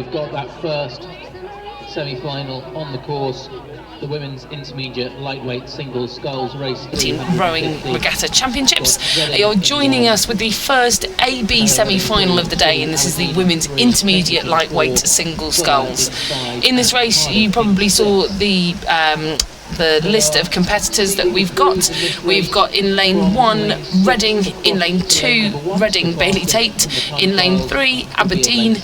we've got that first semi-final on the course, the women's intermediate lightweight single sculls race. Team Rowing Regatta Championships. You're joining us with the first AB semi-final of the day, and this is the women's intermediate lightweight single sculls. In this race, you probably saw the list of competitors that we've got. We've got in lane 1 Reading, in lane 2 Reading Bailey Tate, in lane 3 Aberdeen,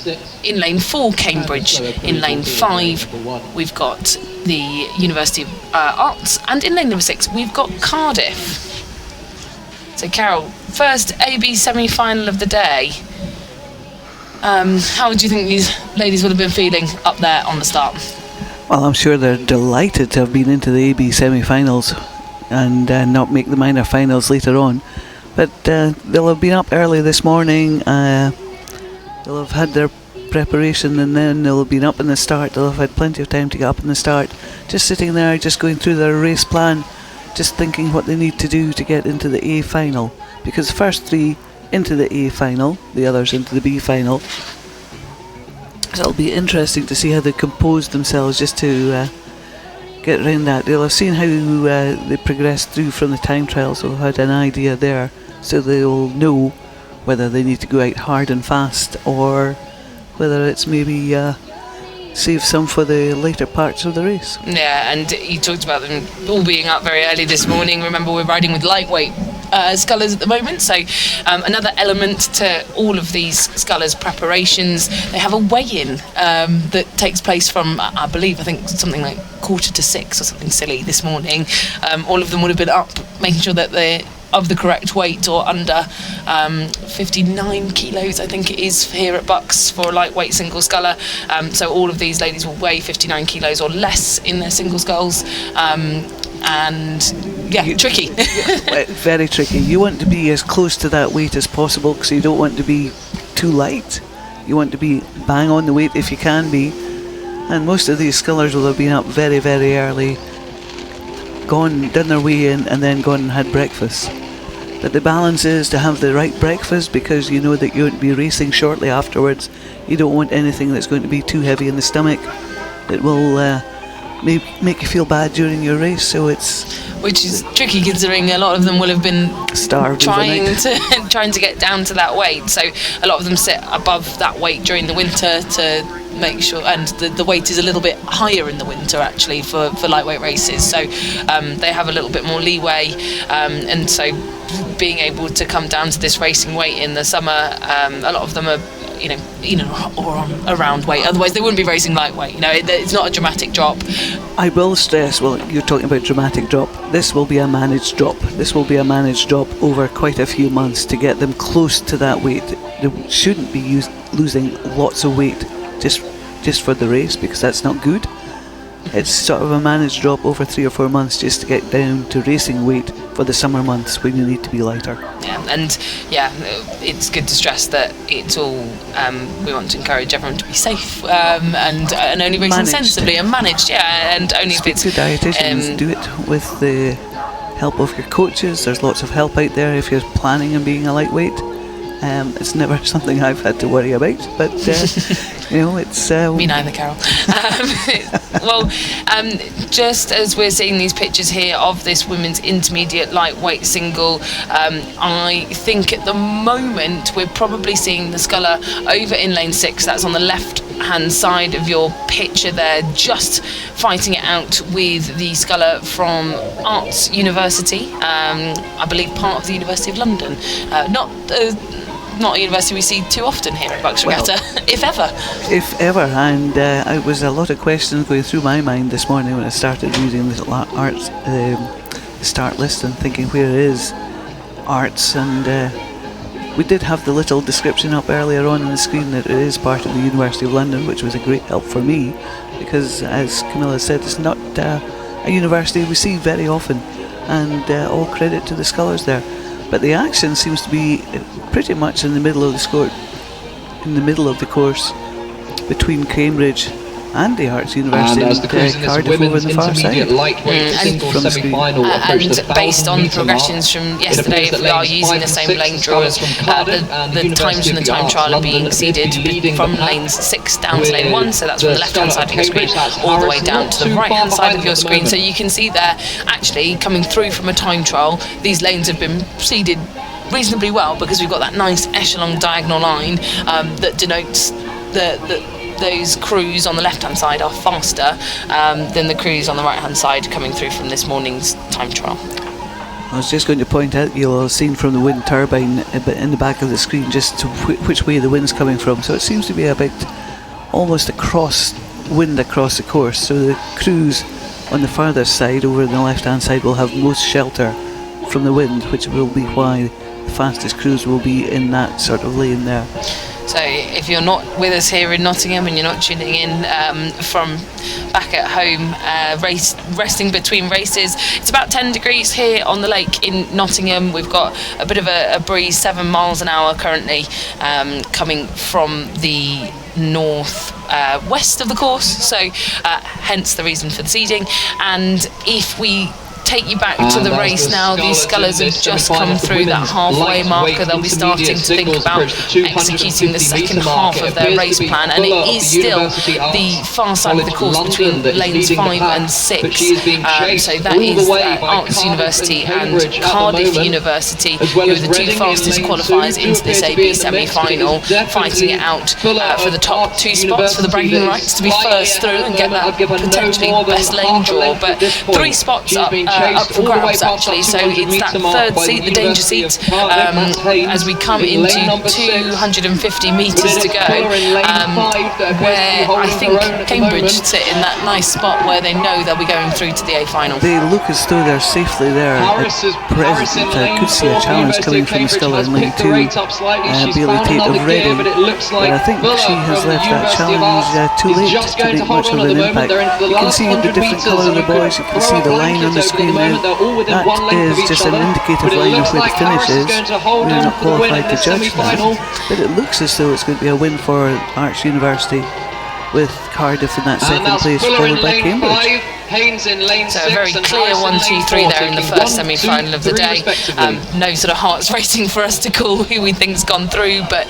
in lane 4 Cambridge, in lane 5 we've got the University of Arts, and in lane number 6 we've got Cardiff. So Carol, first AB semi-final of the day. How do you think these ladies would have been feeling up there on the start? Well, I'm sure they're delighted to have been into the AB semi-finals and not make the minor finals later on. But they'll have been up early this morning, they'll have had their preparation, and then they'll have been up in the start. They'll have had plenty of time to get up in the start, just sitting there, just going through their race plan, just thinking what they need to do to get into the A final. Because the first 3 into the A final, the others into the B final. So it'll be interesting to see how they compose themselves just to get around that. They'll have seen how they progress through from the time trials, so they'll have had an idea there, so they'll know whether they need to go out hard and fast or whether it's maybe save some for the later parts of the race. Yeah, and you talked about them all being up very early this morning. Remember, we're riding with lightweight scullers at the moment, so another element to all of these scullers preparations. They have a weigh-in that takes place from, I think something like 5:45 or something silly this morning. All of them would have been up, making sure that they're of the correct weight, or under 59 kilos I think it is here at BUCS for a lightweight single sculler. So all of these ladies will weigh 59 kilos or less in their single sculls. And tricky. Very tricky. You want to be as close to that weight as possible, because you don't want to be too light. You want to be bang on the weight if you can be. And most of these scullers will have been up very, very early, done their weigh in, and then gone and had breakfast. But the balance is to have the right breakfast, because you know that you won't be racing shortly afterwards. You don't want anything that's going to be too heavy in the stomach. It will make you feel bad during your race, so which is tricky, considering a lot of them will have been starved trying to get down to that weight. So a lot of them sit above that weight during the winter to make sure, and the weight is a little bit higher in the winter actually for lightweight races, so they have a little bit more leeway, and so being able to come down to this racing weight in the summer, a lot of them are or on around weight, otherwise they wouldn't be racing lightweight. It's not a dramatic drop. I will stress, well, you're talking about dramatic drop, this will be a managed drop. This will be a managed drop over quite a few months to get them close to that weight. They shouldn't be losing lots of weight just for the race, because that's not good. It's sort of a managed drop over 3 or 4 months just to get down to racing weight for the summer months when you need to be lighter. Yeah, and it's good to stress that it's all, we want to encourage everyone to be safe and only racing sensibly and managed, and only Speak if it's... to dietitians, do it with the help of your coaches. There's lots of help out there if you're planning on being a lightweight. It's never something I've had to worry about, but it's... Me neither, Carol. Well, just as we're seeing these pictures here of this women's intermediate lightweight single, I think at the moment we're probably seeing the sculler over in lane 6. That's on the left hand side of your picture there, just fighting it out with the sculler from Arts University, I believe part of the University of London, not a university we see too often here at BUCS Regatta, if ever. And it was a lot of questions going through my mind this morning when I started reading the start list and thinking, where is Arts? And we did have the little description up earlier on the screen that it is part of the University of London, which was a great help for me, because as Camilla said, it's not a university we see very often, and all credit to the scholars there. But the action seems to be pretty much in the middle of the course between Cambridge and the Arts University And as the crews in this Cardiff over women's in the far intermediate side. lightweight single from the screen. semi-final approach the And based 1,000 on metre progressions mark, from it yesterday, appears if that we are lanes using 5 the and same 6 lane are draws, from Cardiff, and the times University from the of the time Arts trial are London being appears to be seeded leading from the pack lanes 6 down to lane with 1, so that's from the left-hand side of your screen, Cambridge, all the way Harris down not to the too far right-hand side behind of your at the screen. So moment. you can see there, actually, coming through from a time trial, these lanes have been seeded reasonably well, because we've got that nice echelon diagonal line that denotes those crews on the left-hand side are faster than the crews on the right-hand side coming through from this morning's time trial. I was just going to point out, you'll have seen from the wind turbine in the back of the screen just to which way the wind's coming from. So it seems to be a bit almost wind across the course. So the crews on the farther side, over on the left-hand side, will have most shelter from the wind, which will be why the fastest crews will be in that sort of lane there. So if you're not with us here in Nottingham and you're not tuning in from back at home, resting between races, it's about 10 degrees here on the lake in Nottingham. We've got a bit of a breeze, 7 miles an hour currently, coming from the north west of the course, so hence the reason for the seeding. And if we take you back to the race now, these scullers have just come through that halfway marker. They'll be starting to think about executing the second half of their race plan, and it is still the far side of the course between lanes 5 and 6. So that is Arts University and Cardiff University, who are the two fastest qualifiers into this AB semi-final, fighting it out for the top 2 spots for the bragging rights to be first through and get that potentially best lane draw. But 3 spots up for grabs actually, so it's that third seat, the danger seat, as we come into 250 metres to go, where I think Cambridge sit in that nice spot where they know they'll be going through to the A final. They look as though they're safely there at present. I could see a challenge coming from the sculler in lane 2, Bailey Tate of Reading, but I think she has left that challenge too late to make much of an impact. You can see the different colour of the boys, you can see the line on the screen now. That is just an indicative line of where the finish is. We are not qualified to judge that, but it looks as though it's going to be a win for Arts University, with Cardiff in that second place, followed by Cambridge. So a very clear 1, 2, 3 there in the first semi-final of the day. No sort of hearts racing for us to call who we think's gone through, but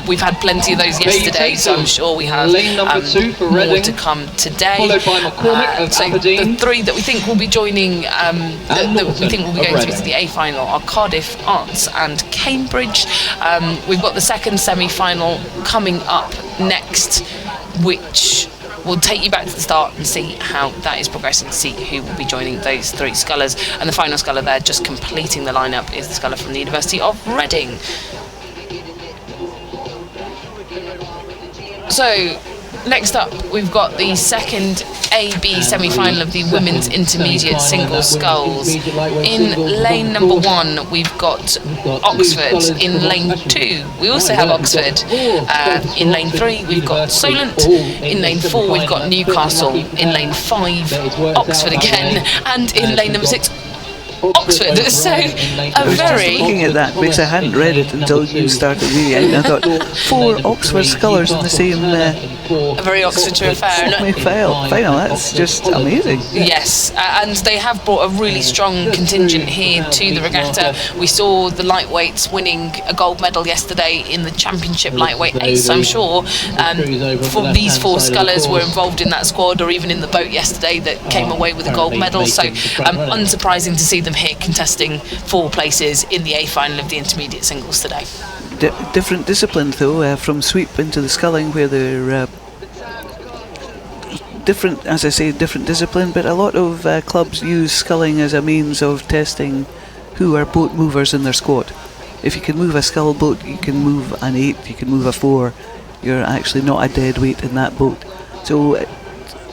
we've had plenty of those yesterday, so I'm sure we have more to come today. So the 3 that we think will be joining, that we think will be going through to the A final are Cardiff, Arts and Cambridge. We've got the second semi-final coming up next, which we'll take you back to the start and see how that is progressing, to see who will be joining those 3 scullers. And the final sculler there, just completing the lineup, is the sculler from the University of Reading. So next up, we've got the second AB semi-final of the women's intermediate single sculls. In lane number 1, we've got Oxford. In lane 2, we also have Oxford. In lane 3, we've got Solent. In lane 4, we've got Newcastle. In lane 5, Oxford again. And in lane number 6, Oxford. So a very... Looking at that, because I hadn't read it until you started reading it, and I thought 4 Oxford scullers in the same a very Oxfordshire affair. final. That's just amazing. Yes, and they have brought a really strong contingent here to the regatta. We saw the lightweights winning a gold medal yesterday in the championship lightweight ace. So I'm sure these 4 scullers were involved in that squad, or even in the boat yesterday that came away with a gold medal. So unsurprising to see them here contesting 4 places in the A final of the intermediate singles today. Different discipline though, from sweep into the sculling, where they're different, as I say, different discipline, but a lot of clubs use sculling as a means of testing who are boat movers in their squad. If you can move a scull boat, you can move an 8, you can move a 4, you're actually not a dead weight in that boat. So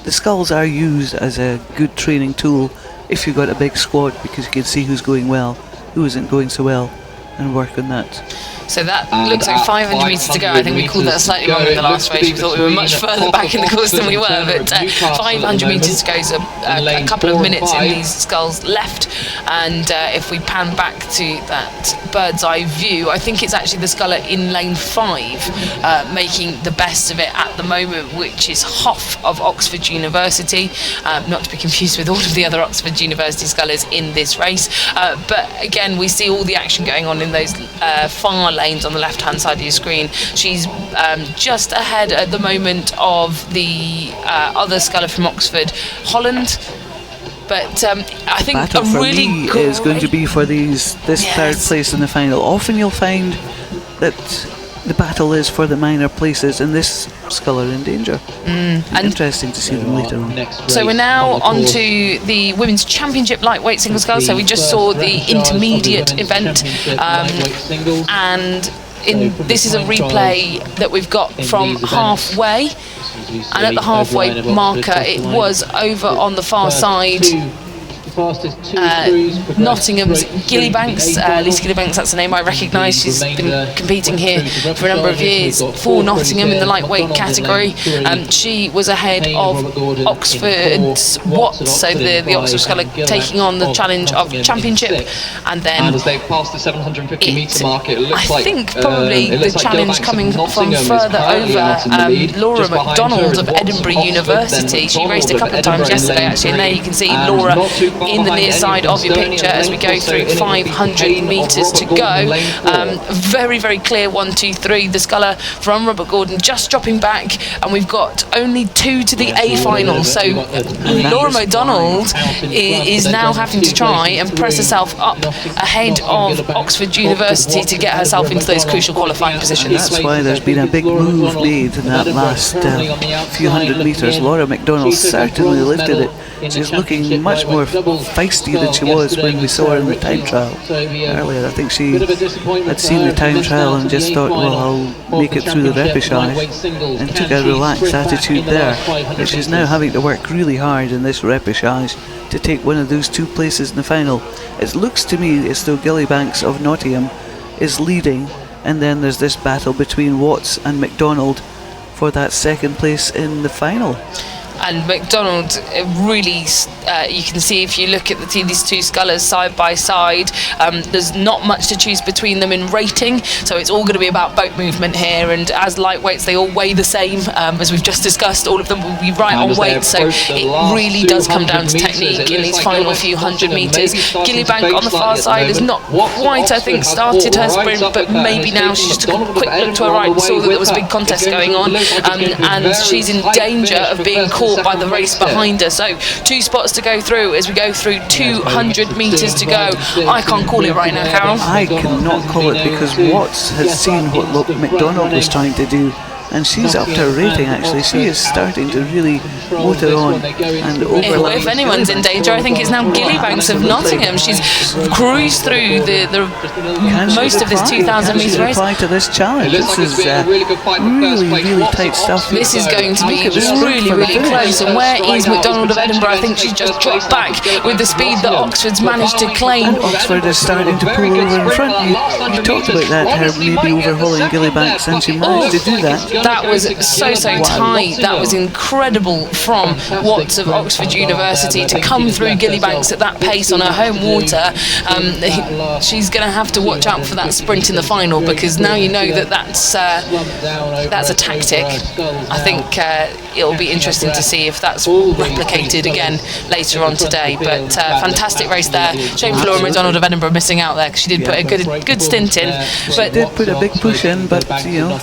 the sculls are used as a good training tool if you've got a big squad, because you can see who's going well, who isn't going so well, and work on that. So that looks like 500 metres to go. I think we called that slightly wrong in the last race. We thought we were much further back in the course than we were, but 500 metres to go, so a couple of minutes in these sculls left. And if we pan back to that bird's eye view, I think it's actually the sculler in lane 5 making the best of it at the moment, which is Hoff of Oxford University, not to be confused with all of the other Oxford University scullers in this race. But again, we see all the action going on in those far lanes on the left hand side of your screen. She's just ahead at the moment of the other sculler from Oxford, Holland. But I think battle a for really me great is going to be for this third place in the final. Often you'll find that the battle is for the minor places, and this sculler in danger. And interesting to see them later on. So we're now on to the Women's Championship lightweight single sculls. So we just saw the intermediate event, and this is a replay that we've got from halfway, and at the halfway marker it was over on the far side. Nottingham's Gillybanks, Lisa Gillybanks, that's the name I recognise. She's been competing here for a number of years for Nottingham in the lightweight category. She was ahead of Oxford's Watts, so the Oxford sculler taking on the challenge of championship, and then as they passed the 750 metre mark, it looks I think probably the challenge coming from further over. Laura MacDonald of Edinburgh University, she raced a couple of times yesterday actually, and there you can see Laura in the near side of your picture as we go through 500 metres to go. Very, very clear 1, 2, 3. The sculler from Robert Gordon just dropping back, and we've got only 2 to the A final. So Laura MacDonald is now having to try and press herself up ahead of Oxford University to get herself into those crucial qualifying positions. That's why there's been a big move made in that last few hundred metres. Laura MacDonald certainly lifted it. She's looking much more feisty than she was when we saw her in the time trial earlier. I think she had seen the time trial and just thought, well, I'll make it through the repechage, and took a relaxed attitude there. But she's now having to work really hard in this repechage to take one of those 2 places in the final. It looks to me as though Gillybanks of Nottingham is leading, and then there's this battle between Watts and MacDonald for that second place in the final. And MacDonald really, you can see if you look at these 2 scullers side by side, there's not much to choose between them in rating, so it's all going to be about boat movement here, and as lightweights they all weigh the same, as we've just discussed. All of them will be right on weight, so it really does come down to technique in these final few 100 metres. Gillybank on the far side has not quite, I think, started her sprint, but maybe now she just took a quick look to her right and saw that there was a big contest going on, and she's in danger of being caught by the race behind her. So 2 spots to go through as we go through 200 metres to go. I can't call it right now, Carol. I cannot call it because Watts has seen what MacDonald was trying to do, and she's upped her rating actually. She is starting to really motor on and overlap. If anyone's in danger, I think it's now Gillybanks of Nottingham. She's cruised through the most of this 2,000 metre race. Reply to this challenge. This is really tight stuff. This is going to be really, really close. And where is MacDonald of Edinburgh? I think she's just dropped back with the speed that Oxford's managed to claim. Oxford is starting to pull over in front. You talked about that, her maybe overhauling Gillybanks, and she managed to do that. That was so tight. That was incredible from Watts of Oxford University to come through Gillybanks at that pace on her home water. She's going to have to watch out for that sprint in the final, because now you know that that's a tactic. I think it'll be interesting to see if that's replicated again later on today. But fantastic race there. Shame for Laura MacDonald of Edinburgh missing out there, because she did put a good stint in. But did put a big push in, but you know,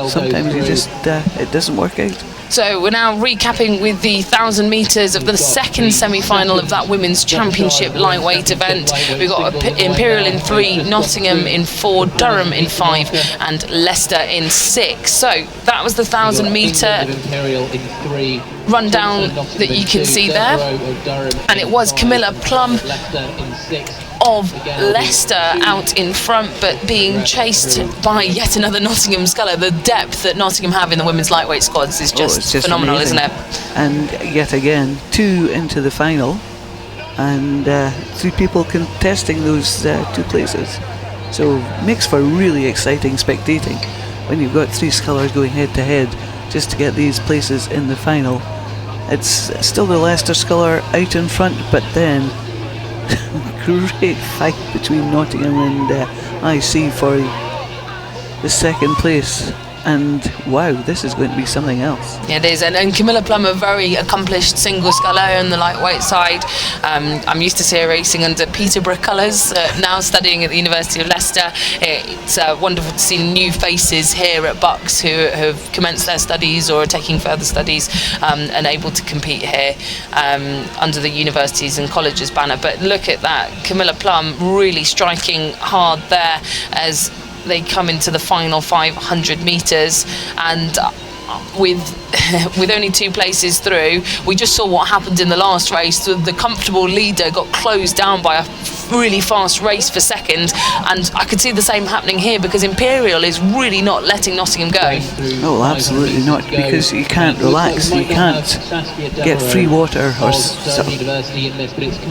sometimes you just it doesn't work out. So we're now recapping with the 1,000 metres of the second semi-final of that Women's Championship lightweight event. We've got Imperial in 3, Nottingham in 4, Durham in 5 and Leicester in 6. So that was the 1,000 metre rundown that you can see there. And it was Camilla Plum of Leicester out in front, but being chased by yet another Nottingham sculler. The depth that Nottingham have in the women's lightweight squads is just phenomenal, amazing. Isn't it? And yet again, 2 into the final, and 3 people contesting those 2 places. So makes for really exciting spectating when you've got three scullers going head to head just to get these places in the final. It's still the Leicester sculler out in front, but then great fight between Nottingham and IC for the second place. And wow, this is going to be something else. Yeah, it is. And Camilla Plum, a very accomplished single sculler on the lightweight side. I'm used to see her racing under Peterborough colours, now studying at the University of Leicester. It's wonderful to see new faces here at BUCS who have commenced their studies or are taking further studies and able to compete here under the universities and colleges banner. But look at that, Camilla Plum really striking hard there as they come into the final 500 metres, and with only 2 places through, we just saw what happened in the last race. The comfortable leader got closed down by a really fast race for second, and I could see the same happening here because Imperial is really not letting Nottingham go. Oh, absolutely not, because you can't relax, you can't get free water or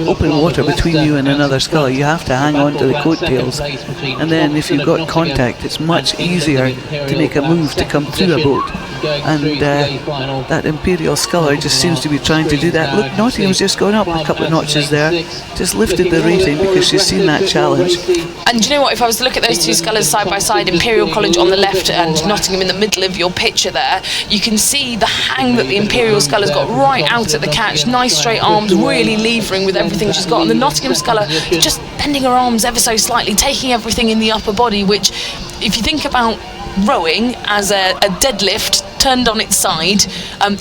open water between you and another sculler. You have to hang on to the coattails, and then if you've got contact, it's much easier to make a move to come through a boat. And that Imperial sculler just seems to be trying to do that. Look, Nottingham's just gone up a couple of notches there, just lifted the rating because she's seen that challenge. And do you know what, if I was to look at those two scullers side by side, Imperial College on the left and Nottingham in the middle of your picture there, you can see the hang that the Imperial sculler's got right out at the catch. Nice straight arms, really levering with everything she's got. And the Nottingham sculler just bending her arms ever so slightly, taking everything in the upper body, which, if you think about rowing as a deadlift turned on its side,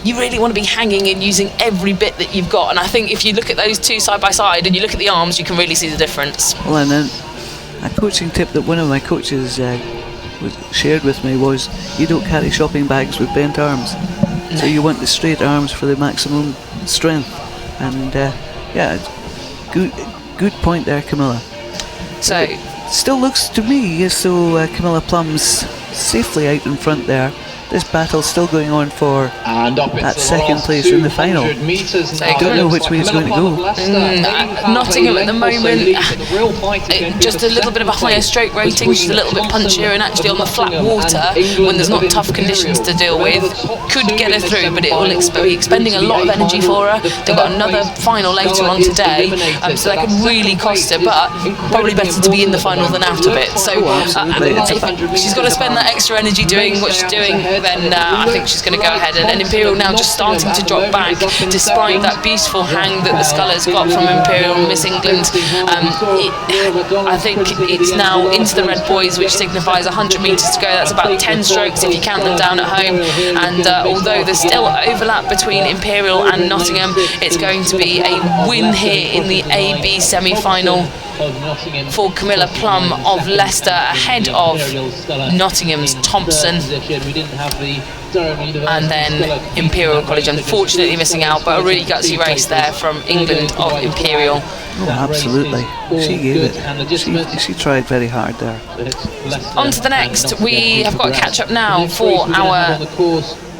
you really want to be hanging and using every bit that you've got. And I think if you look at those two side by side and you look at the arms, you can really see the difference. Well, and then a coaching tip that one of my coaches shared with me was you don't carry shopping bags with bent arms. No. So you want the straight arms for the maximum strength. And yeah, good point there, Camilla. So still looks to me as though Camilla Plum's safely out in front there. This battle's still going on for that second place in the final. I don't know which way it's going to go. Nottingham at the moment, just a little bit of a higher stroke rating, just a little bit punchier, and actually on the flat water, when there's not tough conditions to deal with, could get her through, but it will be expending a lot of energy for her. They've got another final later on today, so that could really cost her, but probably better to be in the final than out of it. So if she's got to spend that extra energy doing what she's doing, then I think she's going to go ahead. And Imperial now just starting to drop back, despite that beautiful hang that the sculler's got from Imperial and Miss England. I think it's now into the red buoys, which signifies 100 metres to go. That's about 10 strokes if you count them down at home. And although there's still overlap between Imperial and Nottingham, it's going to be a win here in the AB semi-final for Camilla Plum of Leicester, ahead of Nottingham's Thompson, and then Imperial College unfortunately missing out, but a really gutsy race there from England of Imperial. Oh, absolutely, she gave it. She tried very hard there. On to the next. We have got a catch up now for our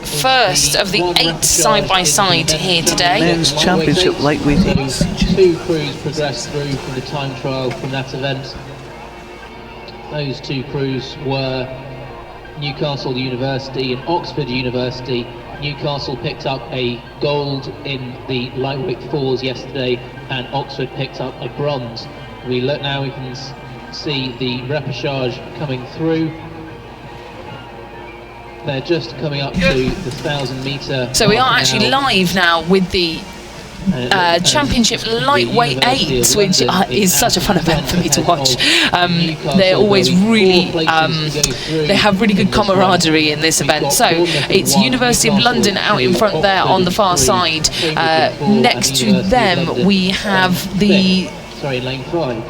first of the 8 side-by-side here today. Men's Championship lightweightings. 2 crews progressed through from the time trial from that event. Those 2 crews were Newcastle University and Oxford University. Newcastle picked up a gold in the lightweight 4s yesterday, and Oxford picked up a bronze. We look now, we can see the repechage coming through. They're just coming up to the 1,000 metre. So we are actually live now with the Championship lightweight 8s, which is such a fun event for me to watch. They're always really, they have really good camaraderie in this event. So it's University of London out in front there on the far side. Next to them we have the lane 5.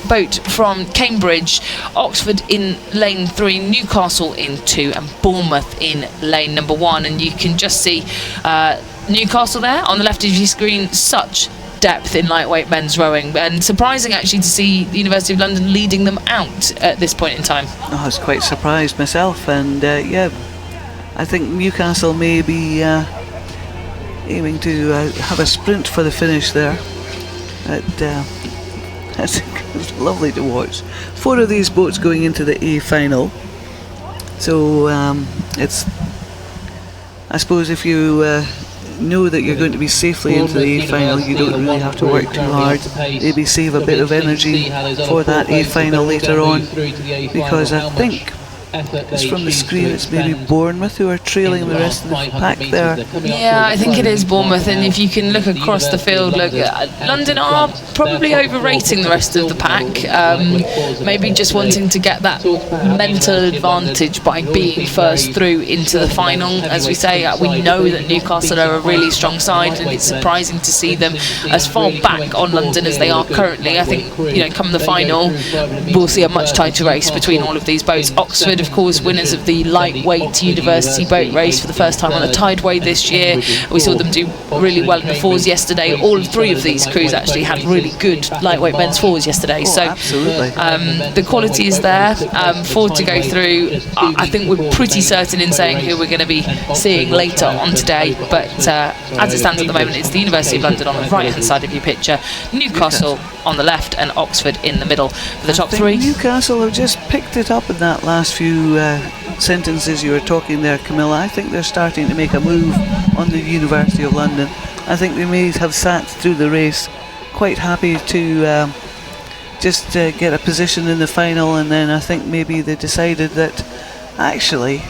boat from Cambridge, Oxford in lane 3, Newcastle in 2, and Bournemouth in lane number 1. And you can just see Newcastle there on the left of your screen. Such depth in lightweight men's rowing, and surprising actually to see the University of London leading them out at this point in time. I was quite surprised myself, and yeah, I think Newcastle may be aiming to have a sprint for the finish there. It's lovely to watch. 4 of these boats going into the A final. So it's, I suppose, if you know that you're going to be safely into the A final, you don't really have to work too hard. Maybe save a bit of energy for that A final later on, because I think it's from the screen, it's maybe Bournemouth who are trailing the rest of the pack there. Yeah, I think it is Bournemouth, and if you can look across the field, look, London are probably overrating the rest of the pack, maybe just wanting to get that mental advantage by being first through into the final. As we say, we know that Newcastle are a really strong side, and it's surprising to see them as far back on London as they are currently. I think, come the final, we'll see a much tighter race between all of these boats. Oxford, of course, winners of the lightweight university boat race for the first time on a tideway this year. We saw them do really well in the fours yesterday. All 3 of these crews actually had really good lightweight men's fours yesterday. So absolutely. The quality is there. 4 to go through. I think we're pretty certain in saying who we're going to be seeing later on today. But as it stands at the moment, it's the University of London on the right-hand side of your picture, Newcastle on the left, and Oxford in the middle for the top 3. Newcastle have just picked it up in that last few sentences you were talking there, Camilla. I think they're starting to make a move on the University of London. I think they may have sat through the race quite happy to just get a position in the final, and then I think maybe they decided that actually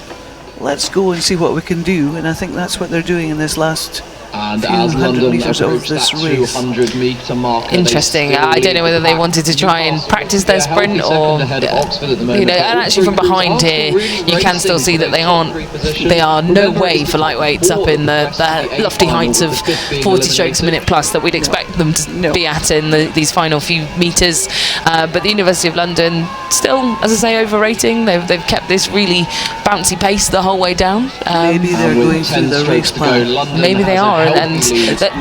let's go and see what we can do, and I think that's what they're doing in this last And as London meters of this race. 200-metre marker, Interesting. I don't know whether they wanted to try and practice their sprint, or and actually from behind here you can still see that they are no way for lightweights up in the lofty heights of 40 strokes a minute plus that we'd expect them to be at in these final few metres. But the University of London still, as I say, overrating. They've kept this really bouncy pace the whole way down. Maybe they're going through the race plan. Maybe they are, and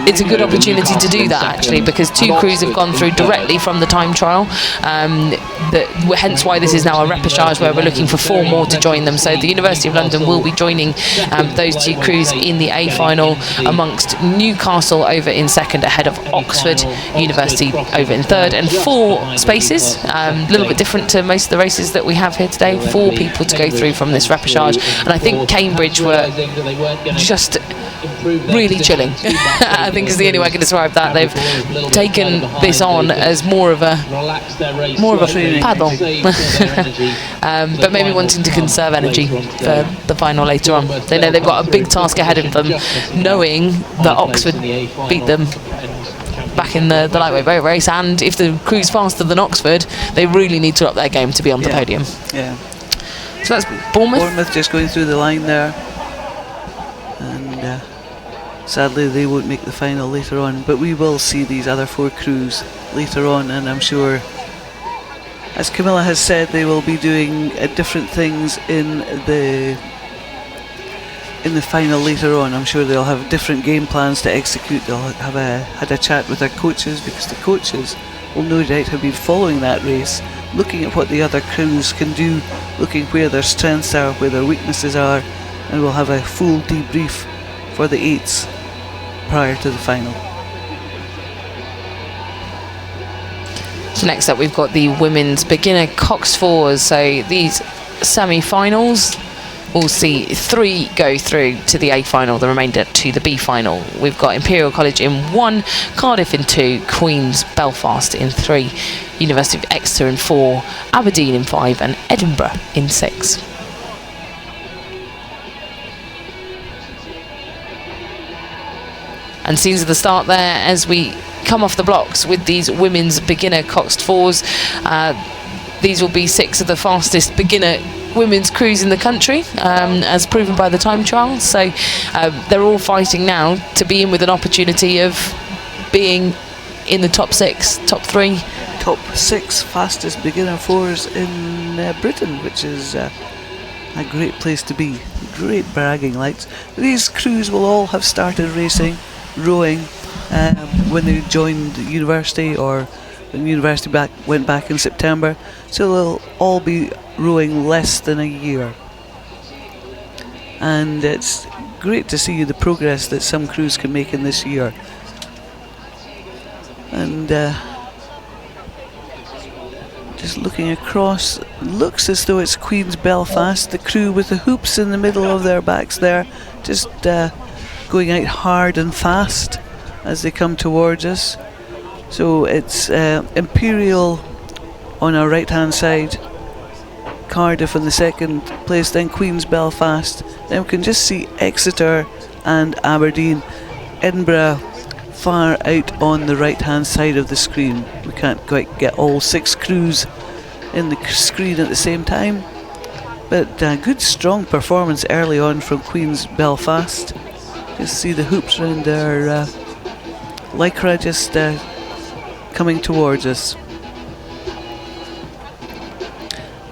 it's a good opportunity to do that actually, because 2 crews have gone through directly from the time trial. Hence why this is now a repechage where we're looking for 4 more to join them. So the University of London will be joining those 2 crews in the A final, amongst Newcastle over in second, ahead of Oxford University over in third, and 4 spaces. A little bit different to most of the races that we have here today. 4 people to go through from this repechage, and I think Cambridge were just really chilling. I think is the only way I can describe that. They've taken this on as more of a paddle, but maybe wanting to conserve energy for the final later on. They know they've got a big task ahead of them, knowing that Oxford beat them back in the lightweight boat race, and if the crew's faster than Oxford, they really need to up their game to be on the podium. Yeah. So that's Bournemouth. Bournemouth just going through the line there, and sadly they won't make the final later on, but we will see these other 4 crews later on, and I'm sure, as Camilla has said, they will be doing different things in the final later on. I'm sure they'll have different game plans to execute. They'll have had a chat with their coaches, because the coaches will no doubt have been following that race, looking at what the other crews can do, looking where their strengths are, where their weaknesses are, and we'll have a full debrief for the 8s prior to the final. So next up we've got the women's beginner coxed fours. So these semi-finals, we'll see 3 go through to the A final, the remainder to the B final. We've got Imperial College in 1, Cardiff in 2, Queen's Belfast in 3, University of Exeter in 4, Aberdeen in 5, and Edinburgh in 6. And scenes at the start there as we come off the blocks with these women's beginner coxed fours. These will be 6 of the fastest beginner women's crews in the country, as proven by the time trial. So they're all fighting now to be in with an opportunity of being in the top 6, top 3. Top 6 fastest beginner fours in Britain, which is a great place to be. Great bragging rights. These crews will all have started rowing when they joined university, or when university went back in September, so they'll all be rowing less than a year, and it's great to see the progress that some crews can make in this year. And Just looking across, looks as though it's Queen's Belfast, the crew with the hoops in the middle of their backs there, just going out hard and fast as they come towards us. So it's Imperial on our right hand side, Cardiff in the second place, then Queen's Belfast, then we can just see Exeter and Aberdeen. Edinburgh far out on the right hand side of the screen. We can't quite get all 6 crews in the screen at the same time, but good strong performance early on from Queen's Belfast. Just see the hoops around their lycra just coming towards us.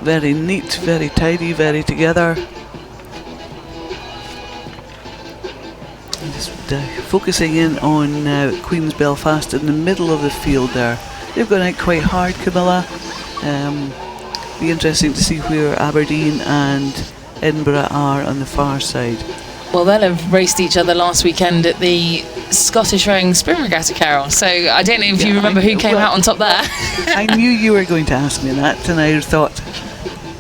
Very neat, very tidy, very together. Just focusing in on Queen's Belfast in the middle of the field there. They've gone out quite hard, Camilla. Be interesting to see where Aberdeen and Edinburgh are on the far side. Well, they'll have raced each other last weekend at the Scottish Rowing Spring Regatta, Carol. So I don't know if you remember who came out on top there. I knew you were going to ask me that, and I thought,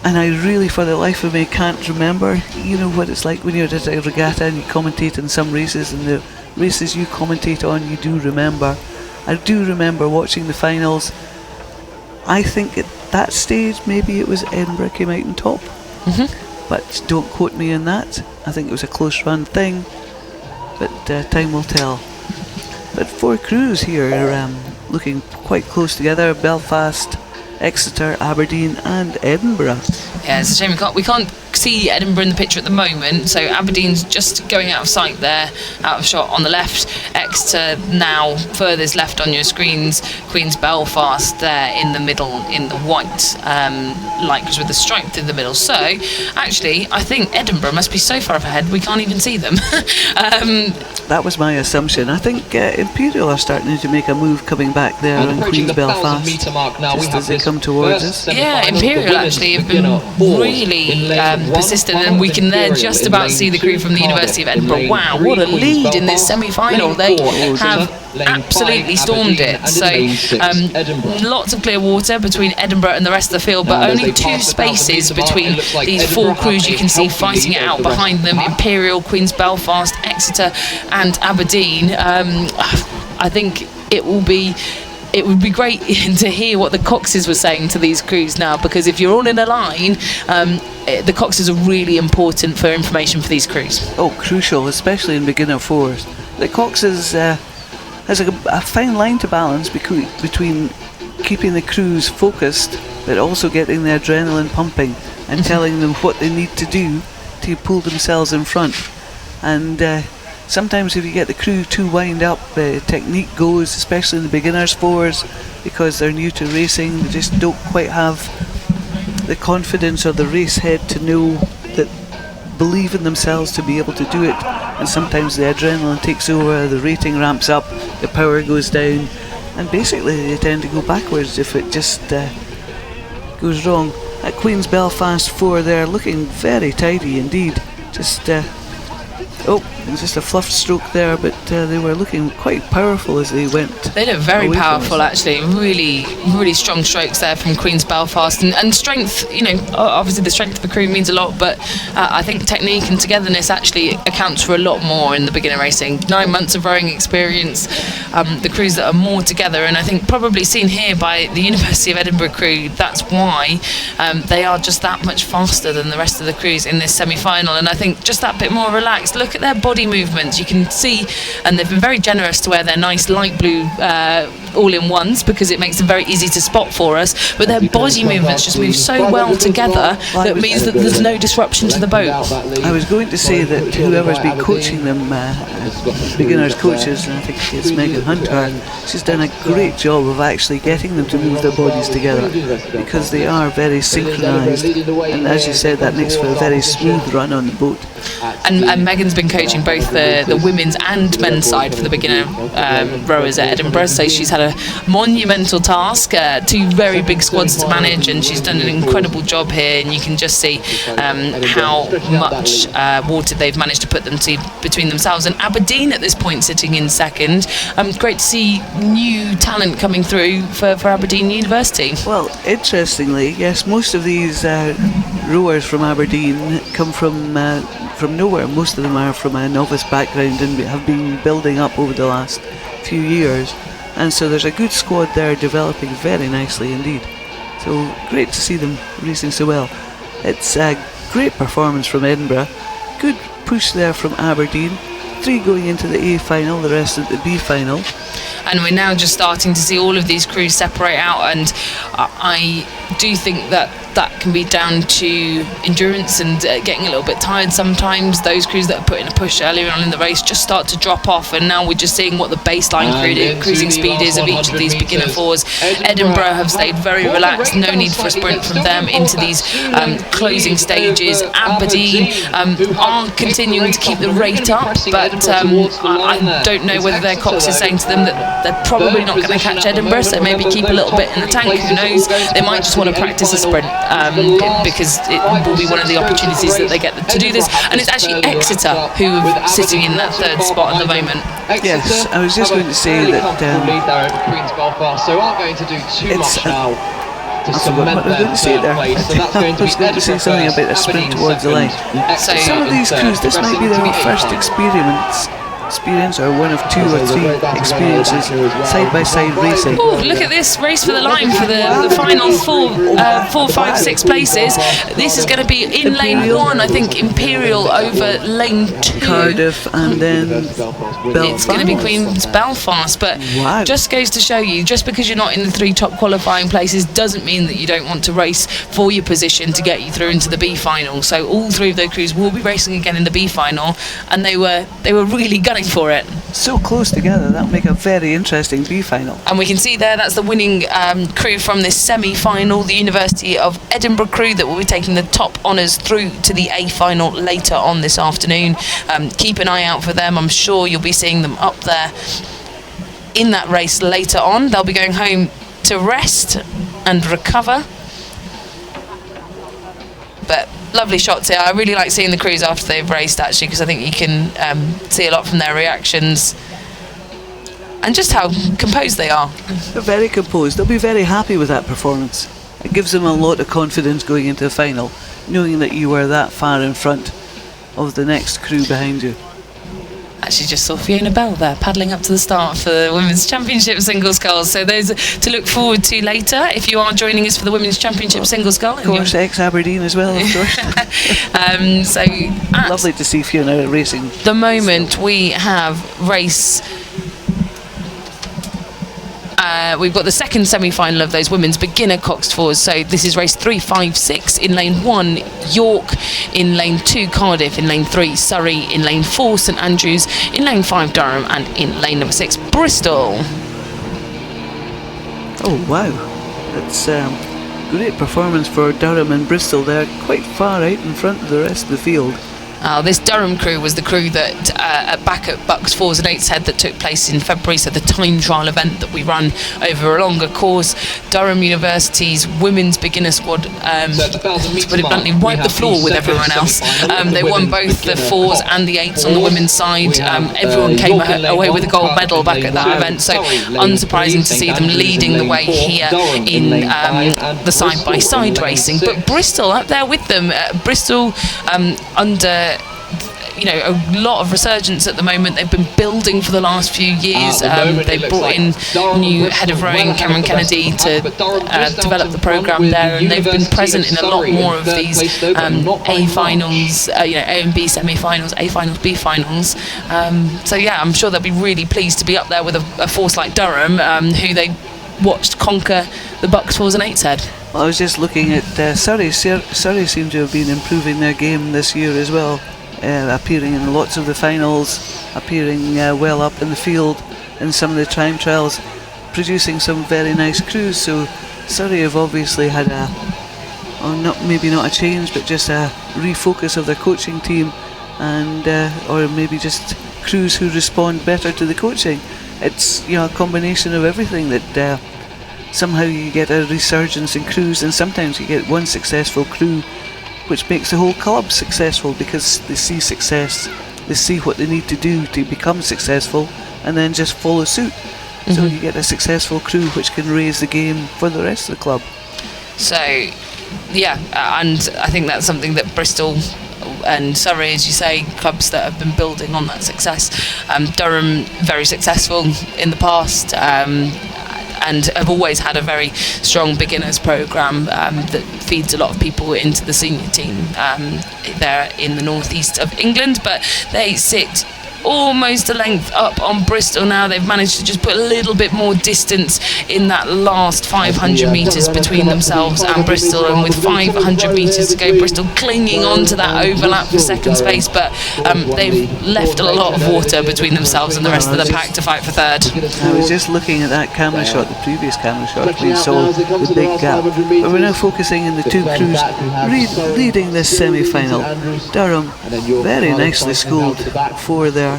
and I really, for the life of me, can't remember. You know what it's like when you're at a regatta and you commentate on some races, and the races you commentate on, you do remember. I do remember watching the finals. I think at that stage, maybe it was Edinburgh came out on top. But don't quote me on that. I think it was a close run thing, but time will tell. But 4 crews here are looking quite close together. Belfast, Exeter, Aberdeen and Edinburgh. Yeah, it's a shame we can't see Edinburgh in the picture at the moment, so Aberdeen's just going out of sight there, out of shot on the left. Exeter now furthest left on your screens. Queen's Belfast there in the middle in the white lycras with the stripe through the middle. So actually I think Edinburgh must be so far ahead we can't even see them. That was my assumption. I think Imperial are starting to make a move coming back there on Queen's Belfast, mark now, just as they come towards us. Yeah, Imperial actually have been really persistent, and we can there just about see the crew from the University of Edinburgh. Wow, what a lead in this semi-final. They have absolutely stormed it. So lots of clear water between Edinburgh and the rest of the field, but only 2 spaces between these 4 crews you can see fighting it out behind them. Imperial, Queen's Belfast, Exeter and Aberdeen. I think it would be great to hear what the coxes were saying to these crews now, because if you're all in a line, the coxes are really important for information for these crews. Oh, crucial, especially in beginner 4s. The coxes has a fine line to balance between keeping the crews focused, but also getting the adrenaline pumping and telling them what they need to do to pull themselves in front. And sometimes if you get the crew too wind up, technique goes, especially in the beginners 4s, because they're new to racing. They just don't quite have the confidence or the race head to know that, believe in themselves to be able to do it. And sometimes the adrenaline takes over, the rating ramps up, the power goes down, and basically they tend to go backwards if it just goes wrong. At Queen's Belfast 4 there, looking very tidy indeed. Just it was just a fluff stroke there, but they were looking quite powerful as they went. They look very powerful, actually. Really, really strong strokes there from Queen's Belfast, and strength. You know, obviously the strength of the crew means a lot, but I think technique and togetherness actually accounts for a lot more in the beginner racing. 9 months of rowing experience, the crews that are more together, and I think probably seen here by the University of Edinburgh crew. That's why they are just that much faster than the rest of the crews in this semi-final, and I think just that bit more relaxed. Look at their body movements, you can see, and they've been very generous to wear their nice light blue all-in-ones because it makes them very easy to spot for us, but their body movements just move so well together that means that there's no disruption to the boat. I was going to say that whoever's been coaching them, beginners coaches, and I think it's Megan Hunter, she's done a great job of actually getting them to move their bodies together, because they are very synchronised, and as you said, that makes for a very smooth run on the boat. And Megan's been coaching covering both the women's and men's side for the beginner rowers at Edinburgh. So she's had a monumental task, 2 very big squads to manage, and she's done an incredible job here. And you can just see how much water they've managed to put them to between themselves and Aberdeen at this point, sitting in second. Great to see new talent coming through for Aberdeen University. Well, interestingly, yes, most of these rowers from Aberdeen come from nowhere. Most of them are from a novice background and have been building up over the last few years, and so there's a good squad there developing very nicely indeed. So great to see them racing so well. It's a great performance from Edinburgh, good push there from Aberdeen, 3 going into the A final, the rest at the B final. And we're now just starting to see all of these crews separate out, and I do think that can be down to endurance and getting a little bit tired sometimes. Those crews that are putting a push earlier on in the race just start to drop off, and now we're just seeing what the baseline cruising speed is of each of these beginner 4s. Edinburgh have stayed very relaxed, no need for a sprint from them into these closing stages. Aberdeen are continuing to keep the rate up, but I don't know whether their Cox is saying to them that they're probably not going to catch Edinburgh, so maybe keep a little bit in the tank, who knows. They might just want to practice a sprint because it will be one of the opportunities that they get to do this. And it's actually Exeter who are sitting in that 3rd spot at the moment. Yes, I was just going to say that so aren't going to do too much now to cement their third place. So that's going to be going to say something about a sprint towards the line. So some of these crews, this might be their first experience, or one of 2 or 3 experiences side-by-side racing. Oh, look at this race for the line for the final 4, 5, 6 places. This is going to be in lane 1, I think. Imperial over lane 2. Cardiff, and then Belfast. It's going to be Queen's Belfast, but wow. Just goes to show you, just because you're not in the 3 top qualifying places doesn't mean that you don't want to race for your position to get you through into the B final. So all 3 of those crews will be racing again in the B final, and they were really gunning for it. So close together, that'll make a very interesting B final. And we can see there, that's the winning crew from this semi-final, the University of Edinburgh crew that will be taking the top honours through to the A final later on this afternoon. Keep an eye out for them. I'm sure you'll be seeing them up there in that race later on. They'll be going home to rest and recover. But lovely shots here. I really like seeing the crews after they've raced, actually, because I think you can see a lot from their reactions and just how composed they are. They're very composed. They'll be very happy with that performance. It gives them a lot of confidence going into the final, knowing that you were that far in front of the next crew behind you. Actually just saw Fiona Bell there paddling up to the start for the Women's Championship Single Sculls. So those to look forward to later if you are joining us for the Women's Championship Single Scull. Of course, ex-Aberdeen as well, of course. So lovely to see Fiona racing. The moment we have race... we've got the second semi-final of those women's beginner coxed 4s. So this is race 3, 5, 6. In lane 1, York. In lane 2, Cardiff. In lane 3, Surrey. In lane 4, St Andrews. In lane 5, Durham. And in lane number 6, Bristol. Oh wow, that's great performance for Durham and Bristol. They're quite far out in front of the rest of the field. This Durham crew was the crew that back at BUCS 4s and 8s Head that took place in February, so the time trial event that we run over a longer course. Durham University's women's beginner squad, to put it bluntly, wiped the floor with everyone else. They won both the 4s and the 8s on the women's side. Everyone came away with a gold medal back at that event, so unsurprising to see them leading the way here in the side-by-side racing. But Bristol up there with them. Bristol under a lot of resurgence at the moment. They've been building for the last few years. They've brought in new head of rowing, Cameron Kennedy, to develop the programme there, and they've been present in a lot more of these A finals, A and B semi-finals, A finals, B finals. So yeah, I'm sure they'll be really pleased to be up there with a force like Durham, who they watched conquer the BUCS 4s and 8s Head. Well, I was just looking at Surrey. Surrey seem to have been improving their game this year as well. Appearing in lots of the finals, appearing well up in the field in some of the time trials, producing some very nice crews. So Surrey have obviously had maybe not a change, but just a refocus of their coaching team, and or maybe just crews who respond better to the coaching. It's, you know, a combination of everything that somehow you get a resurgence in crews, and sometimes you get one successful crew which makes the whole club successful because they see success, they see what they need to do to become successful, and then just follow suit. So you get a successful crew which can raise the game for the rest of the club. So, yeah, and I think that's something that Bristol and Surrey, as you say, clubs that have been building on that success. Durham, very successful in the past, and have always had a very strong beginners programme that feeds a lot of people into the senior team. They're in the northeast of England, but they sit almost a length up on Bristol now. They've managed to just put a little bit more distance in that last 500 metres between themselves and Bristol, and with 500 metres to go, Bristol clinging on to that overlap for second space, but they've left a lot of water between themselves and the rest of the pack to fight for third. I was just looking at that camera shot, the previous camera shot, we saw the big gap, but we're now focusing on the two crews leading this semi-final. Durham, very nicely schooled for their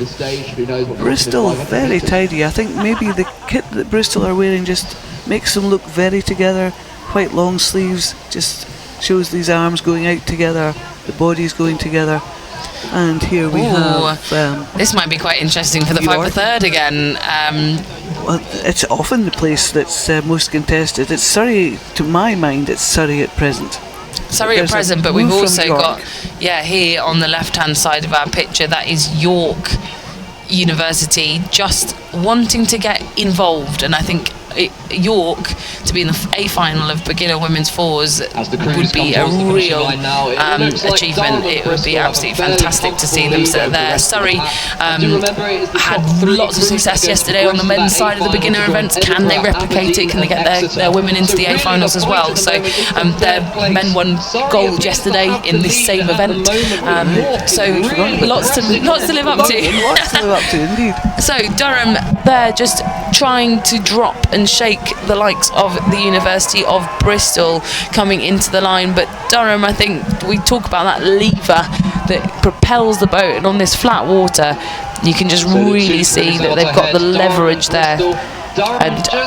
Bristol, very tidy. I think maybe the kit that Bristol are wearing just makes them look very together. White long sleeves just shows these arms going out together, the bodies going together. And here we have this might be quite interesting for the fight for third again. Well, it's often the place that's most contested. It's Surrey, to my mind, it's Surrey at present. Surrey at present, but we've also got, here on the left-hand side of our picture, that is York University just wanting to get involved, and I think York to be in the A final of beginner women's fours would be a real achievement. It would be absolutely fantastic to see them sit there. Surrey had lots of success yesterday on the men's side of the beginner events. Can they replicate it? Can they get their women into the A finals as well? So their men won gold yesterday in this same event. So lots to live up to. Lots to live up to, indeed. So Durham, they're just trying to drop and shake the likes of the University of Bristol coming into the line, but Durham, I think we talk about that lever that propels the boat, and on this flat water you can just really see that they've got the leverage there. And I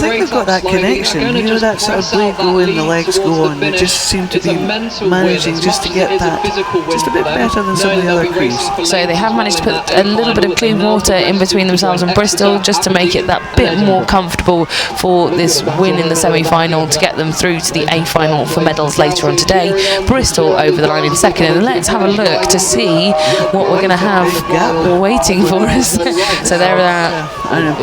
think they've got that connection, you know, that sort of blade go in, the legs go on. They just seem to be managing just to get that just a bit better than some of the other crews. So they have managed to put a little bit of clean water in between themselves and Bristol just to make it that bit more comfortable for this win in the semi-final to get them through to the A final for medals later on today. Bristol over the line in second, and let's have a look to see what we're going to have waiting for us. So there are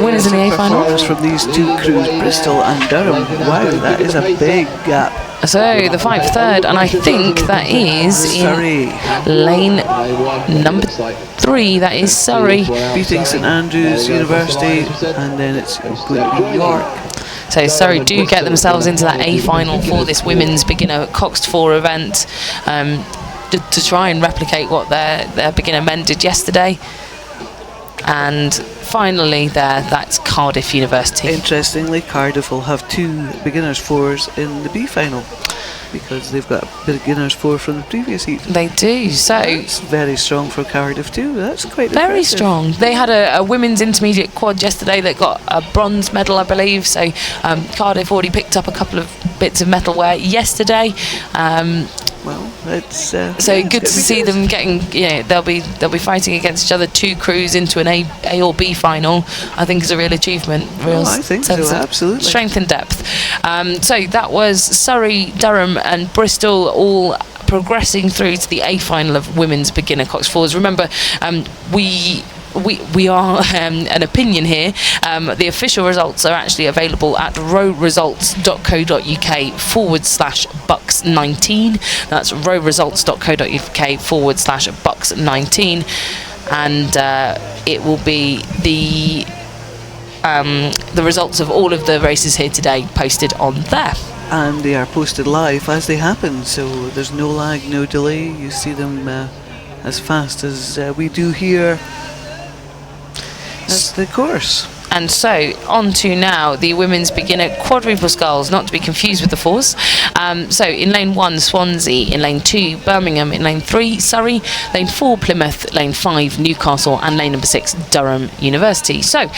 winners in the A final. From these two crews, Bristol and Durham. Wow, that is a big gap. So the fight for third, and I think that is in lane number 3. That is Surrey beating St Andrews University, and then it's going to be York. So Surrey do get themselves into that A final for this women's beginner Coxed 4 event, to try and replicate what their beginner men did yesterday. And finally that's Cardiff University. Interestingly, Cardiff will have 2 beginners 4s in the B final because they've got a beginners 4 from the previous heat. They do, so it's very strong for Cardiff too. That's quite very impressive. strong. They had a women's intermediate quad yesterday that got a bronze medal, I believe, so Cardiff already picked up a couple of bits of metalware yesterday. Well, it's so good to see them getting. They'll be fighting against each other. 2 crews into an A or B final. I think is a real achievement. I think so. Absolutely. Strength and depth. So that was Surrey, Durham, and Bristol all progressing through to the A final of women's beginner Cox 4s. Remember, we are an opinion here. The official results are actually available at rowresults.co.uk/BUCS19. That's rowresults.co.uk/BUCS19, and it will be the results of all of the races here today posted on there. And they are posted live as they happen, so there's no lag, no delay. You see them as fast as we do here. That's the course. And so, on to now the women's beginner quadruple sculls, not to be confused with the fours. So, in lane 1, Swansea. In lane 2, Birmingham. In lane 3, Surrey. Lane 4, Plymouth. Lane 5, Newcastle. And lane number 6, Durham University. So,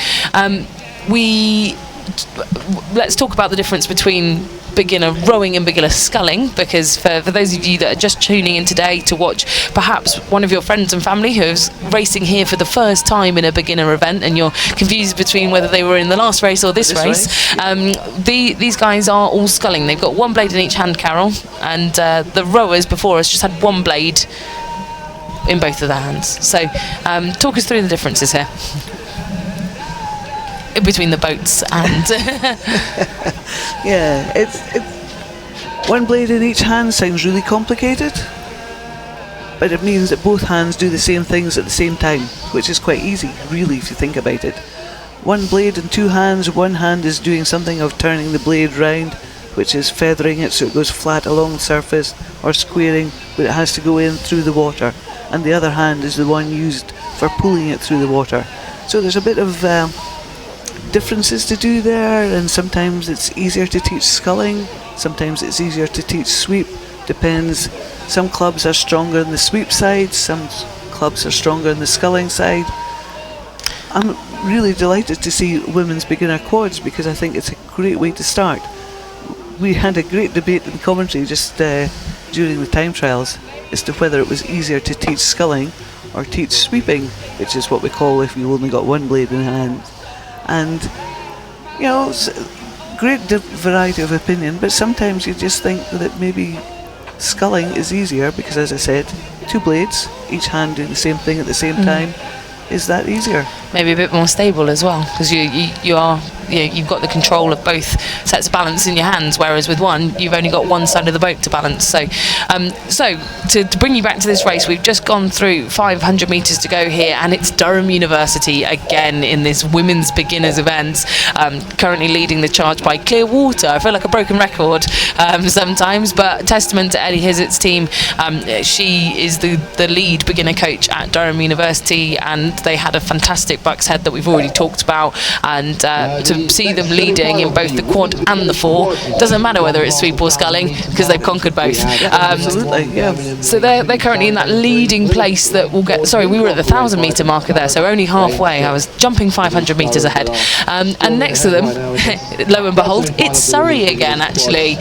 let's talk about the difference between beginner rowing and beginner sculling, because for those of you that are just tuning in today to watch perhaps one of your friends and family who's racing here for the first time in a beginner event, and you're confused between whether they were in the last race or this race. These guys are all sculling. They've got one blade in each hand, Carol, and the rowers before us just had one blade in both of their hands. So talk us through the differences here between the boats and yeah, it's one blade in each hand sounds really complicated, but it means that both hands do the same things at the same time, which is quite easy really if you think about it. One blade in two hands, one hand is doing something of turning the blade round, which is feathering it so it goes flat along the surface, or squaring, but it has to go in through the water, and the other hand is the one used for pulling it through the water. So there's a bit of differences to do there, and sometimes it's easier to teach sculling, sometimes it's easier to teach sweep, depends. Some clubs are stronger on the sweep side, some clubs are stronger on the sculling side. I'm really delighted to see women's beginner quads, because I think it's a great way to start. We had a great debate in commentary just during the time trials as to whether it was easier to teach sculling or teach sweeping, which is what we call if you've only got one blade in hand. And you know, it's a great variety of opinion, but sometimes you just think that maybe sculling is easier because, as I said, two blades, each hand doing the same thing at the same time. Is that easier? Maybe a bit more stable as well, because you've got the control of both sets of balance in your hands, whereas with one you've only got one side of the boat to balance. So to bring you back to this race, we've just gone through 500 metres to go here, and it's Durham University again in this women's beginners event, currently leading the charge by Clearwater. I feel like a broken record sometimes, but testament to Ellie Hizzett's team. She is the lead beginner coach at Durham University, and they had a fantastic BUCS head that we've already talked about, and to see them leading in both the quad and the four, doesn't matter whether it's sweep or sculling, because they've conquered both. Absolutely, yeah. So they're currently in that leading place that will get. Sorry, we were at the 1,000 metre marker there, so only halfway. I was jumping 500 metres ahead, and next to them, lo and behold, it's Surrey again. Actually,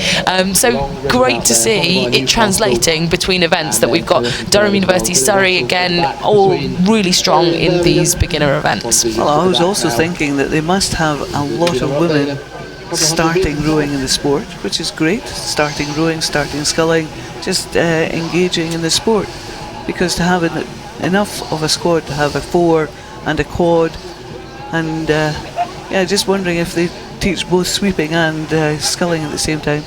so great to see it translating between events, that we've got Durham University, Surrey again, all really strong in these beginner events. Well, I was also thinking that they must have a lot of women starting rowing in the sport, which is great. Starting rowing, starting sculling, just engaging in the sport, because to have enough of a squad to have a four and a quad, and just wondering if they teach both sweeping and sculling at the same time.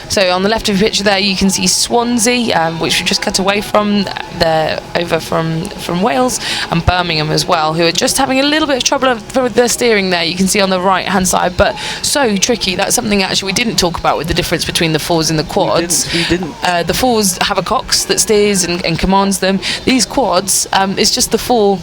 So on the left of the picture there, you can see Swansea, which we just cut away from there, over from Wales, and Birmingham as well, who are just having a little bit of trouble with their steering there. You can see on the right hand side, but so tricky. That's something actually we didn't talk about with the difference between the fours and the quads. We didn't. The fours have a cox that steers and commands them. These quads, it's just the four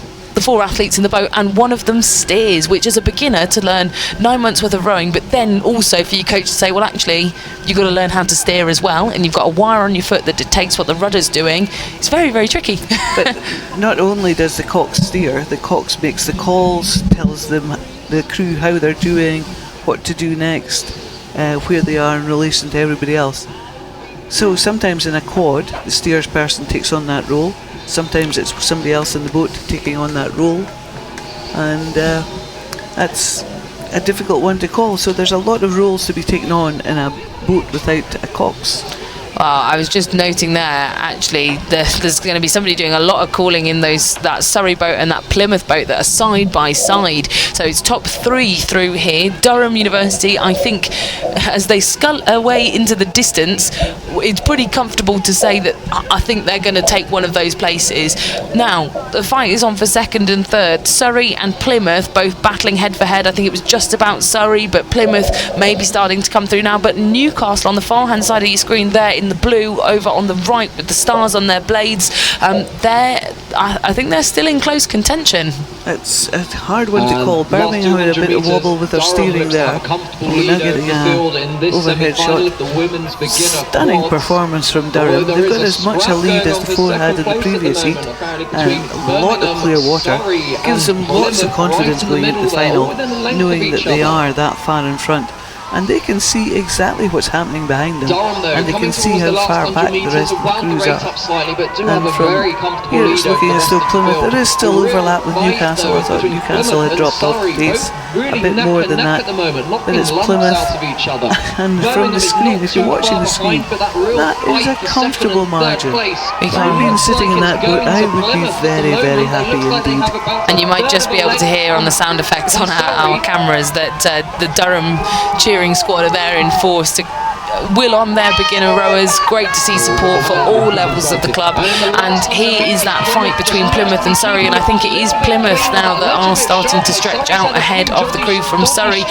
athletes in the boat, and one of them steers, which is a beginner to learn 9 months worth of rowing, but then also for your coach to say, well, actually you've got to learn how to steer as well, and you've got a wire on your foot that dictates what the rudder's doing. It's very, very tricky. But not only does the cox steer, the cox makes the calls, tells them, the crew, how they're doing, what to do next, where they are in relation to everybody else. So sometimes in a quad, the steers person takes on that role. Sometimes it's somebody else in the boat taking on that role, and that's a difficult one to call. So there's a lot of roles to be taken on in a boat without a cox. I was just noting there, actually, there's going to be somebody doing a lot of calling in that Surrey boat and that Plymouth boat that are side by side. So it's top three through here. Durham University, I think, as they scull away into the distance, it's pretty comfortable to say that I think they're going to take one of those places. Now, the fight is on for second and third. Surrey and Plymouth both battling head for head. I think it was just about Surrey, but Plymouth may be starting to come through now. But Newcastle on the far hand side of your screen there in the blue over on the right with the stars on their blades. I think they're still in close contention. It's a hard one to call. Birmingham had a bit of wobble with their steering there. We're now getting an overhead shot. Stunning performance from Durham. They've got as much a lead as the four had in the previous heat, and a lot of clear water. Gives them lots of confidence going into the final, knowing that they are that far in front. And they can see exactly what's happening behind them, and they can see how far back the rest of the crews are. And from here it's looking as though Plymouth, there is still overlap with Newcastle. I thought Newcastle had dropped off pace a bit more than that, but it's Plymouth. And from the screen, if you're watching the screen, that is a comfortable margin. If I'd been sitting in that boat, I would be very, very happy indeed. And you might just be able to hear on the sound effects on our cameras that the Durham cheering squad are there in force to will on their beginner rowers. Great to see support for all levels of the club, and here is that fight between Plymouth and Surrey, and I think it is Plymouth now that are starting to stretch out ahead of the crew from Surrey,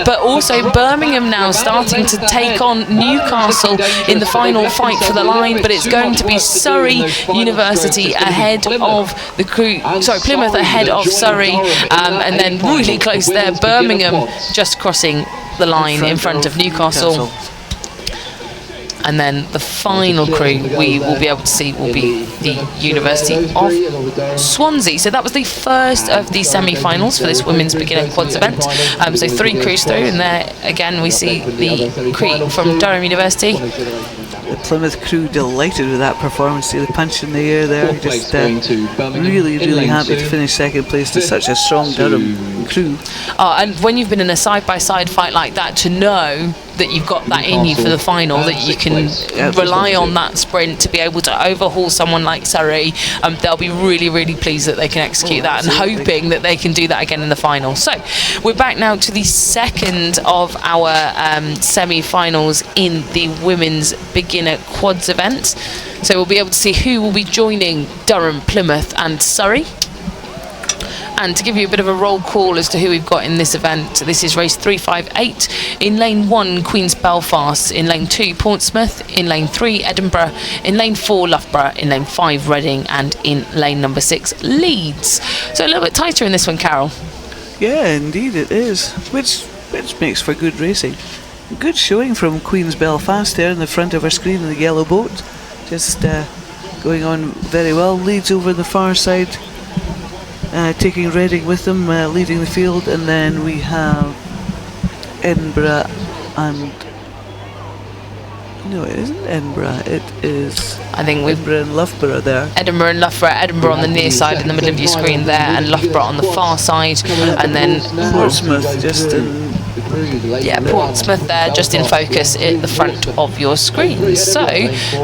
but also Birmingham now starting to take on Newcastle in the final fight for the line, but it's going to be Surrey University ahead of the crew, sorry, Plymouth ahead of Surrey, and then really close there, Birmingham just crossing the line in front of Newcastle. And then the final crew we will be able to see will be the University of Swansea. So that was the first of the semi-finals for this women's beginner quads event. So 3 crews through, and there again we see the crew from Durham University. The Plymouth crew delighted with that performance. See the punch in the air there. Just really, really happy to finish second place to such a strong Durham crew. Oh, and when you've been in a side-by-side fight like that, to know that you've got that in you for the final, that you can rely on that sprint to be able to overhaul someone like Surrey, they'll be really, really pleased that they can execute that, and hoping that they can do that again in the final. So we're back now to the second of our semi-finals in the women's beginner quads event. So we'll be able to see who will be joining Durham, Plymouth and Surrey. And to give you a bit of a roll call as to who we've got in this event, this is race 358. In lane 1, Queen's Belfast. In lane 2, Portsmouth. In lane 3, Edinburgh. In lane 4, Loughborough. In lane 5, Reading. And in lane number 6, Leeds. So a little bit tighter in this one, Carol. Yeah, indeed it is, which makes for good racing. Good showing from Queen's Belfast there in the front of our screen in the yellow boat. Just going on very well. Leeds over the far side. Taking Reading with them, leading the field, and then we have Edinburgh and... No, it isn't Edinburgh, it is... I think we've Edinburgh and Loughborough there. Edinburgh and Loughborough. Edinburgh on the near side in the middle of your screen there, and Loughborough on the far side, and then Portsmouth just in... Yeah, Portsmouth there just in focus at the front of your screen. So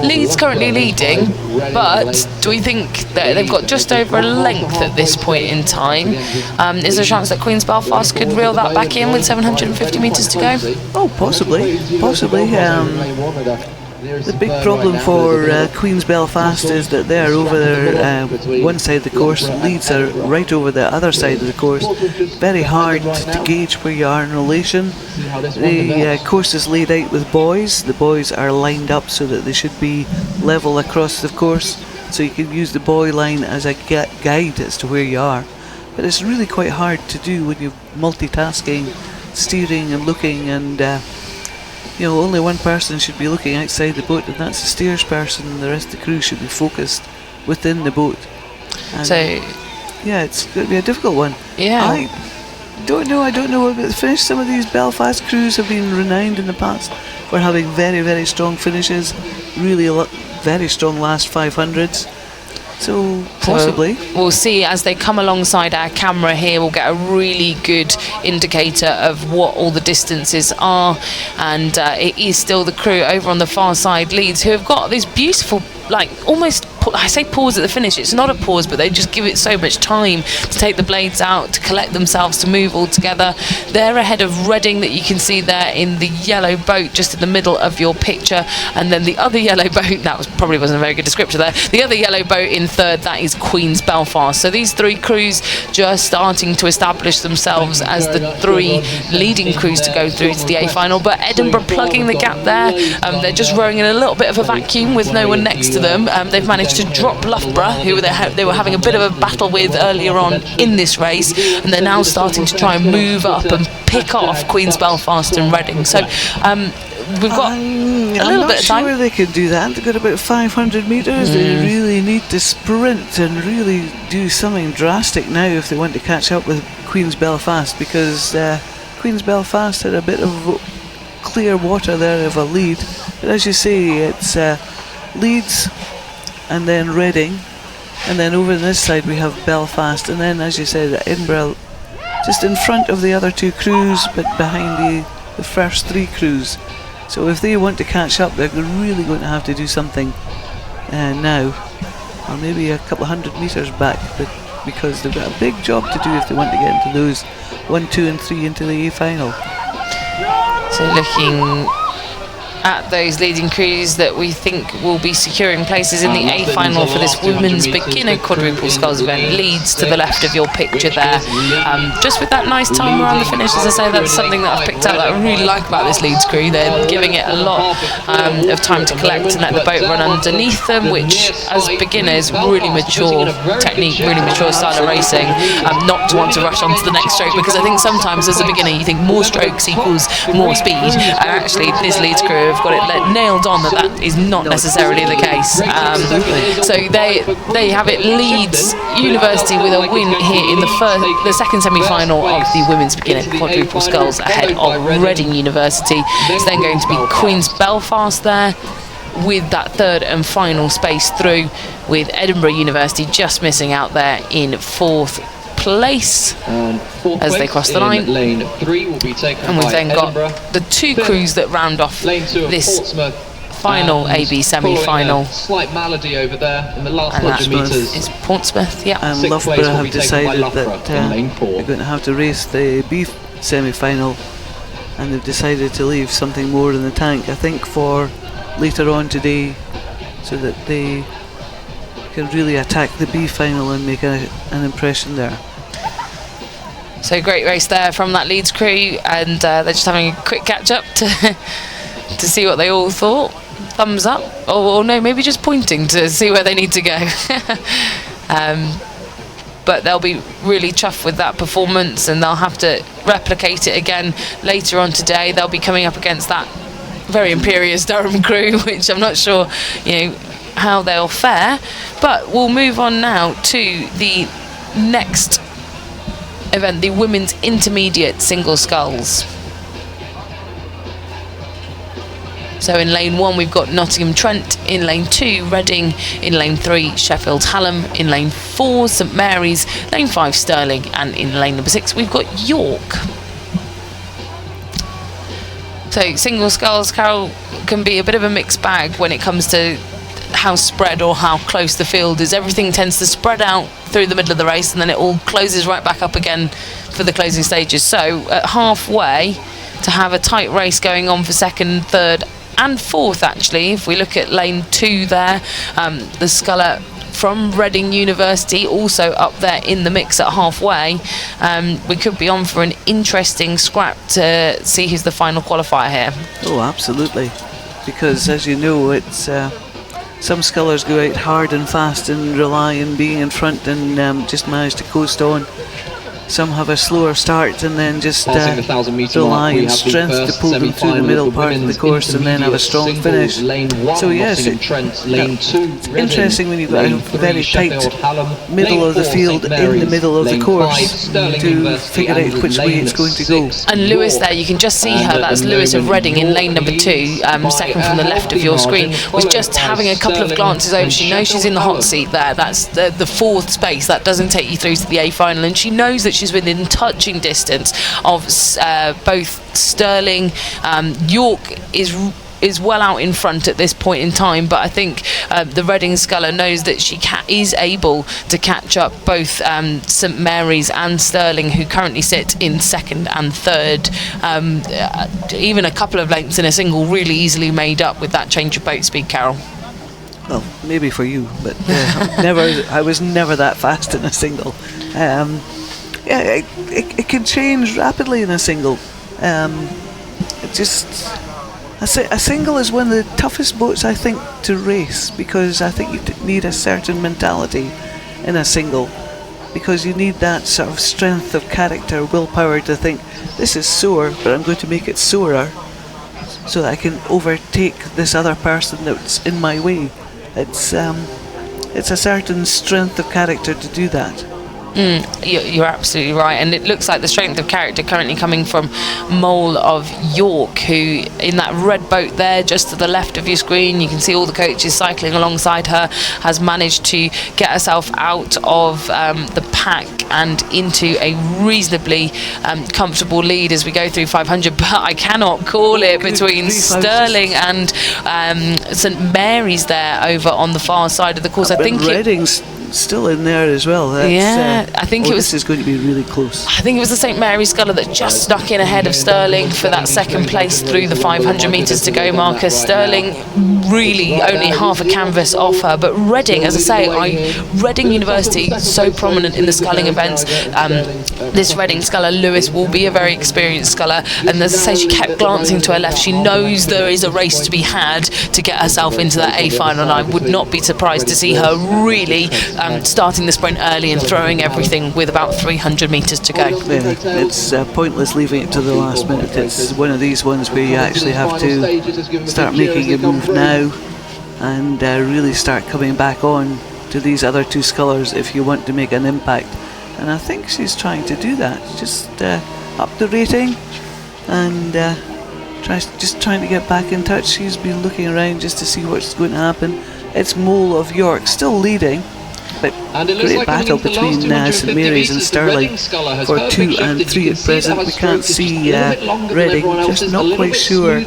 Leeds currently leading, but do we think that they've got just over a length at this point in time? Is there a chance that Queen's Belfast could reel that back in with 750 metres to go? Oh, possibly. The big problem for Queen's Belfast is that they're over there, one side of the course. Leeds are right over the other side of the course. Very hard to gauge where you are in relation. The course is laid out with buoys. The buoys are lined up so that they should be level across the course, so you can use the buoy line as a guide as to where you are. But it's really quite hard to do when you're multitasking, steering and looking, and only one person should be looking outside the boat, and that's the steers person. The rest of the crew should be focused within the boat. And so yeah, it's going to be a difficult one. Yeah, I don't know about the finish. Some of these Belfast crews have been renowned in the past for having very, very strong finishes, really very strong last 500s. So possibly. So we'll see as they come alongside our camera here. We'll get a really good indicator of what all the distances are, and it is still the crew over on the far side, Leeds, who have got this beautiful, like almost I say pause at the finish, it's not a pause, but they just give it so much time to take the blades out, to collect themselves, to move all together. They're ahead of Reading, that you can see there in the yellow boat just in the middle of your picture, and then the other yellow boat, probably wasn't a very good descriptor there, the other yellow boat in third, that is Queen's Belfast. So these three crews just starting to establish themselves as the three leading crews to go through to the A final, but Edinburgh plugging the gap there. They're just rowing in a little bit of a vacuum with no one next to them. They've managed to drop Loughborough, who they were having a bit of a battle with earlier on in this race, and they're now starting to try and move up and pick off Queen's Belfast and Reading. So we've got a little bit of time. I'm not sure they could do that. They've got about 500 metres. They really need to sprint and really do something drastic now if they want to catch up with Queen's Belfast, because Queen's Belfast had a bit of clear water there of a lead. But as you say, it's Leeds and then Reading, and then over on this side we have Belfast, and then, as you said, Edinburgh just in front of the other two crews, but behind the first three crews. So if they want to catch up, they're really going to have to do something now, or maybe a couple of 100 metres back, but because they've got a big job to do if they want to get into those 1, 2 and 3 into the A final. So looking at those leading crews that we think will be securing places in the A final for this women's beginner quadruple sculls event. Leeds to the left of your picture there, just with that nice time around the finish. As I say, that's something that I've picked out that I really like about this Leeds crew. They're giving it a lot of time to collect and let the boat run underneath them, which as beginners, really mature technique, really mature style of racing. Not to want to rush on to the next stroke, because I think sometimes as a beginner you think more strokes equals more speed, and actually this Leeds crew have got it nailed on that is not necessarily the case. So they have it. Leeds University with a win here in the second semi-final of the women's beginner quadruple sculls, ahead of Reading University. It's then going to be Queen's Belfast there with that third and final space through, with Edinburgh University just missing out there in fourth place as they cross the line. Lane 3 will be taken and we've by then Edinburgh. got the two crews that round off this final AB semi-final. Slight malady over there in the last And 100 metres. It's Portsmouth, yeah. And Sixth place Loughborough will be have taken by decided Loughborough that in lane 4. they're going to have to race the B semi-final, and they've decided to leave something more in the tank, I think, for later on today, so that they can really attack the B final and make an impression there. So great race there from that Leeds crew, and they're just having a quick catch up to see what they all thought. Thumbs up, or no, maybe just pointing to see where they need to go. But they'll be really chuffed with that performance, and they'll have to replicate it again later on today. They'll be coming up against that very imperious Durham crew, which I'm not sure, how they'll fare. But we'll move on now to the next event, the women's intermediate single sculls. So in lane 1 we've got Nottingham Trent, in lane 2 Reading, in lane 3 Sheffield Hallam, in lane 4 St Mary's, lane 5 Stirling, and in lane number 6 we've got York. So single sculls, Carol, can be a bit of a mixed bag when it comes to how spread or how close the field is. Everything tends to spread out through the middle of the race, and then it all closes right back up again for the closing stages. So at halfway, to have a tight race going on for second, third and fourth, actually, if we look at lane 2 there, the sculler from Reading University also up there in the mix at halfway. We could be on for an interesting scrap to see who's the final qualifier here. Oh, absolutely, because as you know, it's some scullers go out hard and fast and rely on being in front and just manage to coast on. Some have a slower start and then just rely on strength to pull them through the middle part of the course and then have a strong finish. So yes, it's interesting when you've got a very tight middle of the field in the middle of the course to figure out which way it's going to go. And Lewis there, you can just see her, that's Lewis of Reading in lane number 2, second from the left of your screen, was just having a couple of glances over. She knows she's in the hot seat there, that's the fourth space, that doesn't take you through to the A final, and she knows that she's within touching distance of both Stirling. York is is well out in front at this point in time, but I think the Reading sculler knows that she is able to catch up both St Mary's and Stirling, who currently sit in second and third. Even a couple of lengths in a single really easily made up with that change of boat speed, Carol. Well, maybe for you, but I was never that fast in a single. It can change rapidly in a single. A single is one of the toughest boats, I think, to race, because I think you need a certain mentality in a single, because you need that sort of strength of character, willpower to think, this is sore, but I'm going to make it sorer so that I can overtake this other person that's in my way. It's a certain strength of character to do that. You're absolutely right, and it looks like the strength of character currently coming from Mole of York, who in that red boat there just to the left of your screen, you can see all the coaches cycling alongside her, has managed to get herself out of the pack and into a reasonably comfortable lead as we go through 500, but I cannot call it between Stirling and St Mary's there over on the far side of the course. I think Reading's still in there as well. I think it was. This is going to be really close. I think it was the St Mary's sculler that just snuck in ahead of Stirling for that second place through the 500 metres to go, Marcus. Stirling really only half a canvas off her, but Reading, as I say, Reading University so prominent in the sculling events. This Reading sculler, Lewis, will be a very experienced sculler, and as I say, she kept glancing to her left. She knows there is a race to be had to get herself into that A final, and I would not be surprised to see her really starting the sprint early and throwing everything with about 300 metres to go. Yeah, it's pointless leaving it to the last minute. It's one of these ones where you actually have to start making a move now and really start coming back on to these other two scullers if you want to make an impact. And I think she's trying to do that. Just up the rating and just trying to get back in touch. She's been looking around just to see what's going to happen. It's Mole of York still leading. But great battle between St Mary's and Stirling for 2 and 3 at present. We can't see Reading, just not quite sure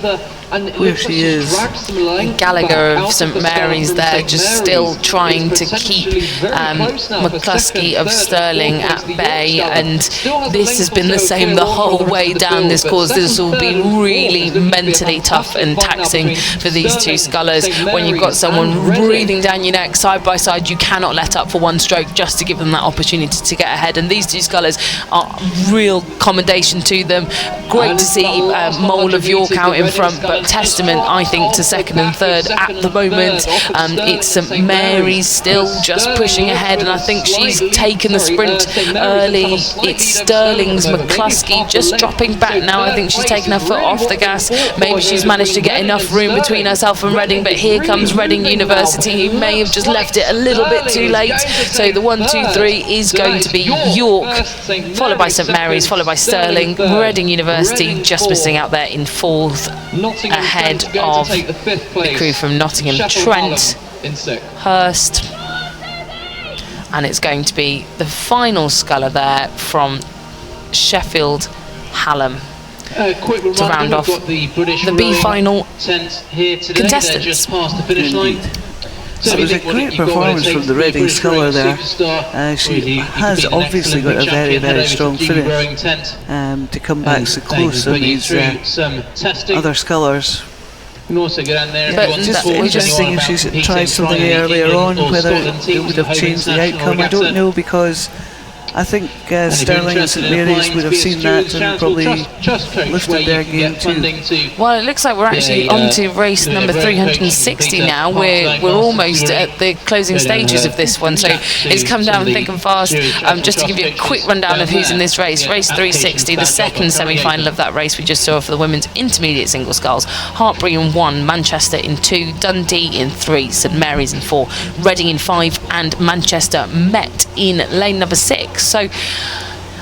where she is. And Gallagher of St Mary's there just still trying to keep McCluskey of Stirling at bay, and this has been the same the whole way down this course. This will be really mentally tough and taxing for these two scullers when you've got someone breathing down your neck side by side. You cannot let up for one stroke just to give them that opportunity to get ahead, and these two scullers are real commendation to them. Great to see Mole of York out in front, but testament, I think, to second and third at the moment. It's St Mary's still just pushing ahead, and I think she's taken the sprint early. It's Stirling's McCluskey just dropping back now. I think she's taken her foot off the gas. Maybe she's managed to get enough room between herself and Reading, but here comes Reading University, who may have just left it a little bit too late. So the 1, 2, 3 is going to be York, followed by St Mary's, followed by Stirling. Reading University just missing out there in 4th, ahead of the crew from Nottingham, Trent, Hurst, and it's going to be the final sculler there from Sheffield, Hallam, to round off the B final contestants. So it was a great performance from the Reading sculler there. She has obviously got a very, very strong finish to come back so close on these other scullers. But it's just interesting if she's tried something earlier on, whether it would have changed the outcome. I don't know, because I think Stirling and St Mary's would have seen that and probably lifted their game too. Well, it looks like we're actually on to race number 360 now. We're almost at the closing stages of this one, so it's come down thick and fast. Just to give you a quick rundown of who's in this race. Race 360, the second semi-final of that race we just saw for the women's intermediate single sculls. Hartbury in 1, Manchester in 2, Dundee in 3, St Mary's in 4, Reading in 5, and Manchester met in lane number 6. So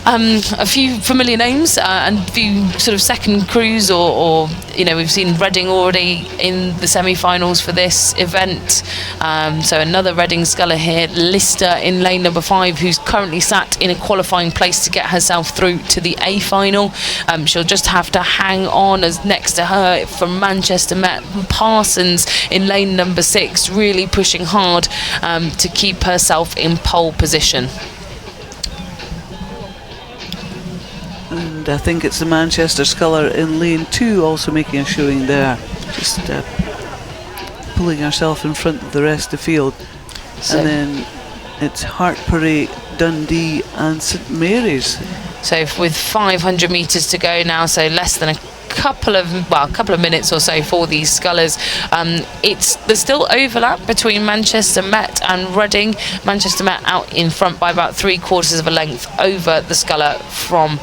A few familiar names and a few sort of second crews, or we've seen Reading already in the semi-finals for this event. So another Reading sculler here, Lister in lane number 5, who's currently sat in a qualifying place to get herself through to the A final. She'll just have to hang on, as next to her from Manchester Met, Parsons in lane number 6, really pushing hard to keep herself in pole position. And I think it's the Manchester sculler in lane 2 also making a showing there, just pulling herself in front of the rest of the field. And then it's Hartpury, Dundee and St Mary's. So with 500 metres to go now, so less than a couple of minutes or so for these scullers. There's still overlap between Manchester Met and Reading. Manchester Met out in front by about 3/4 of a length over the sculler from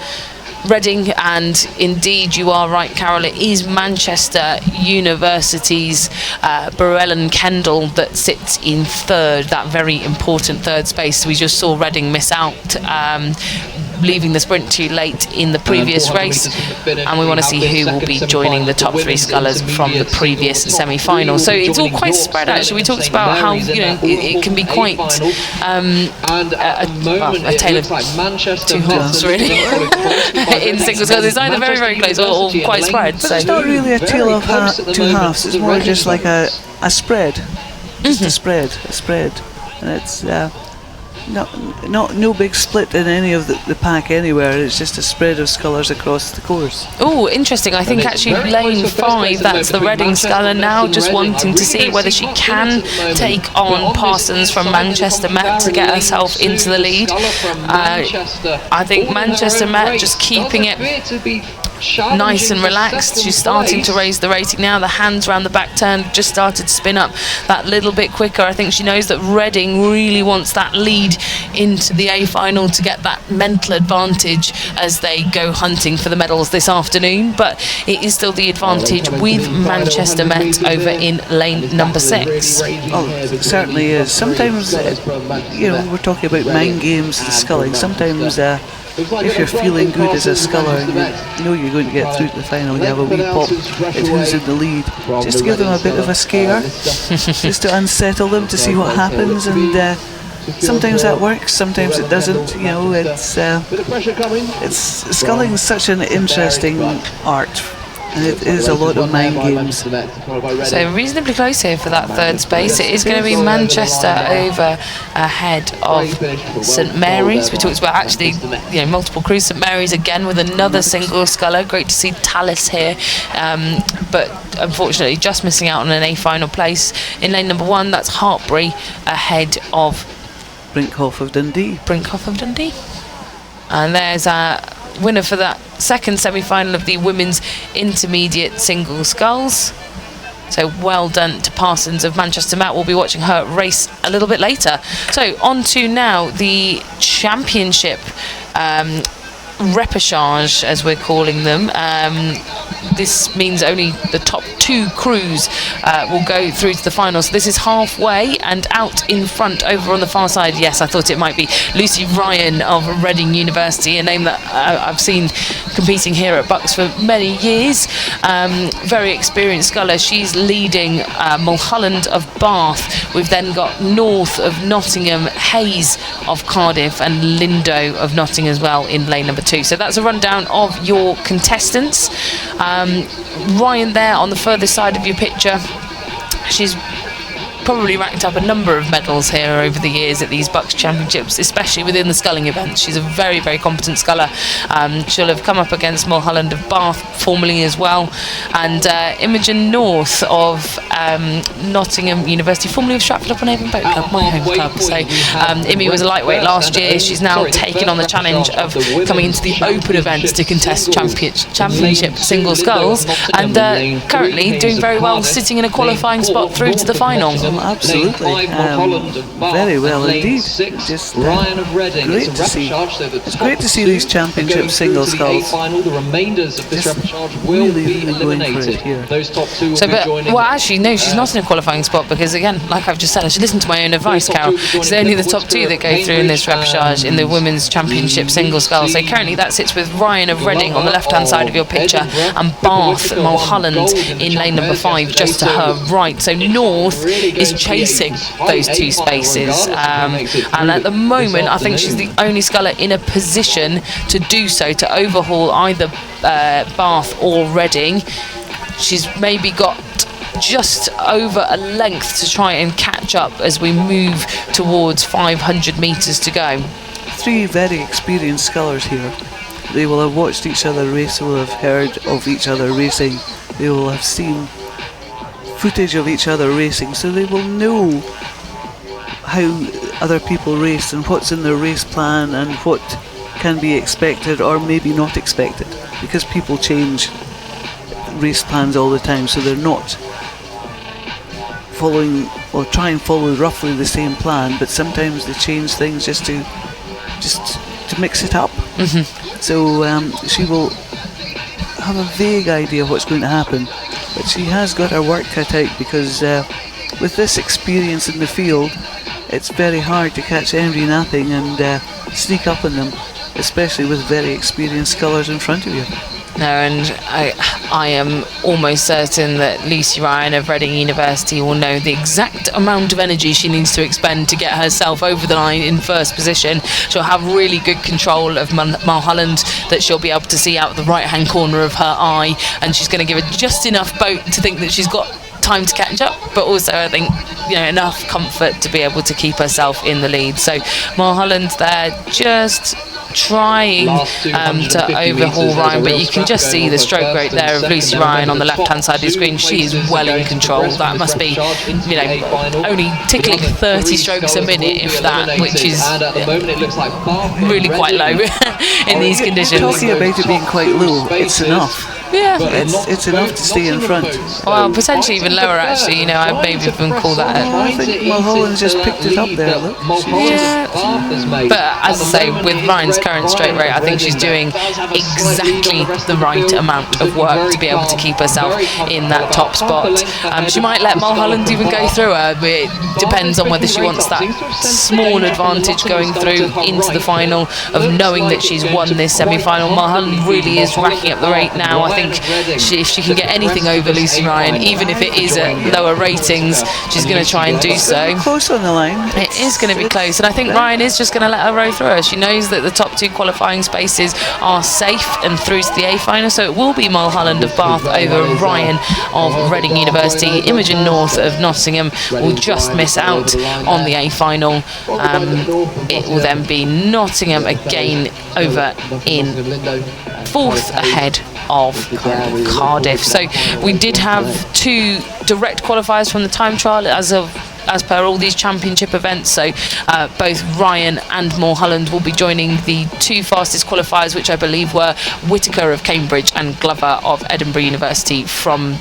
Reading, and indeed you are right, Carol, it is Manchester University's Barellen Kendall that sits in third, that very important third space. We just saw Reading miss out, leaving the sprint too late in the previous race, and we want to see who will be joining the top 3 scullers from the previous semi-final. So it's all quite spread actually. We talked about how it can be quite a tale of two halves really in single sculls. It's either very, very close or quite spread. But it's not really a tale of two halves, it's more just like a spread. Just a spread. And it's no big split in any of the pack anywhere. It's just a spread of scullers across the course. Oh, interesting. I think actually lane 5, that's the Reading sculler now, just wanting to see whether she can take on Parsons from Manchester Met to get herself into the lead. I think Manchester Met just keeping it nice and relaxed. She's starting to raise the rating now. The hands around the back turn just started to spin up that little bit quicker. I think she knows that Reading really wants that lead into the A final to get that mental advantage as they go hunting for the medals this afternoon, but it is still the advantage with Manchester Met over in lane number 6. Oh, it certainly is. Sometimes we're talking about mind games and sculling. Sometimes if you're feeling good as a sculler and you know you're going to get through to the final, you have a wee pop at who's in the lead, just to give them a bit of a scare, just to unsettle them, to see what happens. And sometimes that works, sometimes it doesn't. Sculling is such an interesting art. And it is a lot of mind games. So reasonably close here for that third space. It is going to be Manchester over ahead of St Mary's. We talked about actually multiple crews. St Mary's again with another single sculler. Great to see Tallis here, but unfortunately just missing out on an A final place. In lane number 1, that's Hartpury ahead of Brinkhoff of Dundee. And there's a winner for that second semi-final of the women's intermediate single sculls. So well done to Parsons of Manchester Met. We'll be watching her race a little bit later. So on to now the championship repechage, as we're calling them. This means only the top 2 crews will go through to the finals. So this is halfway, and out in front over on the far side, yes, I thought it might be Lucy Ryan of Reading University, a name that I've seen competing here at BUCS for many years. Very experienced sculler. She's leading Mulholland of Bath. We've then got North of Nottingham, Hayes of Cardiff, and Lindo of Nottingham as well in lane number 2. So that's a rundown of your contestants. Ryan there on the further side of your picture, she's probably racked up a number of medals here over the years at these BUCS championships, especially within the sculling events. She's a very, very competent sculler. She'll have come up against Mulholland of Bath formerly as well, and Imogen North of Nottingham University, formerly of Stratford-upon-Avon Boat Club, my home club. So Imi was a lightweight last year. She's now taken on the challenge of coming into the open events to contest championship single sculls, and currently doing very well, sitting in a qualifying spot through to the final. Absolutely. Lane 5, Mulholland of Bath, very well and Lane indeed. 6, Just Ryan of Reading. great It's a to see. repechage, so the It's top great to see two these championship are going singles through to the A sculls. final. The remainders of this Just repechage will really, be really going for it eliminated. here. Those top two will So, be but, joining. well, actually, no, she's not in a qualifying spot because, again, like I've just said, I should listen to my own advice, Carol. It's only the top two that go through in this repechage in the women's championship single sculls. So currently that sits with Ryan of Reading on the left-hand side of your picture and Bath Mulholland in lane number 5 just to her right. So North is chasing those two spaces. And at the moment, I think she's the only sculler in a position to do so, to overhaul either Bath or Reading. She's maybe got just over a length to try and catch up as we move towards 500 metres to go. 3 very experienced scullers here. They will have watched each other race, they will have heard of each other racing, they will have seen footage of each other racing, so they will know how other people race and what's in their race plan and what can be expected or maybe not expected, because people change race plans all the time, so they're not following or try and follow roughly the same plan, but sometimes they change things just to mix it up. So she will have a vague idea of what's going to happen, but she has got her work cut out, because with this experience in the field, it's very hard to catch every napping and sneak up on them, especially with very experienced scullers in front of you. No, and I am almost certain that Lucy Ryan of Reading University will know the exact amount of energy she needs to expend to get herself over the line in first position. She'll have really good control of Mulholland that she'll be able to see out the right-hand corner of her eye, and she's going to give it just enough boat to think that she's got time to catch up, but also I think enough comfort to be able to keep herself in the lead. So Mulholland there just trying to overhaul Ryan, but you can just see the stroke rate there of Lucy Ryan on the left-hand side of the screen. She is well in control. That must be, only tickling 30 strokes a minute, if that, which is really quite low in these conditions. Talking about it being quite low, it's enough. Yeah, it's enough to stay in front. Well, potentially even lower, actually. I'd maybe even call that. I think Mulholland just picked it up there. Look. Yeah. But as I say, with Ryan's current stroke rate, I think she's doing exactly the right amount of work to be able to keep herself in that top spot. She might let Mulholland even go through her, but it depends on whether she wants that small advantage going through into the final of knowing that she's won this semi-final. Mulholland really is racking up the rate now. I think if she can get anything over Lucy Ryan, even if it is at lower ratings, she's going to try and do so. Close on the line. It is going to be close, and I think Ryan is just going to let her row through her. She knows that the top 2 qualifying spaces are safe and through to the A final, so it will be Mulholland of Bath over Ryan of Reading University. Imogen North of Nottingham will just miss out on the A final. It will then be Nottingham again over in 4th ahead of Cardiff. So we did have 2 direct qualifiers from the time trial as per all these championship events. So both Ryan and Mulholland will be joining the 2 fastest qualifiers, which I believe were Whitaker of Cambridge and Glover of Edinburgh University from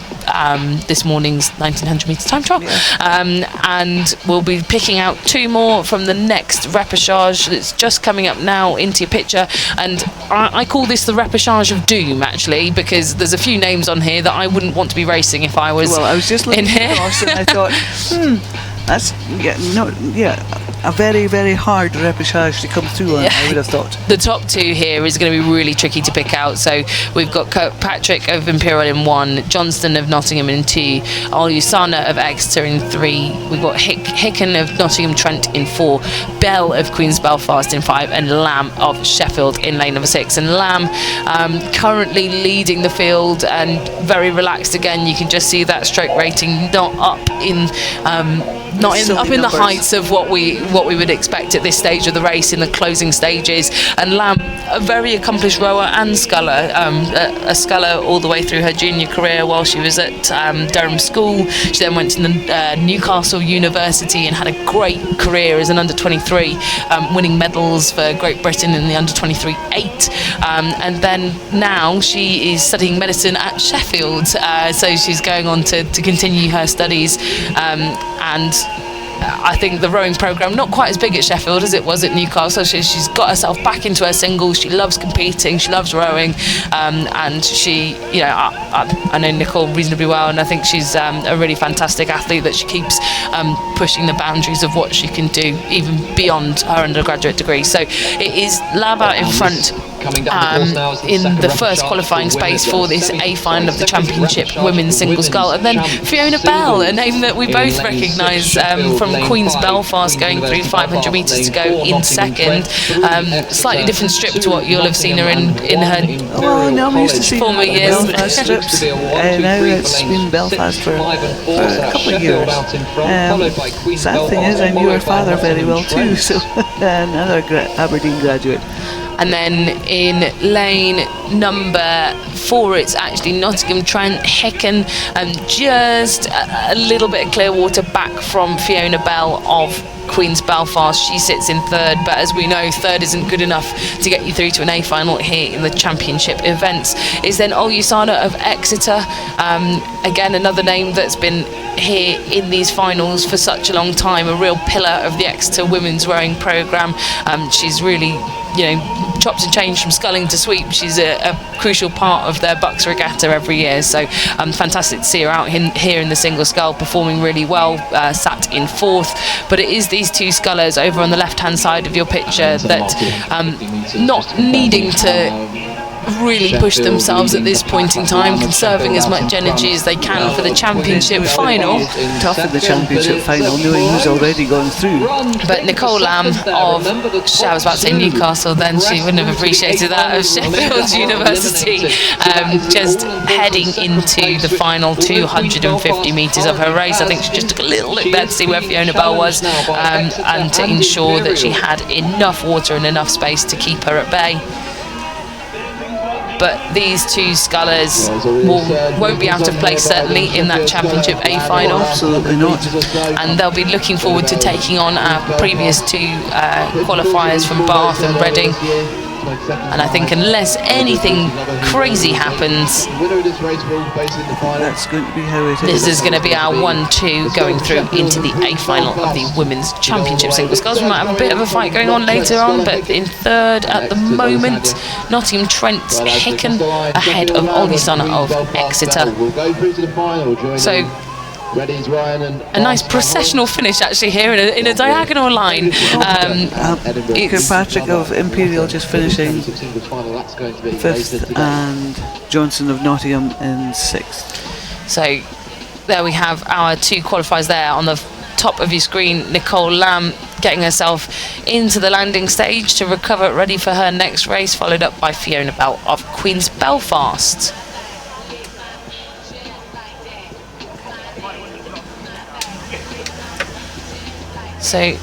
this morning's 1900 metre time trial. And we'll be picking out 2 more from the next repechage that's just coming up now into your picture. And I call this the repechage of doom, actually, because there's a few names on here that I wouldn't want to be racing if I was just looking in here. Across and I thought, that's a very, very hard repechage to come through on, I would have thought. The top 2 here is going to be really tricky to pick out. So we've got Kirkpatrick of Imperial in 1, Johnston of Nottingham in 2, Olusana of Exeter in 3, we've got Hicken of Nottingham Trent in 4, Bell of Queen's Belfast in 5, and Lamb of Sheffield in lane number 6. And Lamb currently leading the field and very relaxed again. You can just see that stroke rating not up in the heights of what we would expect at this stage of the race in the closing stages. And Lamb, a very accomplished rower and sculler, a sculler all the way through her junior career while she was at Durham School. She then went to Newcastle University and had a great career as an under-23, winning medals for Great Britain in the under-23 8. And then now she is studying medicine at Sheffield, so she's going on to continue her studies, and I think the rowing programme, not quite as big at Sheffield as it was at Newcastle. She's got herself back into her singles. She loves competing, she loves rowing, and she, you know, I know Nicole reasonably well, and I think she's a really fantastic athlete that she keeps pushing the boundaries of what she can do, even beyond her undergraduate degree. So it is Lab out in front in the first qualifying space for this A final of the Championship Women's Single Scull, and then Fiona Bell, a name that we both recognise from Queen's Belfast, going through 500 metres to go in second. Slightly different strip to what you'll have seen her in her former years. Belfast strips. Now it's been Belfast for a couple of years. Sad thing is, I knew her father very well too, so another Aberdeen graduate. And then in lane number 4, it's actually Nottingham Trent Hicken, just a little bit of clear water back from Fiona Bell of Queen's Belfast. She sits in third, but as we know, third isn't good enough to get you through to an A final here in the championship events. Is then Olusana of Exeter, again another name that's been here in these finals for such a long time, a real pillar of the Exeter women's rowing programme. She's really, you know, chopped and changed from sculling to sweep. She's a crucial part of their BUCS Regatta every year, so fantastic to see her out here in the single scull, performing really well, sat in fourth. But it is these two scullers over on the left hand side of your picture that not needing to really push themselves at this point in time, conserving as much energy as they can for the championship final. Tough at the championship final, knowing who's already gone through. But Nicole Lamb of, I was about to say Newcastle, then she wouldn't have appreciated that, of Sheffield University, just heading into the final 250 metres of her race. I think she just took a little look there to see where Fiona Bell was, and to ensure that she had enough water and enough space to keep her at bay. But these two scullers won't be out of place, certainly, in that Championship A final. Absolutely not. And they'll be looking forward to taking on our previous two qualifiers from Bath and Reading. And I think unless anything crazy happens, that's going to be how it is. This is going to be our 1-2 going through into the A final of the Women's Championship Single Sculls. We might have a bit of a fight going on later on, but in third at the moment, Nottingham Trent Hicken ahead of Olusana of Exeter. So a nice processional finish actually here in a diagonal line. Kirkpatrick of Imperial just finishing 5th, and Johnson of Nottingham in 6th. So there we have our two qualifiers there on the top of your screen. Nicole Lamb getting herself into the landing stage to recover, ready for her next race, followed up by Fiona Bell of Queen's Belfast. So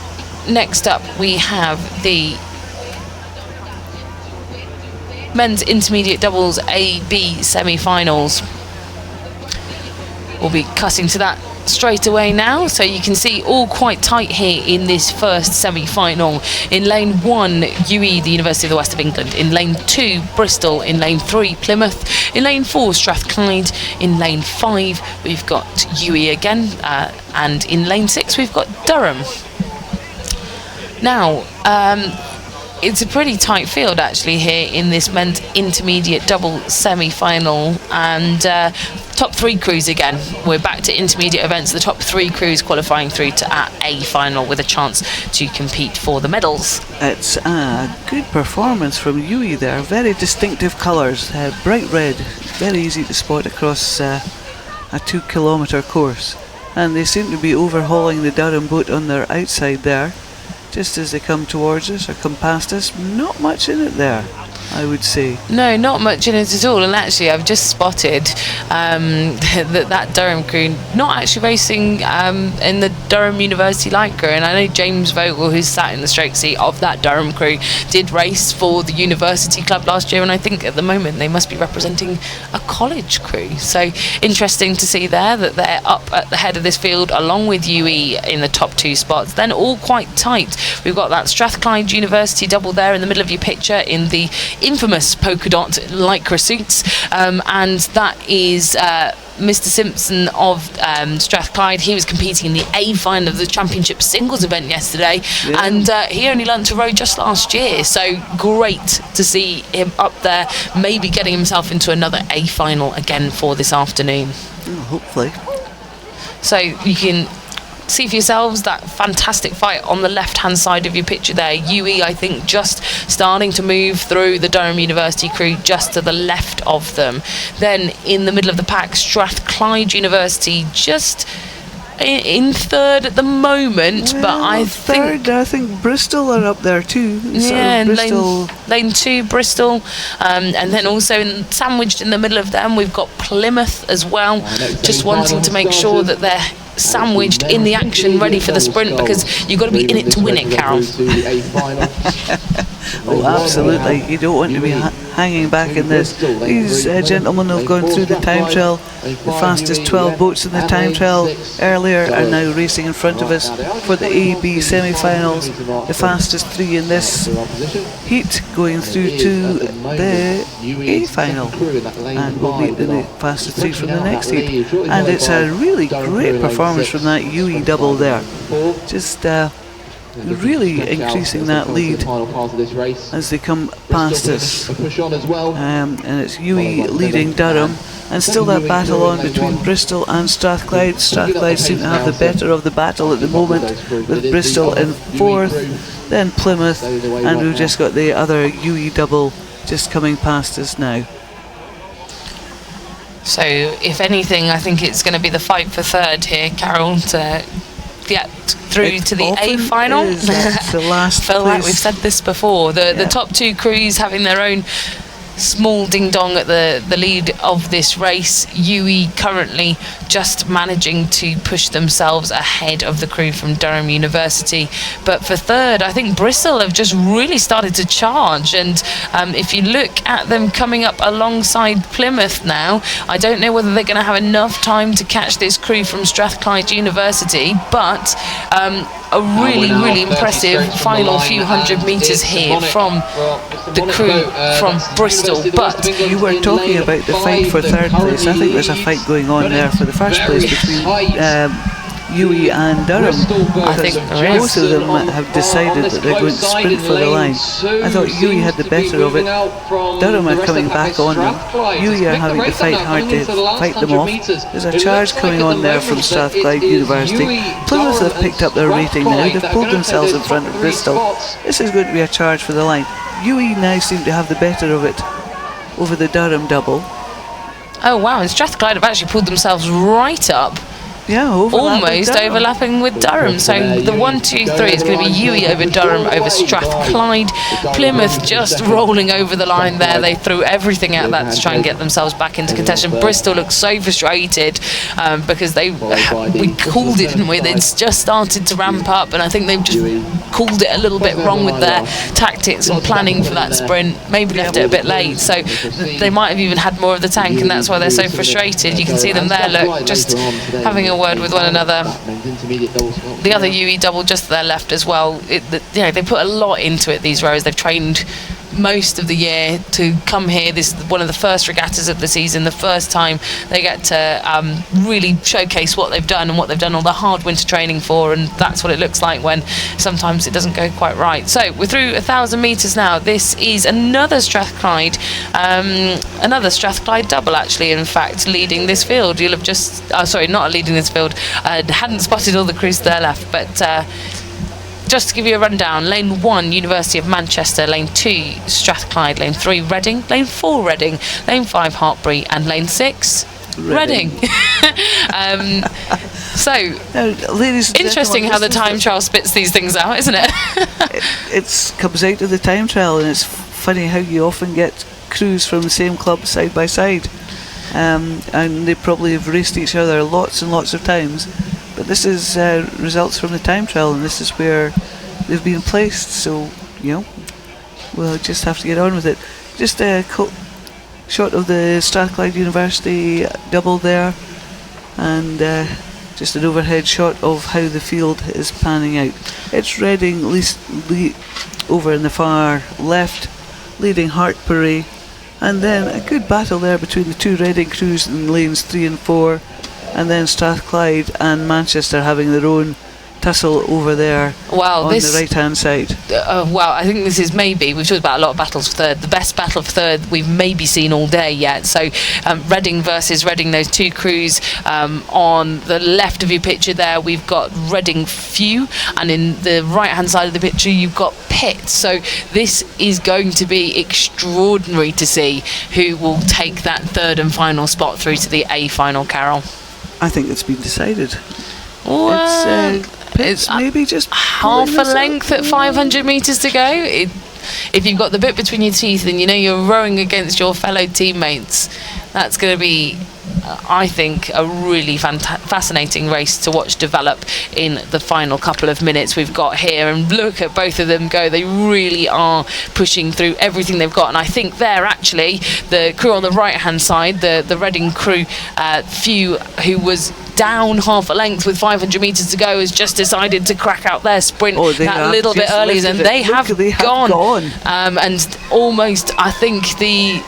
next up we have the men's intermediate doubles A-B semi-finals. We'll be cutting to that straight away now, so you can see all quite tight here in this first semi-final. In lane 1, UE, the University of the West of England. In lane 2, Bristol. In lane 3, Plymouth. In lane 4, Strathclyde. In lane 5, we've got UE again, and in lane 6 we've got Durham. Now, it's a pretty tight field actually here in this men's intermediate double semi-final, and top 3 crews again. We're back to intermediate events, the top 3 crews qualifying through to our A final with a chance to compete for the medals. It's a good performance from UE there, very distinctive colours, bright red, very easy to spot across a 2-kilometre course, and they seem to be overhauling the Durham boat on their outside there. Just as they come towards us or come past us, not much in it there, I would say. No, not much in it at all. And actually, I've just spotted that Durham crew not actually racing in the Durham University light crew. And I know James Vogel, who's sat in the stroke seat of that Durham crew, did race for the University Club last year. And I think at the moment they must be representing a college crew. So interesting to see there that they're up at the head of this field along with UE in the top 2 spots. Then all quite tight. We've got that Strathclyde University double there in the middle of your picture in the infamous polka dot lycra suits, and that is Mr. Simpson of Strathclyde. He was competing in the A final of the championship singles event yesterday, and he only learned to row just last year, so great to see him up there, maybe getting himself into another A final again for this afternoon. Hopefully. So you can see for yourselves that fantastic fight on the left-hand side of your picture there. UE, I think, just starting to move through the Durham University crew just to the left of them. Then in the middle of the pack, Strathclyde University just in third at the moment, well, but I think Bristol are up there too. Yeah, Bristol. lane 2, Bristol, and then also sandwiched in the middle of them, we've got Plymouth as well, just wanting to make sure that they're sandwiched in the action, ready for the sprint, because you've got to be in it to win it, Carol. Oh, absolutely. You don't want to be hanging back in this. These gentlemen have gone through the time trial. The fastest 12 boats in the time trial earlier are now racing in front of us for the AB semi-finals. The fastest 3 in this heat going through to the A final, and we'll meet the fastest 3 from the next heat. And it's a really great performance from that UE double there. Just really increasing that lead as they come past us, and it's UE leading Durham, and still that battle on between Bristol and Strathclyde. Strathclyde seem to have the better of the battle at the moment, with Bristol in 4th, then Plymouth, and we've just got the other UE double just coming past us now. So if anything, I think it's going to be the fight for third here, Carol, to get through to the A final. That's the last feel place. like we've said this before. The top 2 crews having their own small ding dong at the lead of this race. UE currently just managing to push themselves ahead of the crew from Durham University, but for third I think Bristol have just really started to charge, and if you look at them coming up alongside Plymouth now, I don't know whether they're going to have enough time to catch this crew from Strathclyde University, but a really impressive final few hundred metres here from the crew from Bristol. But you were talking about the fight for third place. I think there's a fight going on there for the first place between UE and Durham, I think there both of them have decided that they're going to sprint for the line. I thought UE had the better of it. Durham are coming back on them. UE are having to fight hard to fight them off. There's a charge coming on there from Strathclyde University. Plymouth have picked up their rating now. They've pulled themselves in front of Bristol. This is going to be a charge for the line. UE now seem to have the better of it over the Durham double. Oh wow, and Strathclyde have actually pulled themselves right up. Yeah, almost overlapping with Durham. So the 1, 2, 3 is going to be UE over Durham over Strathclyde. Plymouth just rolling over the line there. They threw everything at that to try and get themselves back into contention. Bristol looks so frustrated because we called it, didn't we? They'd just started to ramp up, and I think they've just called it a little bit wrong with their tactics and planning for that sprint. Maybe left it a bit late, so they might have even had more of the tank, and that's why they're so frustrated. You can see them there, look, just having a word with one another. The other UE double just to their left as well. They put a lot into it, these rows. They've trained most of the year to come here. This is one of the first regattas of the season, the first time they get to really showcase what they've done and what they've done all the hard winter training for, and that's what it looks like when sometimes it doesn't go quite right. So we're through 1,000 metres now. This is another Strathclyde double, actually, in fact, leading this field. You'll have just not leading this field, hadn't spotted all the crews to their left, but just to give you a rundown: lane 1, University of Manchester; lane 2, Strathclyde; lane 3, Reading; lane 4, Reading; lane 5, Hartpury; and lane 6, Reading. So, ladies, interesting how the time trial spits these things out, isn't it? It comes out of the time trial, and it's funny how you often get crews from the same club side by side, and they probably have raced each other lots and lots of times. But this is results from the time trial, and this is where they've been placed, so we'll just have to get on with it. Just a shot of the Strathclyde University double there, and just an overhead shot of how the field is panning out. It's Reading over in the far left, leading Hartbury, and then a good battle there between the two Reading crews in lanes 3 and 4, and then Strathclyde and Manchester having their own tussle over there on the right hand side. I think this is maybe, we've talked about a lot of battles for third, the best battle for third we've maybe seen all day yet. So Reading versus Reading, those two crews. On the left of your picture there we've got Reading Few, and in the right hand side of the picture you've got Pitt. So this is going to be extraordinary to see who will take that third and final spot through to the A final, Carol. I think it's been decided. Well, It's maybe just half a length at 500 metres to go. If you've got the bit between your teeth and you know you're rowing against your fellow teammates, that's going to be, I think, a really fascinating race to watch develop in the final couple of minutes we've got here. And look at both of them go. They really are pushing through everything they've got. And I think there, actually, the crew on the right-hand side, the Reading crew, Few, who was down half a length with 500 metres to go, has just decided to crack out their sprint that little bit earlier, and they have gone. And almost, I think the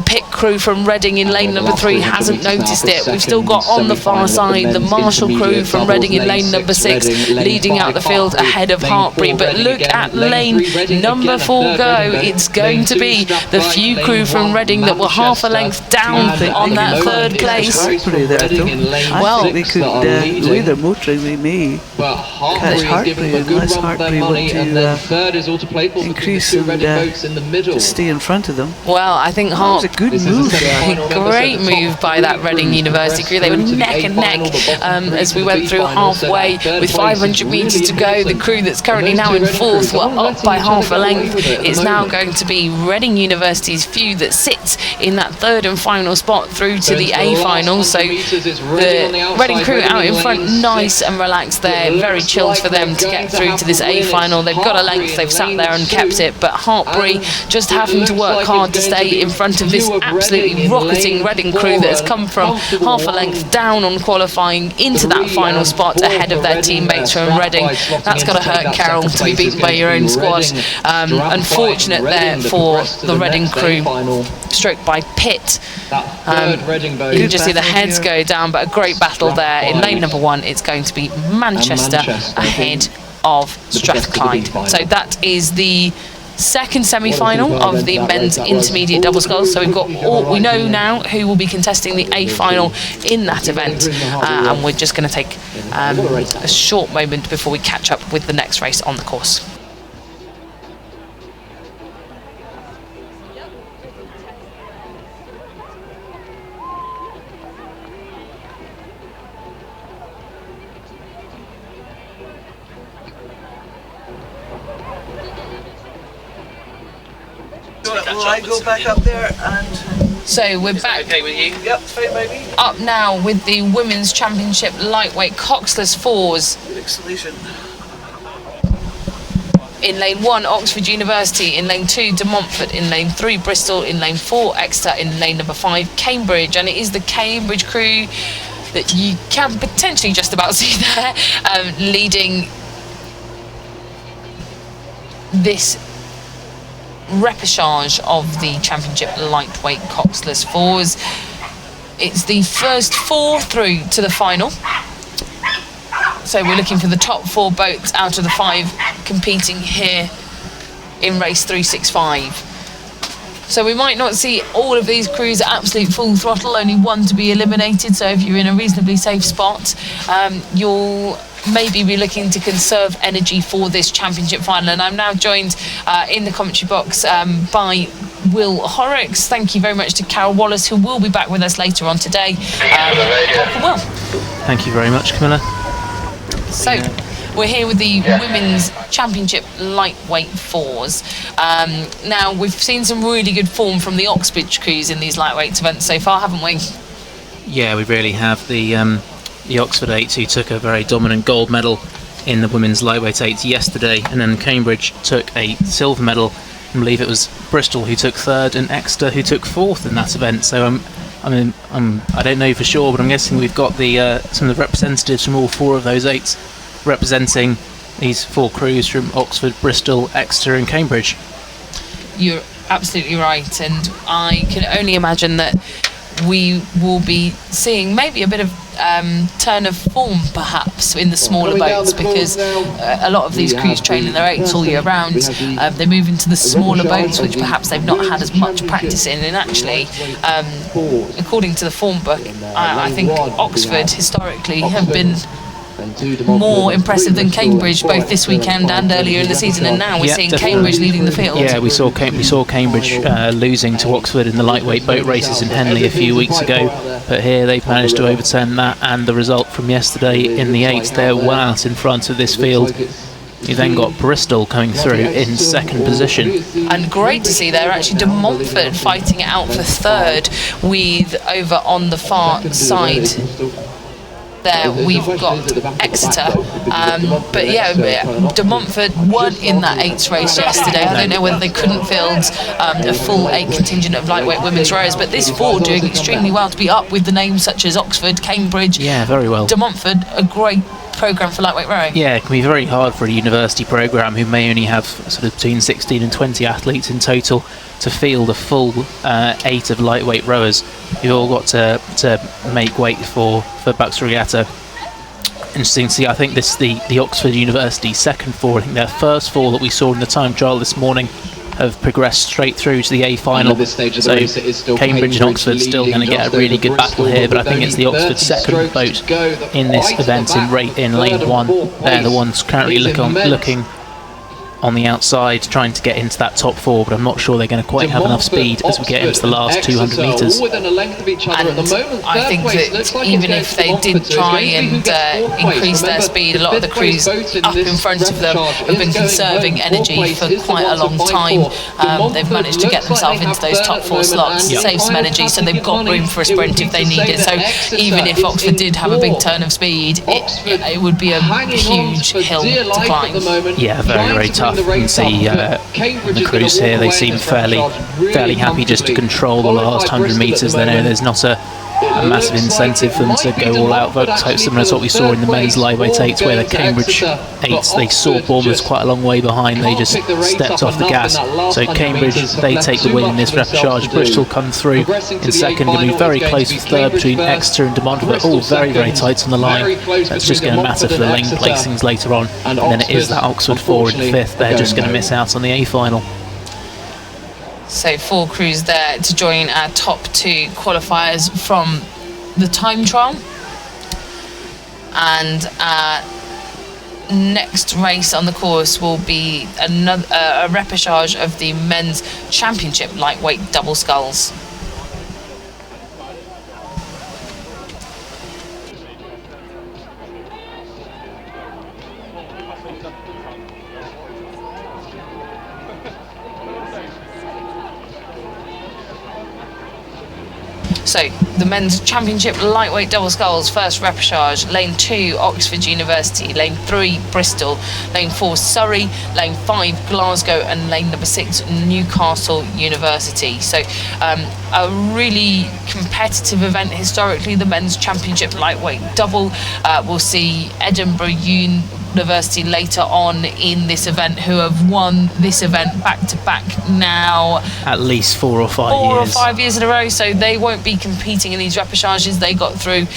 Pitt crew from Reading in lane number 3 hasn't noticed it. We've still got on the far side the Marshall crew from Reading in lane number 6 leading out the field ahead of Hartbury. But look at lane number 4 go. It's going to be the Few crew from Reading that were half a length down on that third place. Well, they could, the way they're motoring, they may catch Hartbury unless Hartbury want to increase and stay in front of them. Well, I think that was a good move. Great move by that Reading University crew. They were neck and neck as we went through halfway with 500 metres to go. The crew that's currently now in 4th were up by half a length. It's now going to be Reading University's Few that sits in that third and final spot through to the A final. So the Reading crew out in front, nice and relaxed there. Very chilled for them to get through to this A final. They've got a length, they've sat there and kept it, but Hartbury just having to work hard to stay in front of this absolutely rocketing Reading crew that has come from half a length down on qualifying into that final spot ahead of their teammates from Reading. That's got to hurt, Carol, to be beaten by your own squad. Unfortunate there for the Reading crew, stroked by Pitt. You can just see the heads go down, but a great battle there. In lane number 1, it's going to be Manchester ahead of Strathclyde. So that is the second semi-final of the men's intermediate double sculls. So we know now who will be contesting the A final in that event, and we're just going to take a short moment before we catch up with the next race on the course. Will I go back up there? And so we're back. Okay with you? Yep, fine, baby. Up now with the Women's Championship lightweight coxless fours. Good installation. In lane 1, Oxford University. In lane 2, De Montfort. In lane 3, Bristol. In lane 4, Exeter. In lane number 5, Cambridge. And it is the Cambridge crew that you can potentially just about see there, leading this repechage of the championship lightweight coxless fours. It's the first 4 through to the final, so we're looking for the top 4 boats out of the 5 competing here in race 365. So we might not see all of these crews at absolute full throttle, only one to be eliminated. So if you're in a reasonably safe spot, you'll maybe be looking to conserve energy for this championship final. And I'm now joined in the commentary box by Will Horrocks. Thank you very much to Carol Wallace, who will be back with us later on today. Will. Thank you very much, Camilla. So we're here with the Women's Championship lightweight fours. Now, we've seen some really good form from the Oxbridge crews in these lightweight events so far, haven't we? Yeah, we really have. The Oxford 8s, who took a very dominant gold medal in the women's lightweight 8s yesterday, and then Cambridge took a silver medal. I believe it was Bristol who took 3rd and Exeter who took 4th in that event. So I don't know for sure, but I'm guessing we've got the some of the representatives from all 4 of those 8s representing these 4 crews from Oxford, Bristol, Exeter and Cambridge. You're absolutely right, and I can only imagine that we will be seeing maybe a bit of turn of form perhaps in the smaller boats, because a lot of these crews train in their eights all year round. They move into the smaller boats, which perhaps they've not had as much practice in, and actually according to the form book, I think Oxford historically have been more impressive than Cambridge, both this weekend and earlier in the season, and now we're seeing definitely. Cambridge leading the field. Yeah, we saw Cambridge losing to Oxford in the lightweight boat races in Henley a few weeks ago, but here they've managed to overturn that, and the result from yesterday in the 8s, they're well out in front of this field. You then got Bristol coming through in second position. And great to see there, actually, De Montfort fighting it out for third, with over on the far side there we've got Exeter, but yeah, De Montfort won in that 8s race yesterday. I don't know whether they couldn't field a full 8 contingent of lightweight women's rowers, but this 4 doing extremely well to be up with the names such as Oxford, Cambridge, yeah, very well. De Montfort, a great programme for lightweight rowing. Yeah, it can be very hard for a university programme who may only have sort of between 16 and 20 athletes in total to field a full 8 of lightweight rowers who've all got to make weight for BUCS Regatta. Interesting to see. I think this the Oxford University second 4. I think their first 4 that we saw in the time trial this morning have progressed straight through to the A final. So Cambridge and Oxford still going to get a really good battle here, but I think it's the Oxford second boat in this event in lane 1. They're the ones currently looking on the outside, trying to get into that top 4, but I'm not sure they're going to quite have enough speed as we get into the last 200 metres. And I think that even if they did try and increase their speed, a lot of the crews up in front of them have been conserving energy for quite a long time. They've managed to get themselves into those top 4 slots, save some energy, so they've got room for a sprint if they need it. So even if Oxford did have a big turn of speed, it would be a huge hill to climb. Yeah, very, very tough. You can see the crews here, they seem fairly happy just to control the last 100 metres. They know there's not a massive incentive for them to go all out. Similar to what we saw in the men's lightweight 8s, where the Cambridge 8s, they saw Bournemouth quite a long way behind. They just stepped off the gas. So Cambridge, they take the win in this repechage. Bristol come through in second, going to be very close for third between Exeter and De Montfort. All very, very tight on the line. That's just going to matter for the lane placings later on. And then it is that Oxford 4 in fifth. They're just going to miss out on the A final. So 4 crews there to join our top 2 qualifiers from the time trial. And our next race on the course will be a repechage of the men's championship lightweight double sculls. So the men's championship lightweight double sculls, first repechage, lane 2 Oxford University, lane 3 Bristol, lane 4 Surrey, lane 5 Glasgow, and lane number 6 Newcastle University. So a really competitive event historically. The men's championship lightweight double, we'll see Edinburgh University later on in this event, who have won this event back to back now at least 4 or 5 years in a row. So they won't be competing in these repechages. They got through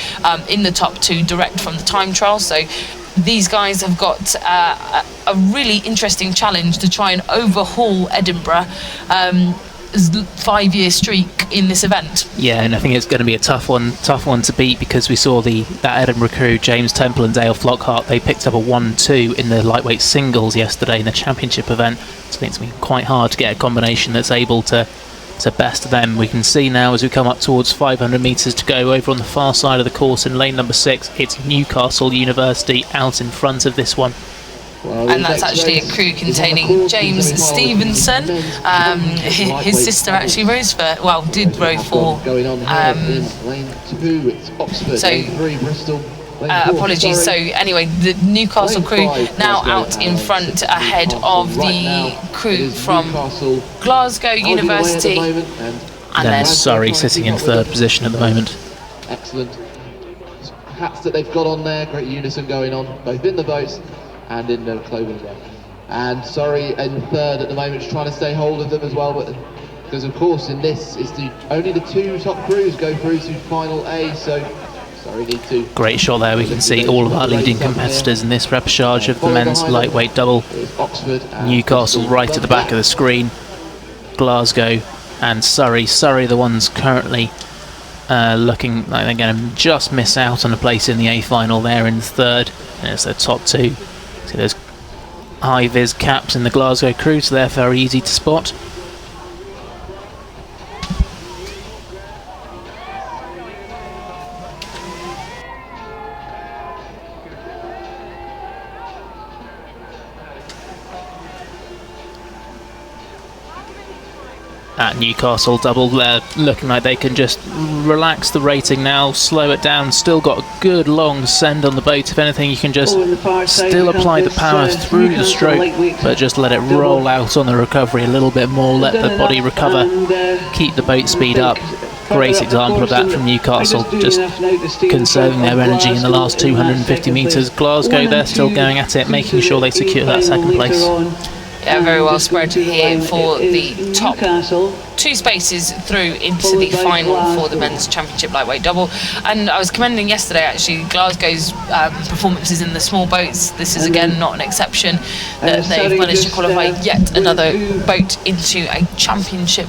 in the top 2 direct from the time trial. So these guys have got a really interesting challenge to try and overhaul Edinburgh 5-year streak in this event. Yeah, and I think it's going to be a tough one to beat, because we saw that Edinburgh crew, James Temple and Dale Flockhart, they picked up a 1-2 in the lightweight singles yesterday in the championship event. So I think it's going to be quite hard to get a combination that's able to best them. We can see now as we come up towards 500 metres to go over on the far side of the course in lane number 6, it's Newcastle University out in front of this one. And that's actually a crew containing James Stevenson. His sister actually did row for. Apologies. So anyway, the Newcastle crew now out in front ahead of the crew from Glasgow University. And then Surrey sitting in third position at the moment. Excellent hats that they've got on there, great unison going on, both in the boats and in the clothing as well. And Surrey in third at the moment, just trying to stay hold of them as well, but Because of course in this, only the 2 top crews go through to final A, so sorry, need to... Great shot there, we can see all of our leading competitors in this repechage of the men's lightweight double. Oxford, Newcastle right at the back of the screen, Glasgow and Surrey. Surrey the ones currently looking like they're going to just miss out on a place in the A final there in third, and it's their top 2. See those high-vis caps in the Glasgow crew, so they're very easy to spot. At Newcastle double, they're looking like they can just relax the rating now, slow it down. Still got a good long send on the boat. If anything, you can just still apply the power through the stroke, but just let it roll out on the recovery a little bit more, let the body recover, keep the boat speed up. Great example of that from Newcastle, just conserving their energy in the last 250 metres. Glasgow, they're still going at it, making sure they secure that second place. Yeah, very well spread here for the top 2 spaces through into the final for the men's championship lightweight double. And I was commending yesterday actually Glasgow's performances in the small boats. This is again not an exception, that they've managed to qualify yet another boat into a championship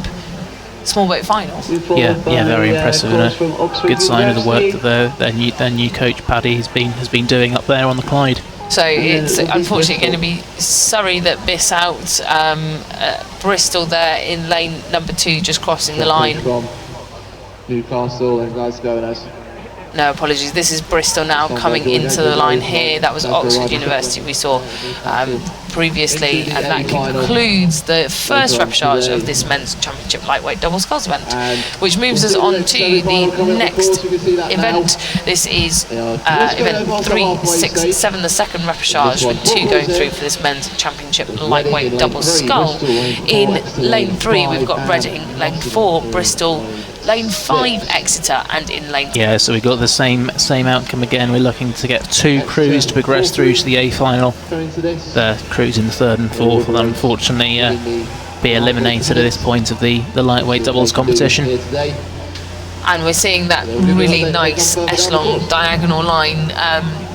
small boat final. Yeah, very impressive, and a good sign of the work that their new coach Paddy has been doing up there on the Clyde. So it's unfortunately going to be Surrey that miss out. Bristol there in lane number 2, just crossing the line. From Newcastle and Glasgow, No, apologies. This is Bristol now coming into the line here. That was Oxford University we saw previously, and that concludes the first repechage of this men's championship lightweight double sculls event, which moves us on to the next event. This is event 3, 6, 7, the second repechage, with 2 going through for this men's championship lightweight double scull. In lane 3 we've got Reading, lane 4 Bristol, lane 5 Exeter, and in lane... Yeah, so we got the same outcome again. We're looking to get 2 crews to progress through to the A final. The crews in the 3rd and 4th will unfortunately be eliminated at this point of the lightweight doubles competition. And we're seeing that really nice echelon diagonal line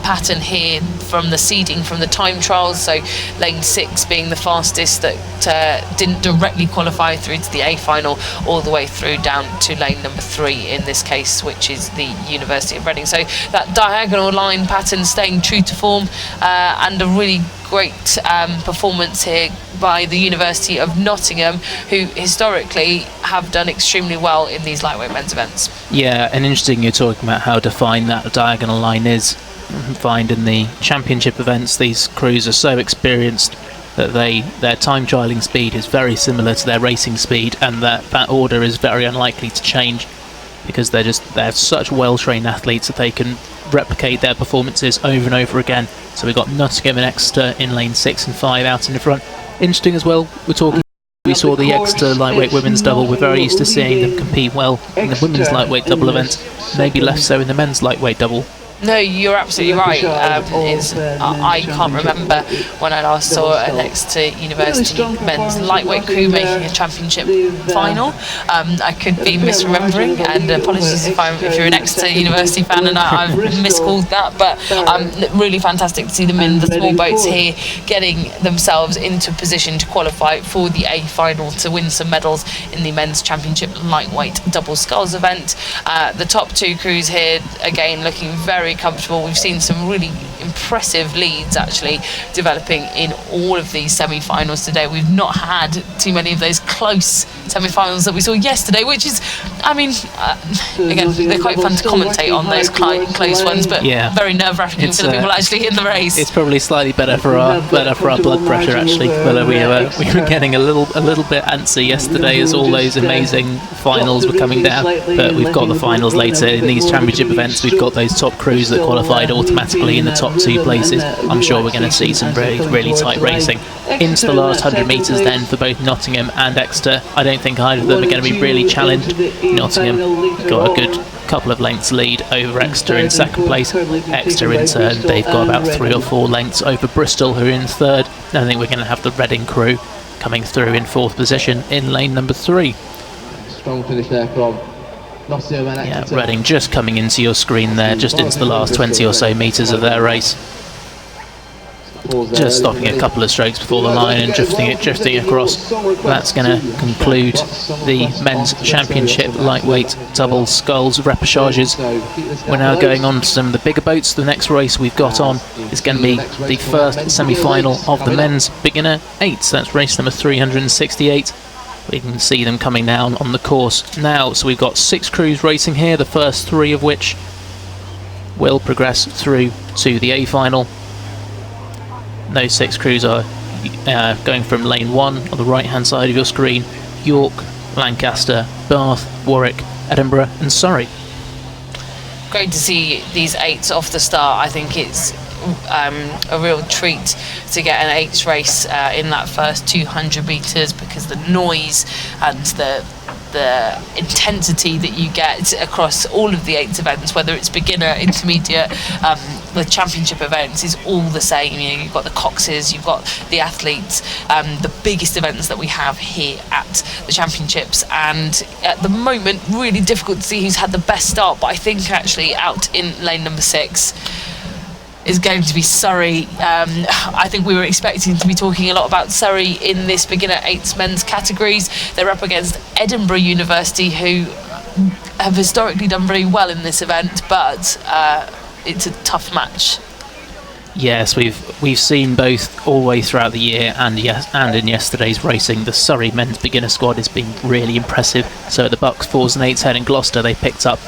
pattern here from the seeding from the time trials. So lane 6 being the fastest that didn't directly qualify through to the A final, all the way through down to lane number 3 in this case, which is the University of Reading. So that diagonal line pattern staying true to form, and a really great performance here by the University of Nottingham, who historically have done extremely well in these lightweight men's events. Yeah, and interesting you're talking about how defined that diagonal line is. Find in the championship events, these crews are so experienced that their time trialling speed is very similar to their racing speed, and that order is very unlikely to change, because they're such well-trained athletes that they can replicate their performances over and over again. So we've got Nottingham and Exeter in lane 6 and 5 out in the front. Interesting as well, we saw the Exeter lightweight women's double. We're very used to seeing them compete well in the women's lightweight double event, maybe less so in the men's lightweight double. No, you're absolutely right. I can't remember when I last saw an Exeter University men's lightweight crew making a championship final. I could be misremembering, and apologies if you're an Exeter University fan and I've miscalled that, but really fantastic to see them in the small boats here, getting themselves into position to qualify for the A final to win some medals in the men's championship lightweight double sculls event. The top 2 crews here, again, looking very comfortable. We've seen some really impressive leads actually developing in all of these semi-finals today. We've not had too many of those close semi-finals that we saw yesterday, which is, again, they're quite fun to commentate on those close ones, but very nerve-wracking for the people actually in the race. It's probably slightly better for our blood pressure actually. But we were getting a little bit antsy yesterday as all those amazing finals were coming down. But we've got the finals later in these championship events. We've got those top crews that qualified automatically in the top 2 places. I'm sure we're going to see some really tight racing into the last 100 metres then for both Nottingham and Exeter. I don't think either of them are going to be really challenged. Nottingham got a good couple of lengths lead over Exeter in second place. Exeter in turn, they've got about 3 or 4 lengths over Bristol, who are in third. And I think we're going to have the Reading crew coming through in 4th position in lane number 3. Strong finish there from Nottingham and Yeah, Exeter. Reading just coming into your screen there, just into the last 20 or so metres of their race. Just stopping a couple of strokes before the line and drifting across. That's going to conclude the men's championship lightweight double sculls repêchages. We're now going on to some of the bigger boats. The next race we've got on is going to be the first semi-final of the men's beginner 8s. That's race number 368. We can see them coming down on the course now. So we've got 6 crews racing here, the first 3 of which will progress through to the A final. Those 6 crews are going from lane 1 on the right hand side of your screen: York, Lancaster, Bath, Warwick, Edinburgh and Surrey. Great to see these 8s off the start. I think it's a real treat to get an 8s race in that first 200 metres, because the noise and the intensity that you get across all of the 8s events, whether it's beginner, intermediate, the championship events, is all the same. You know, you've got the coxes, you've got the athletes, the biggest events that we have here at the championships, and at the moment really difficult to see who's had the best start, but I think actually out in lane number 6 is going to be Surrey. I think we were expecting to be talking a lot about Surrey in this beginner 8s men's categories. They're up against Edinburgh University, who have historically done very well in this event, but it's a tough match. Yes, we've seen both all the way throughout the year, and in yesterday's racing, the Surrey men's beginner squad has been really impressive. So at the BUCS 4s and 8s head in Gloucester, they picked up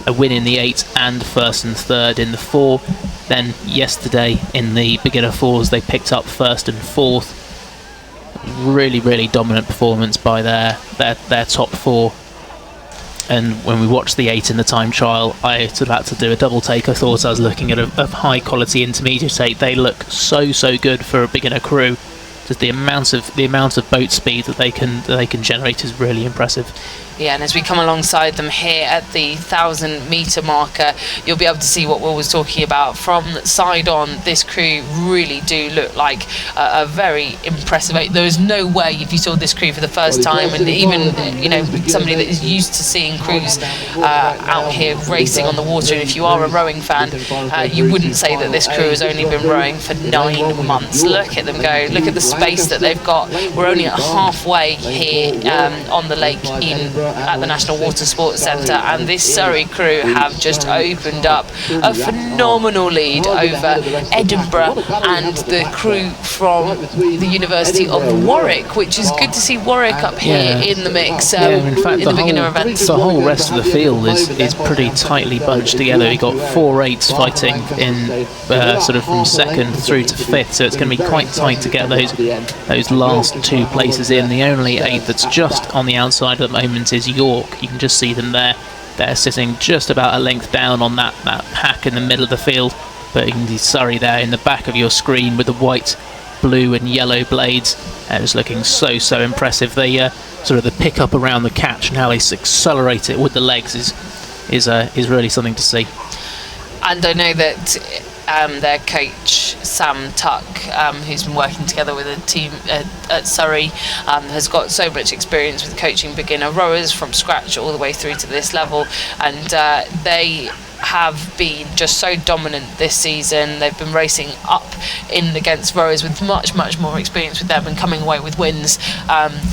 a win in the 8 and 1st and 3rd in the 4. Then yesterday in the beginner 4s, they picked up 1st and 4th. Really, really dominant performance by their top 4. And when we watched the 8 in the time trial, I sort of had to do a double take. I thought I was looking at a high quality intermediate 8. They look so good for a beginner crew. Just the amount of boat speed that they can generate is really impressive. Yeah, and as we come alongside them here at the 1,000 metre marker, you'll be able to see what Will was talking about. From side on, this crew really do look like a very impressive 8. There is no way, if you saw this crew for the first time, and even somebody that is used to seeing crews out here racing on the water, and if you are a rowing fan, you wouldn't say that this crew has only been rowing for 9 months. Look at them go. Look at the space that they've got. We're only at halfway here on the lake at the National Water Sports Centre, and this Surrey crew have just opened up a phenomenal lead over Edinburgh and the crew from the University of Warwick, which is good to see Warwick up here in the mix in fact, in the beginner events. The whole rest of the field is pretty tightly bunched together. We've got 4 8s fighting in sort of from 2nd through to 5th, so it's going to be quite tight to get those last 2 places in. The only 8 that's just on the outside at the moment is York. You can just see them there. They're sitting just about a length down on that pack in the middle of the field. But you can see Surrey there in the back of your screen with the white, blue and yellow blades. Just looking so impressive. They sort of the pick up around the catch and how they accelerate it with the legs is really something to see. And I know that their coach Sam Tuck, who's been working together with a team at Surrey, has got so much experience with coaching beginner rowers from scratch all the way through to this level, and they have been just so dominant this season. They've been racing up in against rowers with much more experience with them and coming away with wins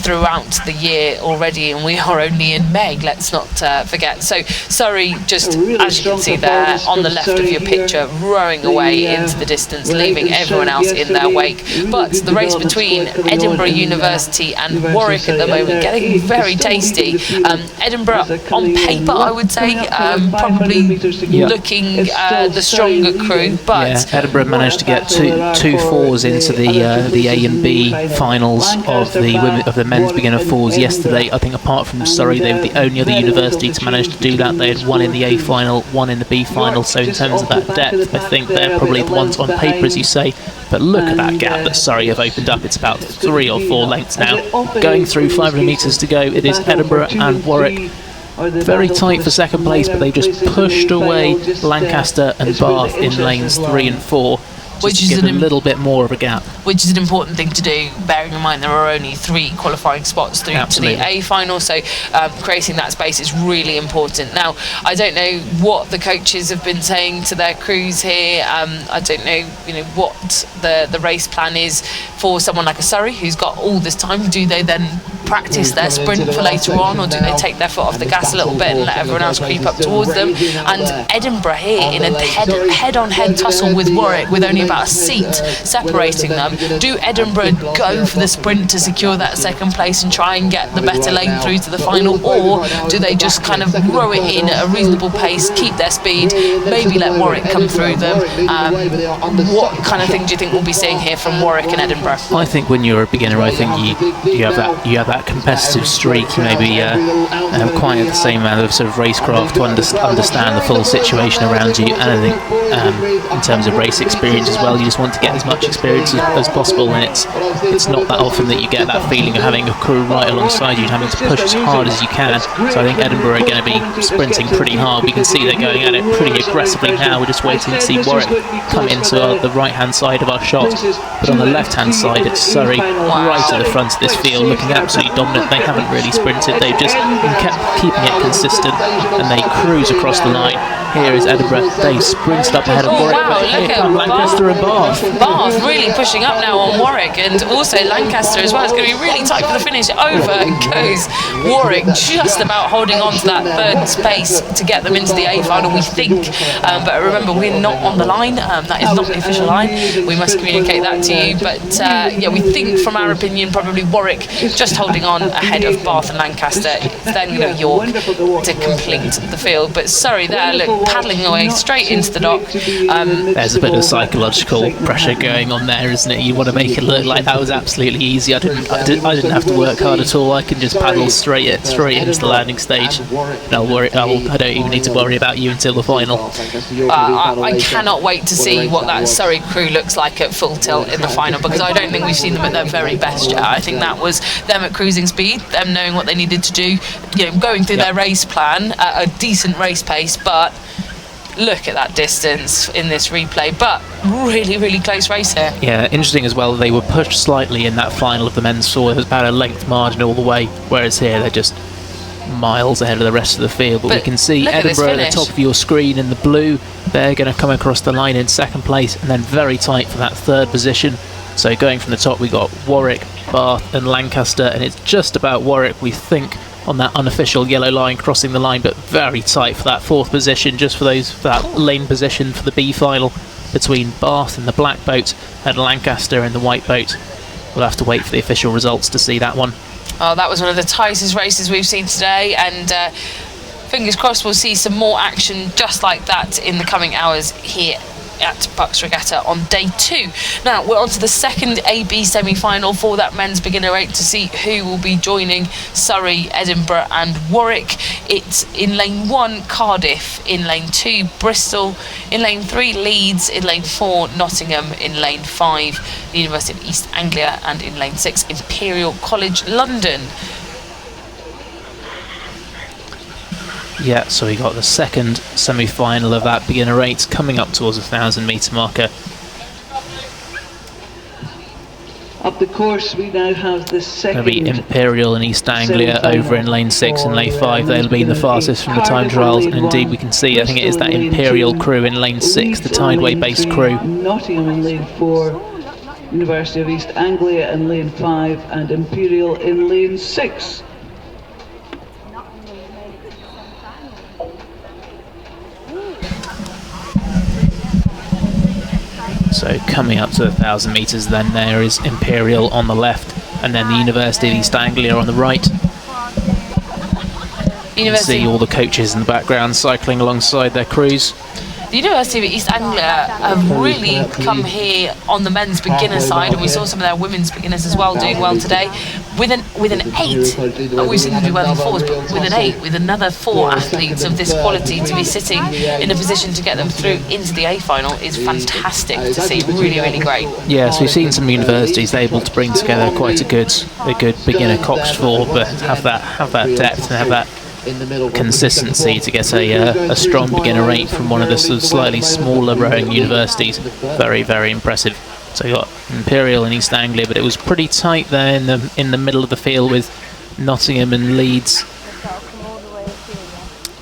throughout the year already, and we are only in May, let's not forget. So Surrey, just as you can see there on the left of your picture, rowing away into the distance, leaving everyone else in their wake. But the race between Edinburgh University and Warwick at the moment getting very tasty. Edinburgh on paper, I would say, probably looking the stronger crew, but Edinburgh managed to get two 4s into the A and B finals of the men's beginner 4s yesterday. I think apart from Surrey, they were the only other university to manage to do that. They had 1 in the A final, 1 in the B final, so in terms of that depth, I think they're probably the ones on paper, as you say. But look at that gap that Surrey have opened up. It's about 3 or 4 lengths now. Going through 500 metres to go, it is Edinburgh and Warwick. Very tight for second place, but they just pushed away Lancaster and Bath in lanes 3 and 4. Which just is to give a little bit more of a gap. Which is an important thing to do, bearing in mind there are only 3 qualifying spots through Absolutely. to the A final, so creating that space is really important. Now, I don't know what the coaches have been saying to their crews here. I don't know, what the race plan is for someone like a Surrey who's got all this time. Do they then practice their sprint for later on, or do they take their foot off the gas a little bit and let everyone else creep up towards them? And Edinburgh here in a head-on-head tussle with Warwick, with only about a seat separating them. Do Edinburgh go for the sprint to secure that second place and try and get the better lane through to the final, or do they just kind of row it in at a reasonable pace, keep their speed, maybe let Warwick come through them? What kind of thing do you think we'll be seeing here from Warwick and Edinburgh? I think when you're a beginner, I think you have that competitive streak. You maybe have quite the same amount of sort of racecraft to understand the full situation around you, and I think in terms of race experience as well, you just want to get as much experience as possible, and it's not that often that you get that feeling of having a crew right alongside you and having to push as hard as you can. So I think Edinburgh are going to be sprinting pretty hard. We can see they're going at it pretty aggressively now. We're just waiting to see Warwick come into the right hand side of our shot, but on the left hand side it's Surrey right at the front of this field, looking absolutely dominant. They haven't really sprinted, they've just kept keeping it consistent, and they cruise across the line. Here is Edinburgh, they sprinted up ahead of Warwick, but here come Lancaster and Bath. Bath really pushing up now on Warwick, and also Lancaster as well. It's going to be really tight for the finish. Over goes Warwick, just about holding on to that third space to get them into the A final, we think. But remember, we're not on the line. That is not the official line. We must communicate that to you. But we think, from our opinion, probably Warwick just holding on ahead of Bath and Lancaster. Then York to complete the field. But Surrey there, look, paddling away straight into the dock. There's a bit of psychological pressure going on there, isn't it? You want to make it look like that was absolutely easy. I didn't have to work hard at all. I can just paddle straight into the landing stage. I don't even need to worry about you until the final. I cannot wait to see what that Surrey crew looks like at full tilt in the final, because I don't think we've seen them at their very best yet. I think that was them at cruising speed, them knowing what they needed to do, going through their race plan at a decent race pace. But look at that distance in this replay, but really, really close race here. Yeah, interesting as well, they were pushed slightly in that final of the men's four. It was about a length margin all the way, whereas here they're just miles ahead of the rest of the field. But we can see Edinburgh at the top of your screen in the blue. They're going to come across the line in second place, and then very tight for that third position. So going from the top, we got Warwick, Bath and Lancaster, and it's just about Warwick, we think, on that unofficial yellow line crossing the line, but very tight for that fourth position, just for that lane position for the B final between Bath in the black boat and Lancaster in the white boat. We'll have to wait for the official results to see that one. Oh, that was one of the tightest races we've seen today, and fingers crossed we'll see some more action just like that in the coming hours here at BUCS Regatta on day 2. Now we're on to the second AB semi-final for that men's beginner 8 to see who will be joining Surrey, Edinburgh and Warwick. It's in lane 1 Cardiff, in lane 2 Bristol, in lane 3 Leeds, in lane 4 Nottingham, in lane 5 the University of East Anglia, and in lane 6 Imperial College London. Yeah, so we got the second semi-final of that beginner 8 coming up towards the 1,000 metre marker. Up the course we now have the second. It'll be Imperial and East Anglia over in lane 6 and lane 5. They'll be the fastest from the time trials, and indeed we can see, I think it is that Imperial crew in lane 6, the Tideway based crew. Nottingham in lane 4, University of East Anglia in lane 5 and Imperial in lane 6. So coming up to 1,000 metres, then there is Imperial on the left, and then the University of East Anglia on the right. You can see all the coaches in the background cycling alongside their crews. The University of East Anglia have really come here on the men's beginner side, and we saw some of their women's beginners as well doing well today. With an 8, we've seen them do well in 4s, but with an 8, with another 4 athletes of this quality to be sitting in a position to get them through into the A final is fantastic to see. Really, really great. Yes, we've seen some universities able to bring together quite a good beginner cox 4, but have that depth and have that in the middle. consistency to get a strong beginner 8 from one of the sort of slightly smaller rowing universities. Very, very impressive. So you got Imperial and East Anglia, but it was pretty tight there in the middle of the field with Nottingham and Leeds.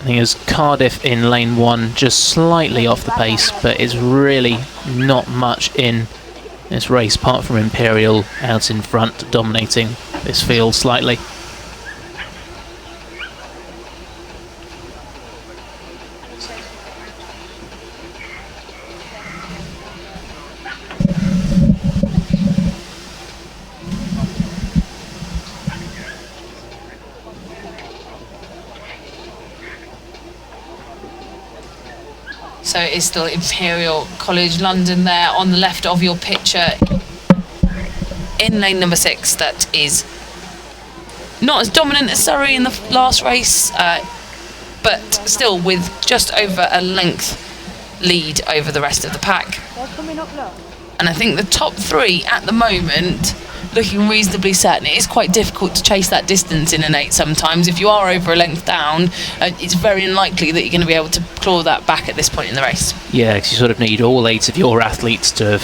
I think it was Cardiff in lane 1, just slightly off the pace, but it's really not much in this race apart from Imperial out in front, dominating this field slightly. So it is still Imperial College London there on the left of your picture in lane number 6. That is not as dominant as Surrey in the last race, but still with just over a length lead over the rest of the pack. And I think the top 3 at the moment looking reasonably certain. It is quite difficult to chase that distance in an 8 sometimes. If you are over a length down, it's very unlikely that you're going to be able to claw that back at this point in the race. Yeah, because you sort of need all 8 of your athletes to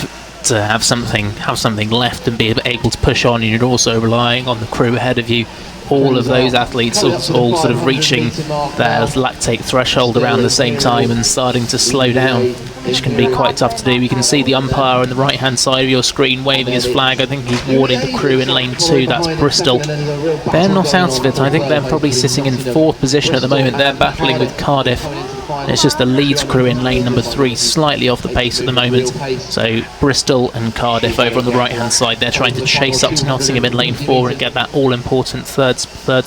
have something left and be able to push on, and you're also relying on the crew ahead of you. All of those athletes all sort of reaching their lactate threshold around the same time and starting to slow down, which can be quite tough to do. You can see the umpire on the right hand side of your screen waving his flag. I think he's warning the crew in lane 2, that's Bristol. They're not out of it. I think they're probably sitting in 4th position at the moment. They're battling with Cardiff. And it's just the Leeds crew in lane number 3, slightly off the pace at the moment. So Bristol and Cardiff over on the right hand side, they're trying to chase up to Nottingham in lane 4 and get that all important third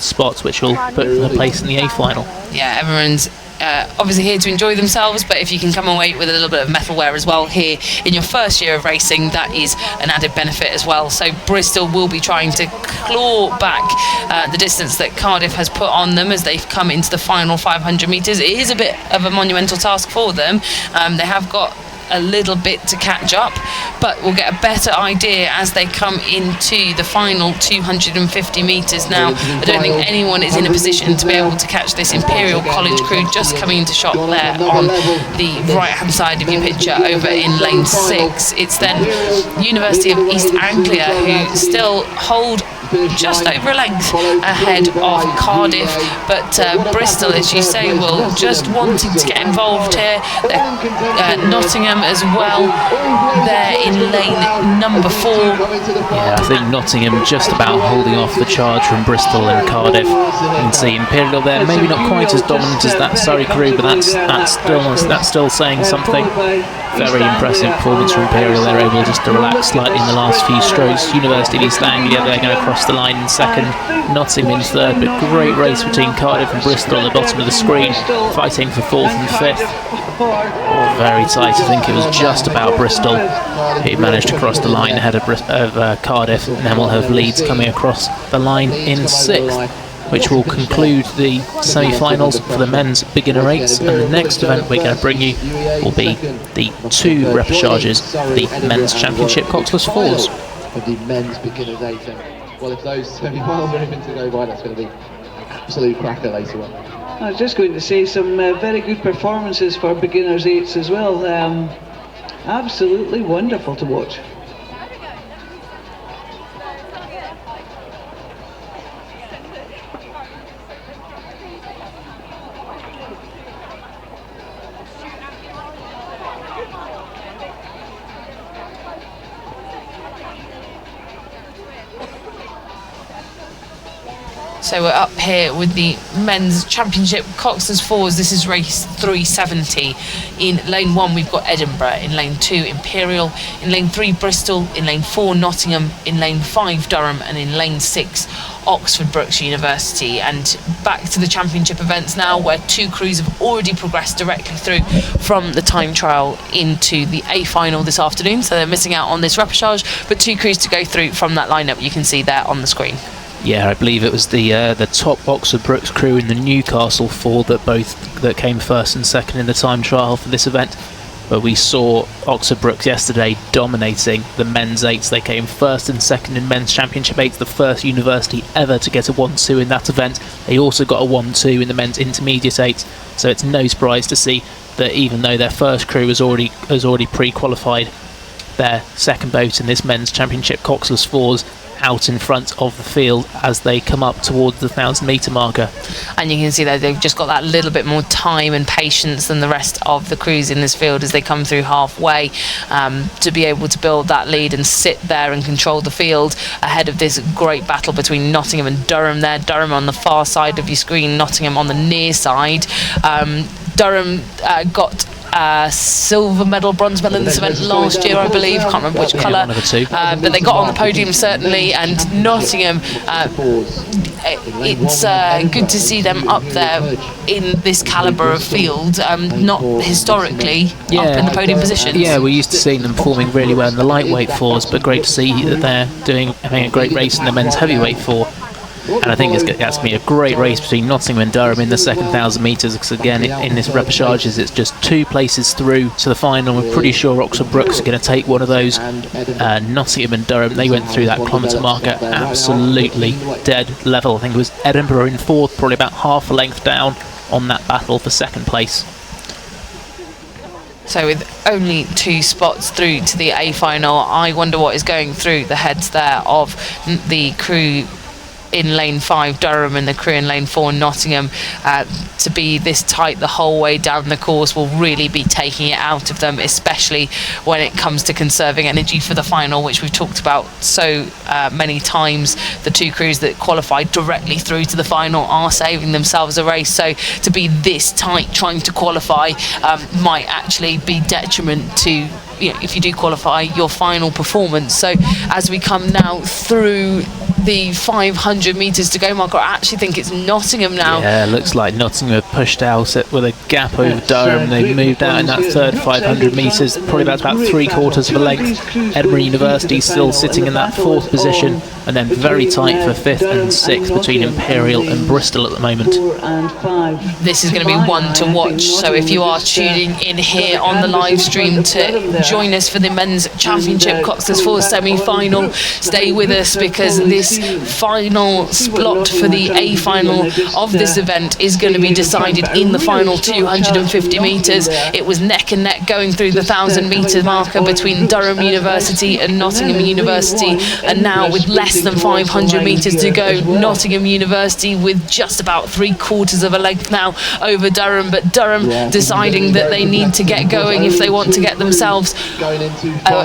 spot, which will put them in place in the A final. Yeah, everyone's obviously here to enjoy themselves, but if you can come away with a little bit of metalware as well here in your first year of racing, that is an added benefit as well. So Bristol will be trying to claw back the distance that Cardiff has put on them as they've come into the final 500 metres. It is a bit of a monumental task for them. They have got a little bit to catch up, but we'll get a better idea as they come into the final 250 metres. Now, I don't think anyone is in a position to be able to catch this Imperial College crew just coming into shot there on the right hand side of your picture over in lane 6. It's then University of East Anglia who still hold just over a length ahead of Cardiff, but Bristol, as you say, will just wanting to get involved here. Nottingham as well, they're in lane number 4. Yeah, I think Nottingham just about holding off the charge from Bristol and Cardiff. You can see Imperial there, maybe not quite as dominant as that Surrey crew, but that's still saying something. Very impressive performance from Imperial. They're able just to relax slightly in the last few strokes. University of East Anglia, they're going to cross the line in 2nd, Nottingham in 3rd, but great race between Cardiff and Bristol at the bottom of the screen, fighting for 4th and 5th. All very tight. I think it was just about Bristol who managed to cross the line ahead of Cardiff, and then we'll have Leeds coming across the line in 6th, which will conclude the semi-finals for the men's beginner 8s. And the next event we're going to bring you will be the 2 repêchages, the men's championship Coxless 4s. Of the men's beginners 8. Well, if those semi-finals are anything to go by, that's going to be an absolute cracker later on. I was just going to say some very good performances for beginners 8s as well. Absolutely wonderful to watch. So we're up here with the men's championship Coxless 4s. This is race 370. In lane 1 we've got Edinburgh, in lane 2 Imperial, in lane 3 Bristol, in lane 4 Nottingham, in lane 5 Durham, and in lane 6 Oxford Brookes University. And back to the championship events now, where 2 crews have already progressed directly through from the time trial into the A final this afternoon, so they're missing out on this repêchage, but 2 crews to go through from that lineup you can see there on the screen. Yeah, I believe it was the top Oxford Brookes crew in the Newcastle 4 that came 1st and 2nd in the time trial for this event. But we saw Oxford Brookes yesterday dominating the men's 8s. They came first and second in men's championship 8s, the first university ever to get a 1-2 in that event. They also got a 1-2 in the men's intermediate 8s, so it's no surprise to see that even though their first crew has already pre-qualified, their second boat in this men's championship, Coxless 4s, out in front of the field as they come up towards the 1,000 metre marker. And you can see that they've just got that little bit more time and patience than the rest of the crews in this field as they come through halfway, to be able to build that lead and sit there and control the field ahead of this great battle between Nottingham and Durham there. Durham on the far side of your screen, Nottingham on the near side. Durham got silver medal, bronze medal in this event last year, I believe. Can't remember which colour, but they got on the podium certainly. And Nottingham, it's good to see them up there in this calibre of field, not historically up in the podium positions. Yeah, we're used to seeing them performing really well in the lightweight 4s, but great to see that they're having a great race in the men's heavyweight 4. And I think it's going to be a great race between Nottingham and Durham in the second 1,000 metres, because again in this repêchage it's just 2 places through to the final. We're pretty sure Oxford Brookes are going to take one of those. Nottingham and Durham, they went through that kilometre marker absolutely dead level. I think it was Edinburgh in 4th, probably about half a length down on that battle for second place. So with only 2 spots through to the A final, I wonder what is going through the heads there of the crew in lane 5 Durham and the crew in lane 4 Nottingham. To be this tight the whole way down the course will really be taking it out of them, especially when it comes to conserving energy for the final, which we've talked about so many times. The 2 crews that qualified directly through to the final are saving themselves a race, so to be this tight trying to qualify might actually be detriment to, if you do qualify, your final performance. So as we come now through the 500 metres to go marker, I actually think it's Nottingham now. Yeah, looks like Nottingham have pushed out with a gap over Durham. They've moved out in that third 500 metres, probably about 3/4 of a length. Edinburgh University still sitting in that 4th position, and then very tight for 5th and 6th between Imperial and Bristol at the moment. This is going to be one to watch, so if you are tuning in here on the live stream to join us for the men's championship Coxless 4 semi-final, stay with us, because this final slot for the A final of this event is going to be decided in the final 250 metres. It was neck and neck going through the 1,000 metre marker between Durham University and Nottingham University, and now with less than 500 metres to go, Nottingham University with just about 3/4 of a length now over Durham, but Durham deciding that they need to get going if they want to get themselves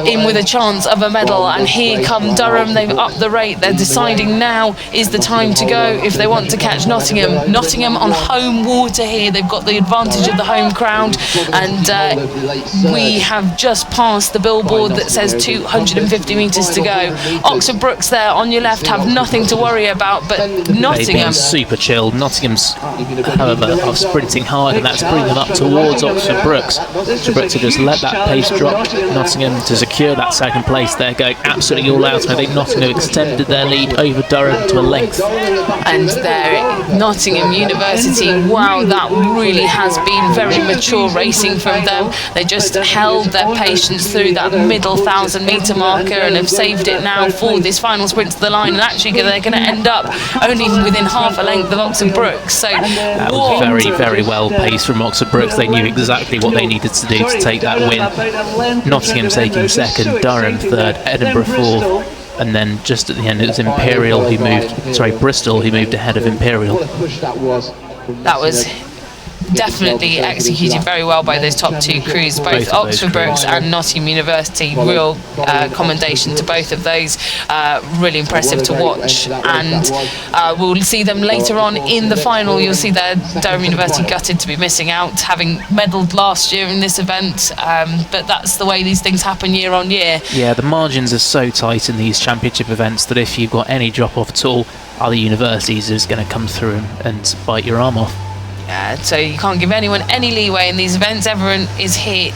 in with a chance of a medal. And here come Durham, they've upped the rate, they're deciding now is the time to go if they want to catch Nottingham. Nottingham on home water here, they've got the advantage of the home crowd, and we have just passed the billboard that says 250 metres to go. Oxford Brookes there on your left have nothing to worry about, but Nottingham... They've been super chilled. Nottingham's, however, are sprinting hard, and that's bringing them up towards Oxford Brookes. Oxford Brookes have just let that pace drop. Nottingham to secure that second place. They're going absolutely all out, and I think Nottingham extended their lead over Durham to a length. And there, Nottingham University, wow, that really has been very mature racing from them. They just held their patience through that middle 1,000 metre marker and have saved it now for this final sprint to the line, and actually they're going to end up only within half a length of Oxford Brookes. So that was very, very well paced from Oxford Brookes. They knew exactly what they needed to do to take that win. Nottingham taking second, Durham third, Edinburgh fourth, and then just at the end it was Bristol who moved ahead of Imperial. That was definitely executed very well by those top 2 crews, both Oxford Brookes and Nottingham University. Real commendation to both of those. Really impressive to watch, and we'll see them later on in the final. You'll see there Durham University gutted to be missing out, having medalled last year in this event, but that's the way these things happen year on year. Yeah, the margins are so tight in these championship events that if you've got any drop off at all, other universities is going to come through and bite your arm off. So you can't give anyone any leeway in these events. Everyone is here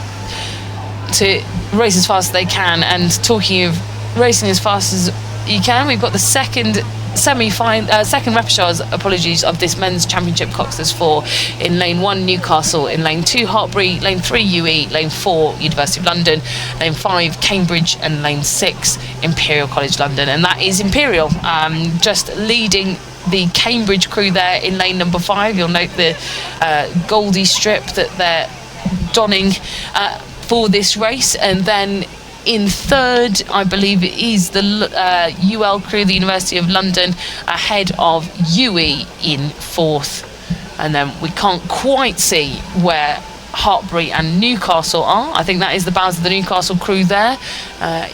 to race as fast as they can, and talking of racing as fast as you can, we've got the second second repechage, of this men's championship Coxless 4 in lane 1 Newcastle, in lane 2 Hartbury, lane 3 UE, lane 4 University of London, lane 5 Cambridge, and lane 6 Imperial College London. And that is Imperial just leading the Cambridge crew there in lane number 5. You'll note the Goldie strip that they're donning for this race. And then in third, I believe it is the UL crew, the University of London, ahead of UE in fourth. And then we can't quite see where Hartbury and Newcastle are. I think that is the bows of the Newcastle crew there.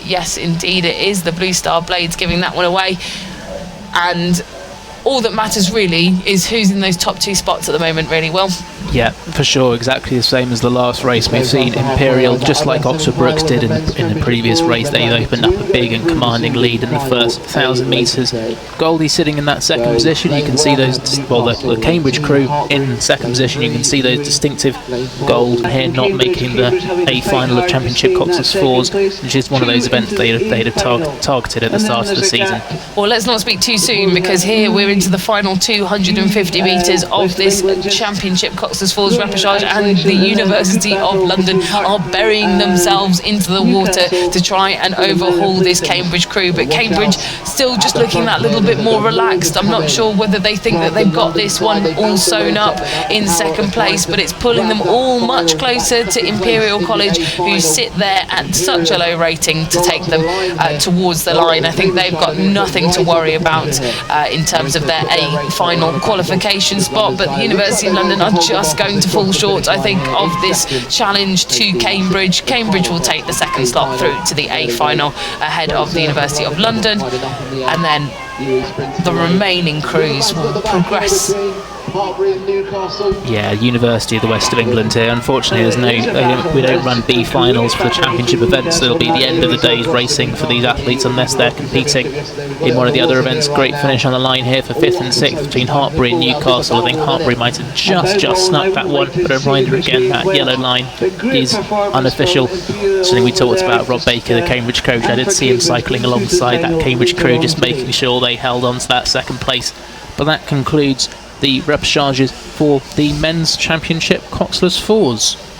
Yes, indeed it is. The Blue Star Blades giving that one away. And all that matters really is who's in those top 2 spots at the moment, really, Will. Yeah, for sure, exactly the same as the last race. We've seen Imperial, just like Oxford Brookes did in the previous race, they opened up a big and commanding lead in the first 1,000 metres. Goldie sitting in that second position. You can see those, the Cambridge crew in second position. You can see those distinctive gold here, not making the A final of Championship Coxless 4s, which is one of those events they'd have targeted at the start of the season. Well, let's not speak too soon, because here we're into the final 250 metres of this Championship Coxless 4s repechage, and the University of London are burying themselves into the water to try and overhaul this Cambridge crew. But Cambridge still just looking that little bit more relaxed. I'm not sure whether they think that they've got this one all sewn up in second place, but it's pulling them all much closer to Imperial College, who sit there at such a low rating to take them towards the line. I think they've got nothing to worry about in terms of their A final qualification spot, but the University of London are just going to fall short, I think, of this challenge to Cambridge. Cambridge will take the second slot through to the A final ahead of the University of London, and then the remaining crews will progress. Yeah, University of the West of England here. Unfortunately, we don't run B finals for the championship events, so it'll be the end of the day's racing for these athletes unless they're competing in one of the other events. Great finish on the line here for 5th and 6th between Hartbury and Newcastle. I think Hartbury might have just snuck that one, but a reminder again, that yellow line is unofficial. Something we talked about, Rob Baker, the Cambridge coach. I did see him cycling alongside that Cambridge crew, just making sure they held on to that second place. But that concludes the repechages for the men's championship Coxless 4s.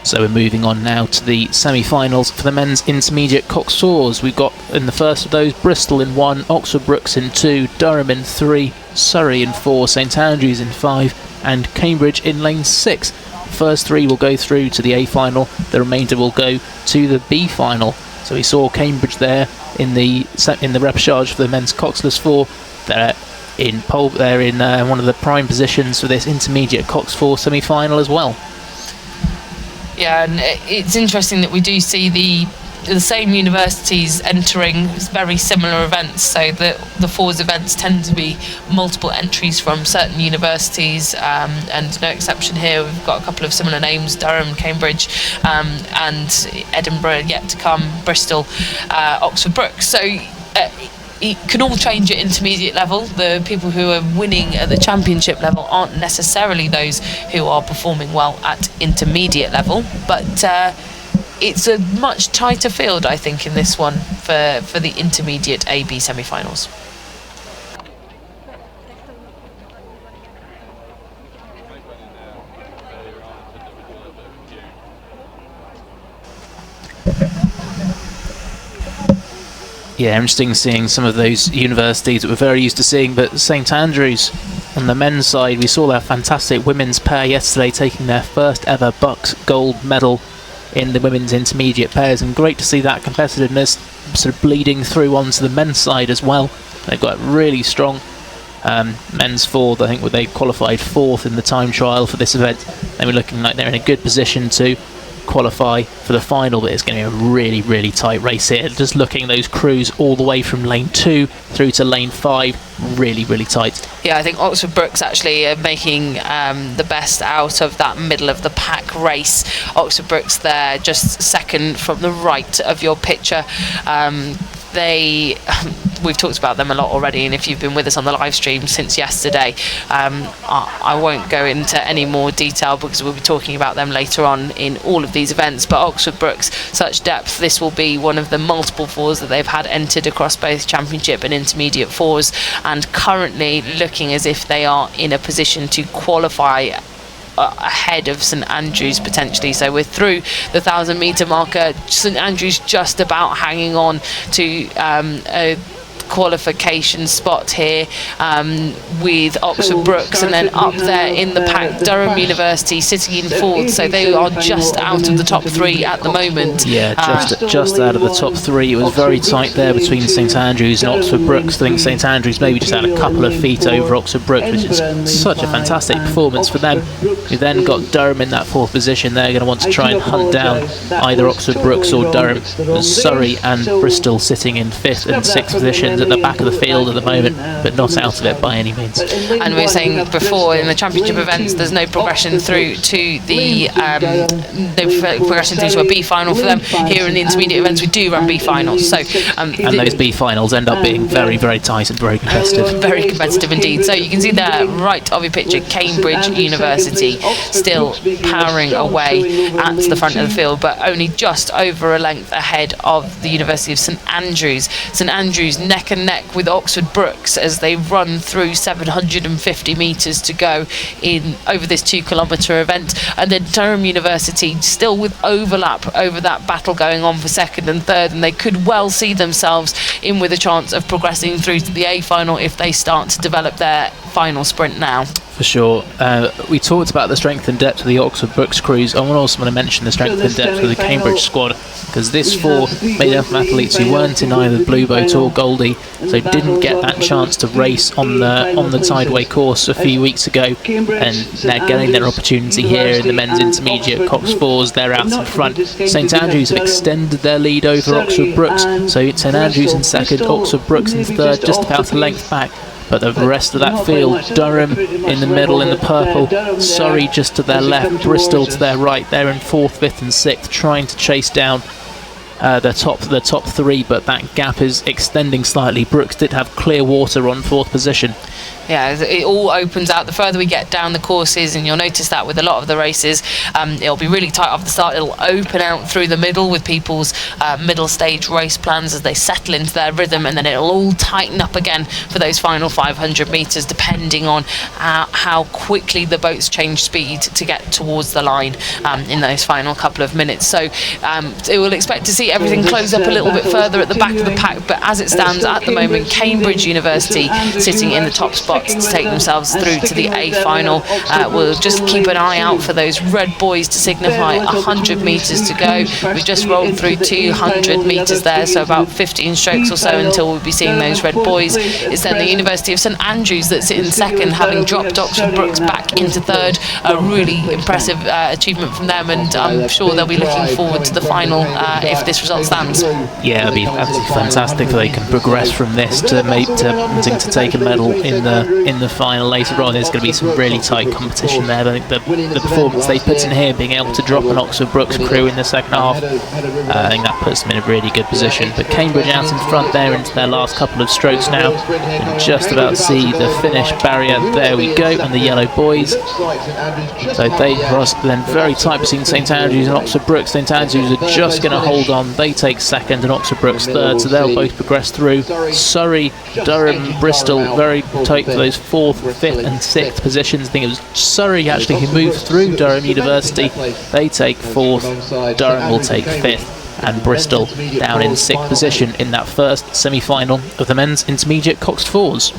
So we're moving on now to the semi-finals for the men's intermediate Cox 4s. We've got in the first of those Bristol in 1, Oxford Brookes in 2, Durham in 3, Surrey in 4, St Andrews in 5, and Cambridge in lane 6. The first 3 will go through to the A final, the remainder will go to the B final. So we saw Cambridge there in the repechage for the men's Coxless 4. They're in one of the prime positions for this intermediate Cox 4 semi-final as well. Yeah, and it's interesting that we do see the same universities entering very similar events. So the 4s events tend to be multiple entries from certain universities, and no exception here. We've got a couple of similar names: Durham, Cambridge, and Edinburgh yet to come, Bristol, Oxford Brookes. So it can all change at intermediate level. The people who are winning at the championship level aren't necessarily those who are performing well at intermediate level, but it's a much tighter field, I think, in this one for the intermediate AB semi-finals. Yeah, interesting seeing some of those universities that we're very used to seeing, but St Andrews on the men's side, we saw their fantastic women's pair yesterday taking their first ever BUCS gold medal in the women's intermediate pairs, and great to see that competitiveness sort of bleeding through onto the men's side as well. They've got really strong men's 4. I think they qualified 4th in the time trial for this event. They were looking like they're in a good position to qualify for the final, but it's going to be a really, really tight race here. Just looking at those crews all the way from lane 2 through to lane 5, really, really tight. Yeah, I think Oxford Brookes actually are making the best out of that middle of the pack race. Oxford Brookes there, just second from the right of your picture. We've talked about them a lot already, and if you've been with us on the live stream since yesterday, I won't go into any more detail because we'll be talking about them later on in all of these events. But Oxford Brookes, such depth, this will be one of the multiple fours that they've had entered across both championship and intermediate fours, and currently looking as if they are in a position to qualify ahead of St Andrews potentially. So we're through the 1,000 metre marker. St Andrews just about hanging on to a qualification spot here with Oxford Brookes, and then up there in the pack Durham University sitting in fourth, so they are just out of the top 3 at the moment. Yeah, just out of the top 3. It was very tight there between St Andrews and Oxford Brookes. I think St Andrews maybe just had a couple of feet over Oxford Brookes, which is such a fantastic performance for them. We then got Durham in that 4th position. They're going to want to try and hunt down either Oxford Brookes or Durham. Surrey and Bristol sitting in 5th and 6th positions at the back of the field at the moment, but not out of it by any means. And we were saying before, in the championship events there's no progression through to the progression through to a B final for them. Here in the intermediate events we do run B finals, so and those B finals end up being very, very tight and very competitive. Very competitive indeed. So you can see there, right of your picture, Cambridge University still powering away at the front of the field, but only just over a length ahead of the University of St Andrews. St Andrews neck and neck with Oxford Brookes as they run through 750 metres to go in over this 2 kilometre event, and then Durham University still with overlap over that battle going on for second and third, and they could well see themselves in with a chance of progressing through to the A final if they start to develop their final sprint now. For sure. We talked about the strength and depth of the Oxford Brookes crews. I also want to mention the strength and depth of the Cambridge squad, because this 4 made up of athletes who weren't in either Blue Boat or Goldie, so didn't get that chance to race on the Tideway course a few weeks ago, and they're getting their opportunity here in the men's intermediate Cox 4s. They're out in front. St Andrews have extended their lead over Oxford Brookes, so St Andrews in second, Oxford Brookes in third, just about a length back. But the rest of that field, Durham in the middle in the purple, Surrey just to their left, Bristol to their right, they're in 4th, 5th and 6th, trying to chase down the top 3, but that gap is extending slightly. Brookes did have clear water on 4th position. Yeah, it all opens out the further we get down the courses, and you'll notice that with a lot of the races, it'll be really tight off the start. It'll open out through the middle with people's middle stage race plans as they settle into their rhythm, and then it'll all tighten up again for those final 500 metres, depending on how quickly the boats change speed to get towards the line in those final couple of minutes. So it will expect to see everything close up a little bit further at the back of the pack, but as it stands at the moment, Cambridge University sitting in the top spot to take themselves through to the A final. We'll just keep an eye out for those red buoys to signify 100 metres to go. We've just rolled through 200 metres there, so about 15 strokes or so until we'll be seeing those red buoys. It's then the University of St Andrews that's in second, having dropped Oxford Brookes back into third. A really impressive achievement from them, and I'm sure they'll be looking forward to the final if this result stands. Yeah, it'll be absolutely fantastic if they can progress from this to take a medal in the final later on. There's going to be some really tight competition there. I think the performance they put in here, being able to drop an Oxford Brookes crew in the second half, I think that puts them in a really good position. But Cambridge out in front there into their last couple of strokes now, and just about to see the finish barrier. There we go, and the yellow buoys. So they are then very tight between St Andrews and Oxford Brookes. St Andrews are just going to hold on. They take second and Oxford Brookes third, so they'll both progress through. Surrey, Durham, Bristol very tight for those 4th, 5th and 6th positions. I think it was Surrey actually who moved through Durham University. They take 4th, Durham will take 5th, and Bristol down in 6th position in that first semi-final of the men's intermediate Cox 4s.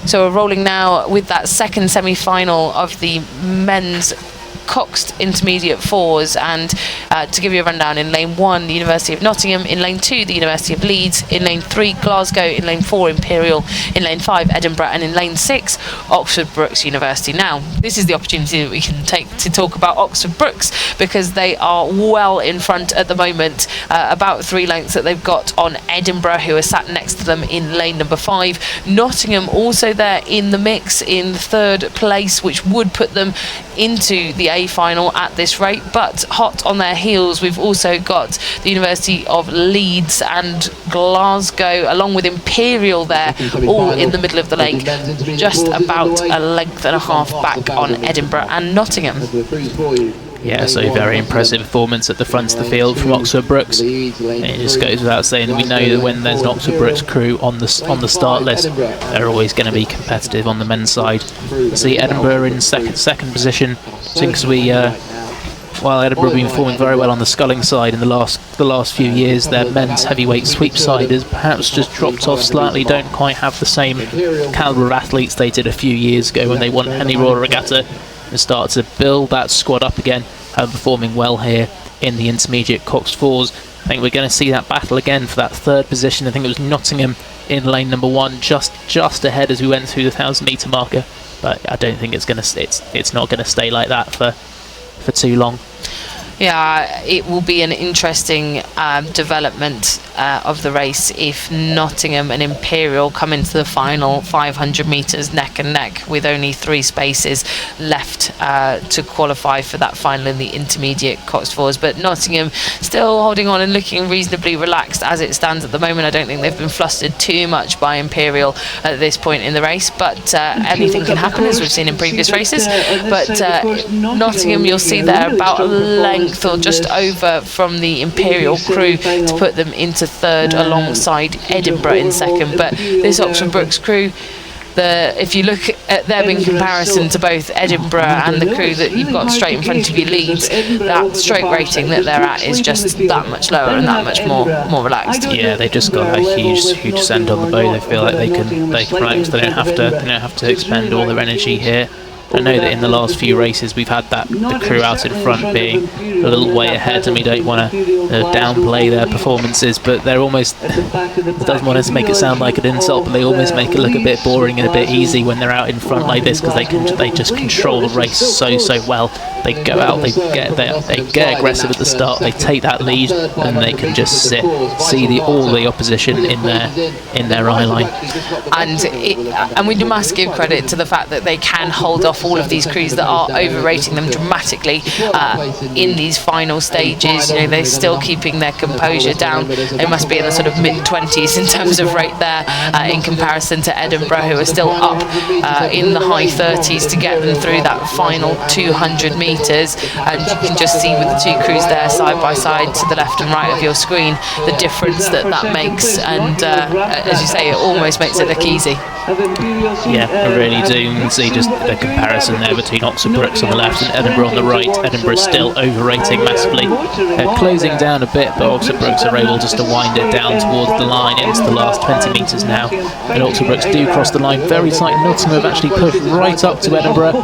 So we're rolling now with that second semi-final of the men's Coxed intermediate fours, and to give you a rundown, in lane 1 the University of Nottingham, in lane 2 the University of Leeds, in lane 3 Glasgow, in lane 4 Imperial, in lane 5 Edinburgh, and in lane 6 Oxford Brookes University. Now this is the opportunity that we can take to talk about Oxford Brookes, because they are well in front at the moment, about 3 lengths that they've got on Edinburgh, who are sat next to them in lane number 5. Nottingham also there in the mix in 3rd place, which would put them into the A final at this rate, but hot on their heels we've also got the University of Leeds and Glasgow, along with Imperial there, all in the middle of the lake, just about a length and a half back on Edinburgh and Nottingham. Yeah, so very impressive performance at the front of the field from Oxford Brookes. And it just goes without saying that we know that when there's an Oxford Brookes crew on the start list, they're always going to be competitive on the men's side. See Edinburgh in second position, since while Edinburgh have been performing very well on the sculling side in the last few years, their men's heavyweight sweep side has perhaps just dropped off slightly. Don't quite have the same calibre of athletes they did a few years ago when they won Henley Royal Regatta, and start to build that squad up again, and performing well here in the intermediate Coxed Fours. I think we're going to see that battle again for that 3rd position. I think it was Nottingham in lane number 1, just ahead as we went through the 1,000 metre marker, but I don't think it's not going to stay like that for too long. Yeah, it will be an interesting development of the race if Nottingham and Imperial come into the final 500 metres neck and neck, with only 3 spaces left to qualify for that final in the intermediate Coxed Fours. But Nottingham still holding on and looking reasonably relaxed as it stands at the moment. I don't think they've been flustered too much by Imperial at this point in the race, but anything can happen, as we've seen in previous races. But Nottingham, you'll see there about a length or just over from the Imperial crew to put them into 3rd alongside Edinburgh in 2nd. But this Oxford Brookes crew, if you look at them in comparison to both Edinburgh and the crew that you've got straight in front of you, Leeds, that stroke rating that they're at is just that much lower and that much more relaxed. Yeah, they've just got a huge send on the bow. They feel like they can relax. They don't have to expend all their energy here. I know that in the last few races we've had the crew out in front being a little way ahead, and we don't want to downplay their performances, but they're almost, it doesn't want to make it sound like an insult, but they almost make it look a bit boring and a bit easy when they're out in front like this, because they just control the race so well. They go out, they get aggressive at the start, they take that lead, and they can just see all the opposition in their eye line. And we must give credit to the fact that they can hold off all of these crews that are overrating them dramatically in these final stages. You know, they're still keeping their composure down. They must be in the sort of mid-20s in terms of rate there, in comparison to Edinburgh, who are still up in the high 30s to get them through that final 200 metres. And you can just see with the 2 crews there side by side to the left and right of your screen the difference that makes, and as you say, it almost makes it look easy. Yeah, I really do. You can see just the comparison there between Oxford Brookes on the left and Edinburgh on the right. Edinburgh still overrating massively. They're closing down a bit, but Oxford Brookes are able just to wind it down towards the line into the last 20 metres now. And Oxford Brookes do cross the line very tight. Nottingham have actually pushed right up to Edinburgh.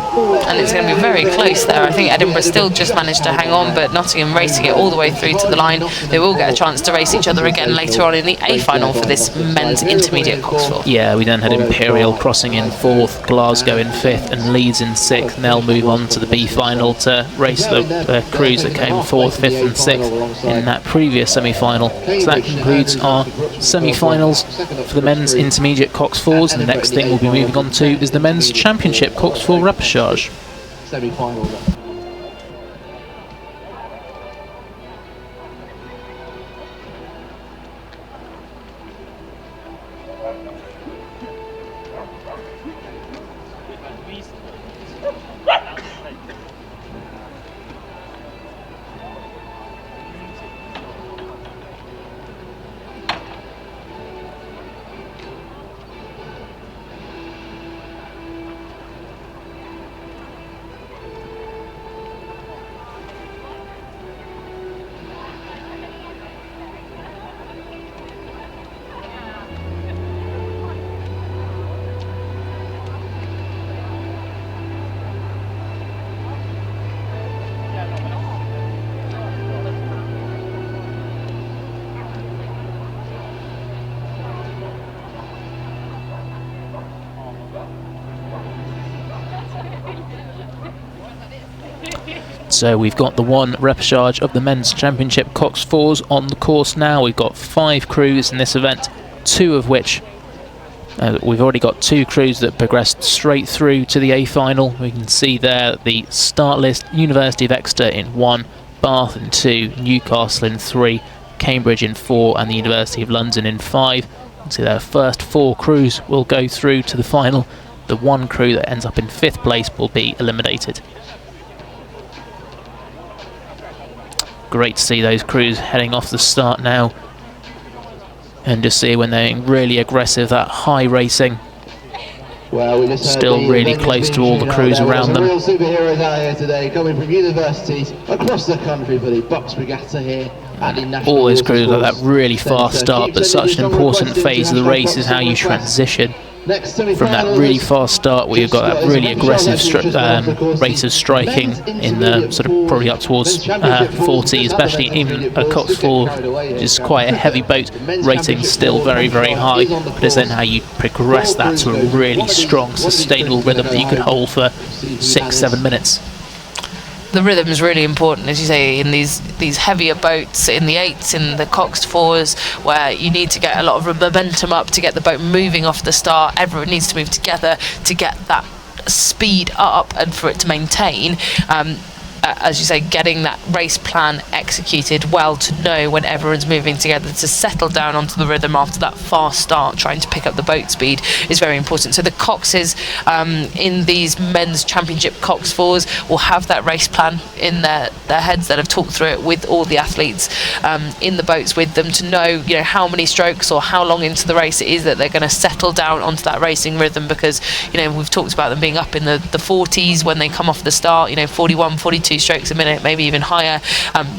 And it's going to be very close there. I think Edinburgh still just managed to hang on, but Nottingham racing it all the way through to the line. They will get a chance to race each other again later on in the A final for this men's intermediate Coxed Four. Yeah, we then had Imperial crossing in 4th, Glasgow in 5th, and Leeds in 6th. And they'll move on to the B final to race the crews that came 4th, 5th and 6th in that previous semi-final. So that concludes our semi-finals for the men's intermediate Coxed Fours, and the next thing we'll be moving on to is the men's championship Coxed Four repechage. Semi-final. So we've got the one repechage of the Men's Championship Cox 4s on the course now. We've got 5 crews in this event, 2 of which we've already got 2 crews that progressed straight through to the A final. We can see there the start list: University of Exeter in 1, Bath in 2, Newcastle in 3, Cambridge in 4, and the University of London in 5. You can see their first 4 crews will go through to the final. The one crew that ends up in 5th place will be eliminated. Great to see those crews heading off the start now, and just see when they're really aggressive, that high racing. Well, we just still really close to all the crews around them. Real superheroes out here today, coming from universities across the country for the BUCS Regatta here at the National. All those crews at that really fast start, but such an important phase of the race is how you transition from that really fast start, where you've got that really aggressive rate of striking in the sort of probably up towards 40, especially even a Cox 4, which is quite a heavy boat, rating still very, very high, but it's then how you progress that to a really strong, sustainable rhythm that you could hold for 6-7 minutes. The rhythm is really important, as you say, in these heavier boats, in the 8s, in the Cox 4s, where you need to get a lot of momentum up to get the boat moving off the start. Everyone needs to move together to get that speed up and for it to maintain. As you say, getting that race plan executed well, to know when everyone's moving together, to settle down onto the rhythm after that fast start, trying to pick up the boat speed is very important. So the Coxes in these Men's Championship Cox 4s will have that race plan in their heads, that have talked through it with all the athletes in the boats with them, to know, you know, how many strokes or how long into the race it is that they're going to settle down onto that racing rhythm, because, you know, we've talked about them being up in the 40s when they come off the start, you know, 41, 42 strokes a minute, maybe even higher.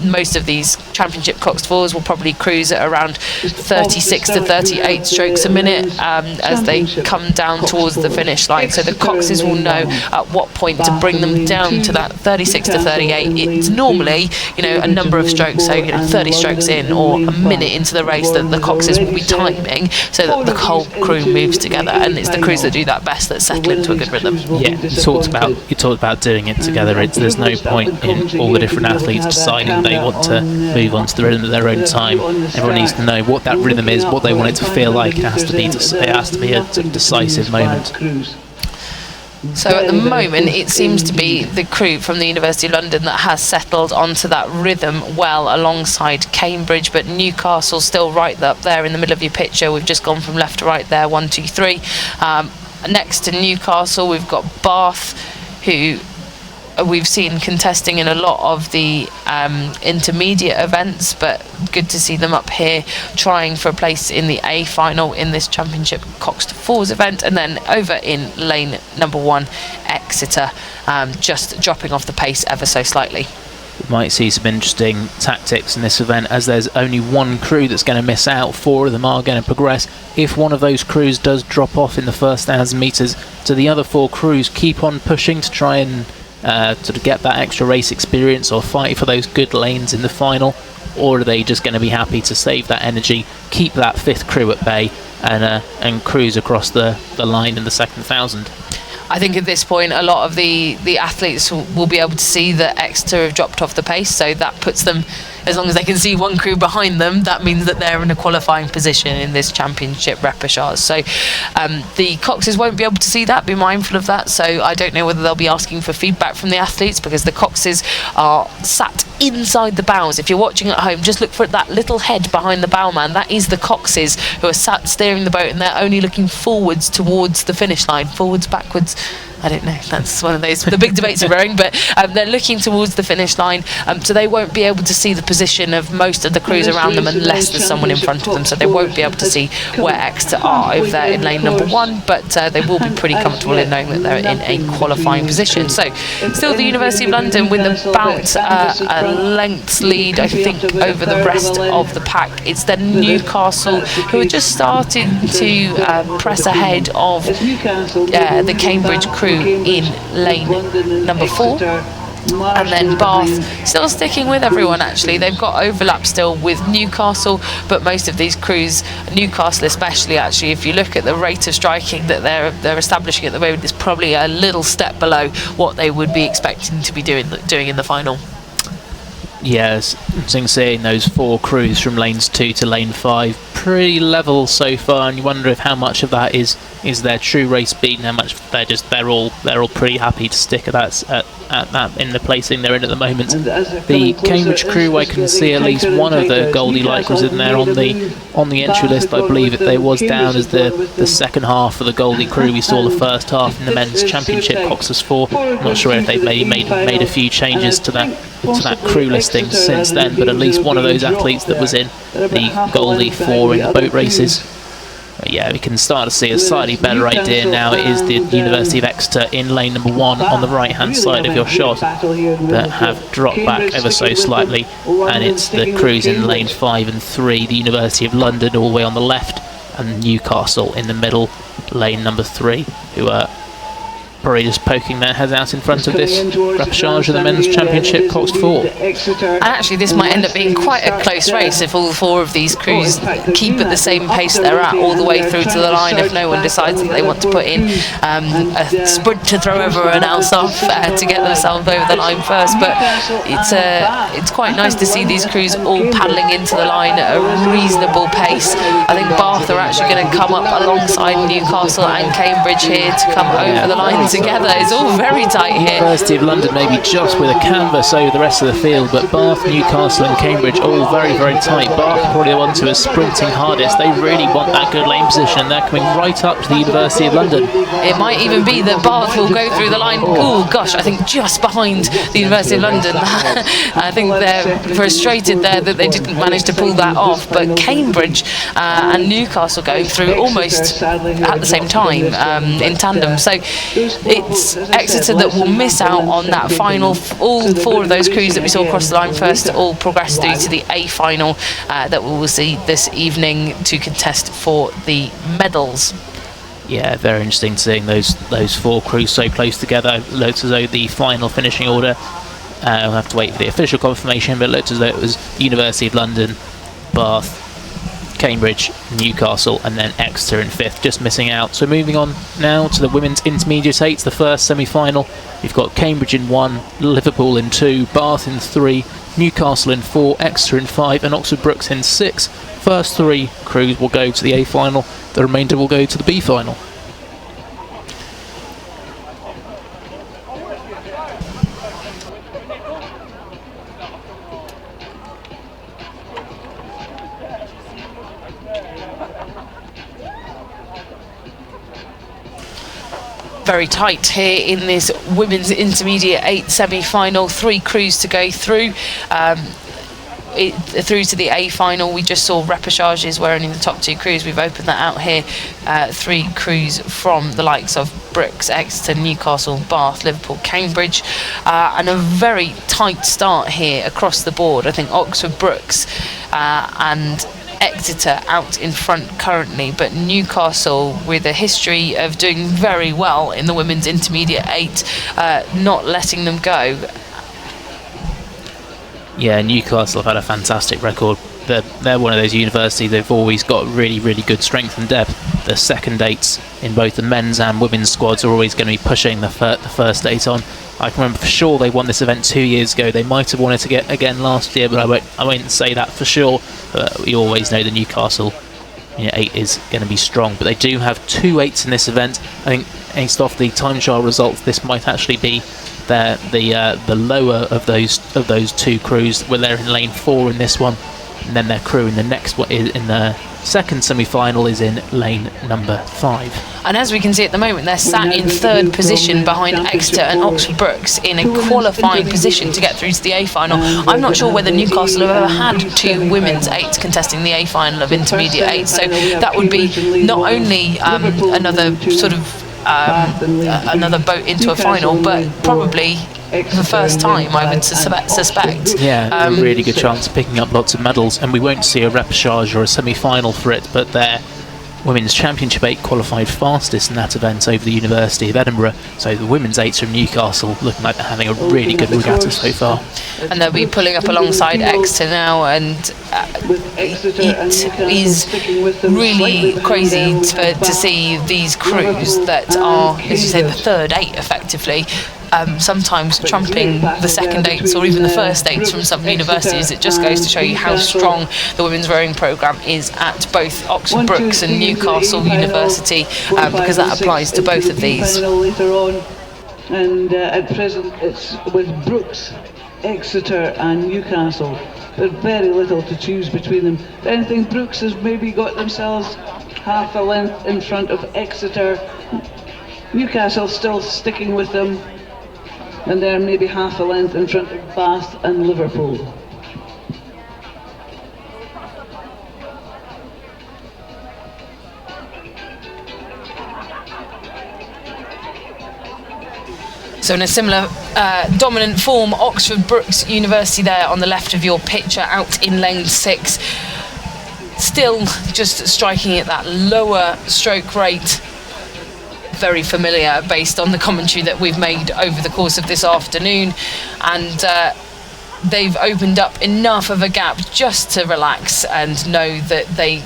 Most of these Championship Cox 4s will probably cruise at around 36 to 38 strokes a minute as they come down towards the finish line. So the Coxes will know at what point to bring them down to that 36 to 38. It's normally, you know, a number of strokes, so, you know, 30 strokes in or a minute into the race that the Coxes will be timing, so that the whole crew moves together, and it's the crews that do that best that settle into a good rhythm. Yeah, you talked about doing it together. There's no point in all the different athletes deciding they want to move on to the rhythm at their own time. Everyone needs to know what that rhythm is, what they want it to feel like. It has to be a sort of decisive moment. So at the moment, it seems to be the crew from the University of London that has settled onto that rhythm well, alongside Cambridge, but Newcastle still right up there in the middle of your picture. We've just gone from left to right there, 1, 2, 3. Next to Newcastle, we've got Bath, who we've seen contesting in a lot of the intermediate events, but good to see them up here trying for a place in the A final in this Championship Cox 4s event. And then over in lane number 1, Exeter, just dropping off the pace ever so slightly. We might see some interesting tactics in this event, as there's only one crew that's going to miss out. 4 of them are going to progress. If one of those crews does drop off in the first 1,000 metres, do the other 4 crews keep on pushing to try and to get that extra race experience or fight for those good lanes in the final, or are they just going to be happy to save that energy, keep that 5th crew at bay, and cruise across the line in the second 1,000? I think at this point a lot of the athletes will be able to see that Exeter have dropped off the pace, so that puts them, as long as they can see one crew behind them, that means that they're in a qualifying position in this championship repechage. So the Coxes won't be able to see that, be mindful of that, so I don't know whether they'll be asking for feedback from the athletes, because the Coxes are sat inside the bows. If you're watching at home, just look for that little head behind the bowman. That is the Coxes, who are sat steering the boat, and they're only looking forwards towards the finish line. Forwards, backwards, I don't know, that's one of those, the big debates are growing, but they're looking towards the finish line, so they won't be able to see the position of most of the crews around them unless there's someone in front of them, so they won't be able to see where Exeter are if they're in lane number 1, but they will be pretty comfortable in knowing that they're in a qualifying position. So still the University of London with about a length's lead, I think, over the rest of the pack. It's then Newcastle who are just starting to press ahead of the Cambridge crew in lane number 4. And then Bath still sticking with everyone actually. They've got overlap still with Newcastle, but most of these crews, Newcastle especially actually, if you look at the rate of striking that they're establishing at the moment, is probably a little step below what they would be expecting to be doing in the final. Yes, seeing those 4 crews from lanes 2 to lane 5 pretty level so far, and you wonder if how much of that is their true race speed and how much they're all pretty happy to stick at that in the placing they're in at the moment. The Cambridge crew, I can see at least one of the Goldie Light was in there on the entry list. I believe it they was down as the second half of the Goldie crew. We saw the first half in the men's championship, Cox's 4. I'm not sure if they've made a few changes to that crew listing since then, but at least one of those athletes that was in the Goldie 4 in the boat races. But yeah, we can start to see a slightly better idea now. It is the University of Exeter in lane number 1 on the right hand side of your shot that have dropped back ever so slightly, and it's the crews in lane 5 and 3, the University of London all the way on the left, and Newcastle in the middle, lane number 3, who are probably just poking their heads out in front of this repechage of the men's championship, Cox 4. And actually this might end up being quite a close race if all 4 of these crews keep at the same pace they're at all the way through to the line, if no one decides that they want to put in a sprint to throw everyone else off to get themselves over the line first. But it's quite nice to see these crews all paddling into the line at a reasonable pace. I think Bath are actually going to come up alongside Newcastle and Cambridge here to come over the line together. It's all very tight here. University of London maybe just with a canvas over the rest of the field, but Bath, Newcastle and Cambridge all very, very tight. Bath probably the ones who are sprinting hardest. They really want that good lane position. They're coming right up to the University of London. It might even be that Bath will go through the line, oh gosh, I think just behind the University of London. I think they're frustrated there that they didn't manage to pull that off, but Cambridge and Newcastle going through almost at the same time in tandem. So it's Exeter that will miss out on that final. All 4 of those crews that we saw across the line first all progress through to the A final that we will see this evening to contest for the medals. Yeah, very interesting seeing those 4 crews so close together. It looks as though the final finishing order, we'll have to wait for the official confirmation, but it looked as though it was University of London, Bath, Cambridge, Newcastle and then Exeter in 5th, just missing out. So moving on now to the women's intermediate 8s, the first semi-final. You've got Cambridge in 1, Liverpool in 2, Bath in 3, Newcastle in 4, Exeter in 5 and Oxford Brookes in 6. First 3 crews will go to the A final, the remainder will go to the B final. Very tight here in this women's intermediate 8 semi-final. 3 crews to go through. Through to the A final. We just saw repechages where only the top 2 crews. We've opened that out here. 3 crews from the likes of Brookes, Exeter, Newcastle, Bath, Liverpool, Cambridge, and a very tight start here across the board. I think Oxford Brookes and Exeter out in front currently, but Newcastle with a history of doing very well in the women's intermediate 8, not letting them go. Yeah, Newcastle have had a fantastic record. They're one of those universities, they've always got really, really good strength and depth. The second 8s in both the men's and women's squads are always going to be pushing the first 8 on. I can remember for sure they won this event 2 years ago. They might have won it again last year, but I won't say that for sure. But we always know the Newcastle 8 is going to be strong. But they do have 2 8s in this event. I think based off the time trial results, this might actually be the lower of those 2 crews, where they're in lane 4 in this one, and then their crew in the next one in the second semi-final is in lane number 5. And as we can see at the moment, they're sat in 3rd position behind Exeter and Oxford Brookes in a qualifying position to get through to the A final. I'm not sure whether Newcastle have ever had 2 women's 8s contesting the A final of intermediate 8, so that would be not only another sort of another boat into a final, but probably the first time, I would suspect. Yeah, a really good chance of picking up lots of medals, and we won't see a repechage or a semi-final for it, but Women's Championship 8 qualified fastest in that event over the University of Edinburgh. So the women's 8s from Newcastle looking like they're having a really good regatta so far. And they'll be pulling up alongside Exeter now, and it is really crazy to see these crews that are, as you say, the third 8 effectively, sometimes trumping the second 8s or even the first 8s from some universities. It just goes to show you how strong the women's rowing programme is at both Oxford Brookes and Newcastle University, because that applies to both of these. And at present it's with Brookes, Exeter and Newcastle. There's very little to choose between them. If anything, Brookes has maybe got themselves half a length in front of Exeter. Newcastle still sticking with them, and they're maybe half a length in front of Bath and Liverpool. So in a similar dominant form, Oxford Brookes University there on the left of your picture, out in lane 6. Still just striking at that lower stroke rate. Very familiar based on the commentary that we've made over the course of this afternoon. And they've opened up enough of a gap just to relax and know that they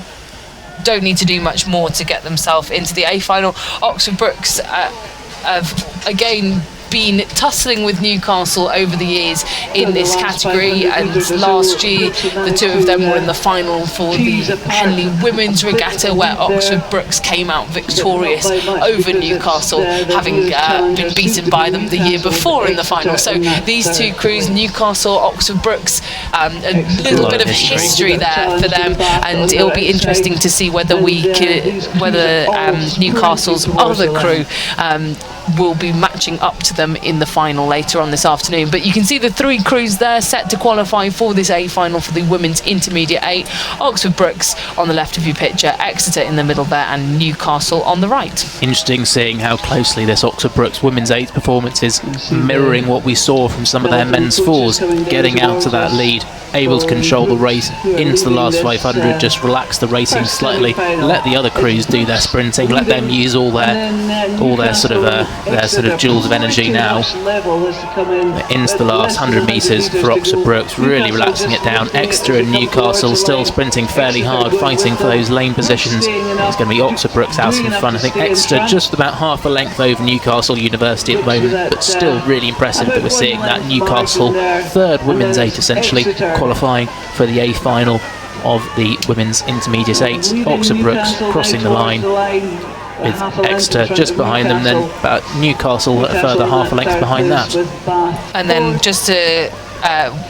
don't need to do much more to get themselves into the A final. Oxford Brookes have again been tussling with Newcastle over the years in this category, and last year the two of them were in the final for the Henley Women's Regatta, where Oxford Brookes came out victorious over Newcastle, having been beaten by them the year before in the final. So these two crews, Newcastle, Oxford Brookes, a little bit of history there for them, and it'll be interesting to see whether Newcastle's other crew will be matching up to them in the final later on this afternoon. But you can see the 3 crews there set to qualify for this A final for the women's intermediate 8. Oxford Brookes on the left of your picture, Exeter in the middle there, and Newcastle on the right. Interesting seeing how closely this Oxford Brookes women's 8 performance is mirroring what we saw from some of their men's 4s, getting out to that lead, able to control the race into the last 500, just relax the racing slightly, let the other crews do their sprinting, let them use all their sort of joules of energy now into the last 100 metres for Oxford Brookes, really relaxing it down. Exeter and Newcastle still sprinting fairly hard, fighting for those lane positions. It's going to be Oxford Brookes out in front. I think Exeter just about half a length over Newcastle University at the moment, but still really impressive that we're seeing that Newcastle third women's 8 essentially qualifying for the A final of the women's intermediate 8. Oxford Brookes crossing the line with Exeter just behind them, then about Newcastle a further half a length behind that. And then just to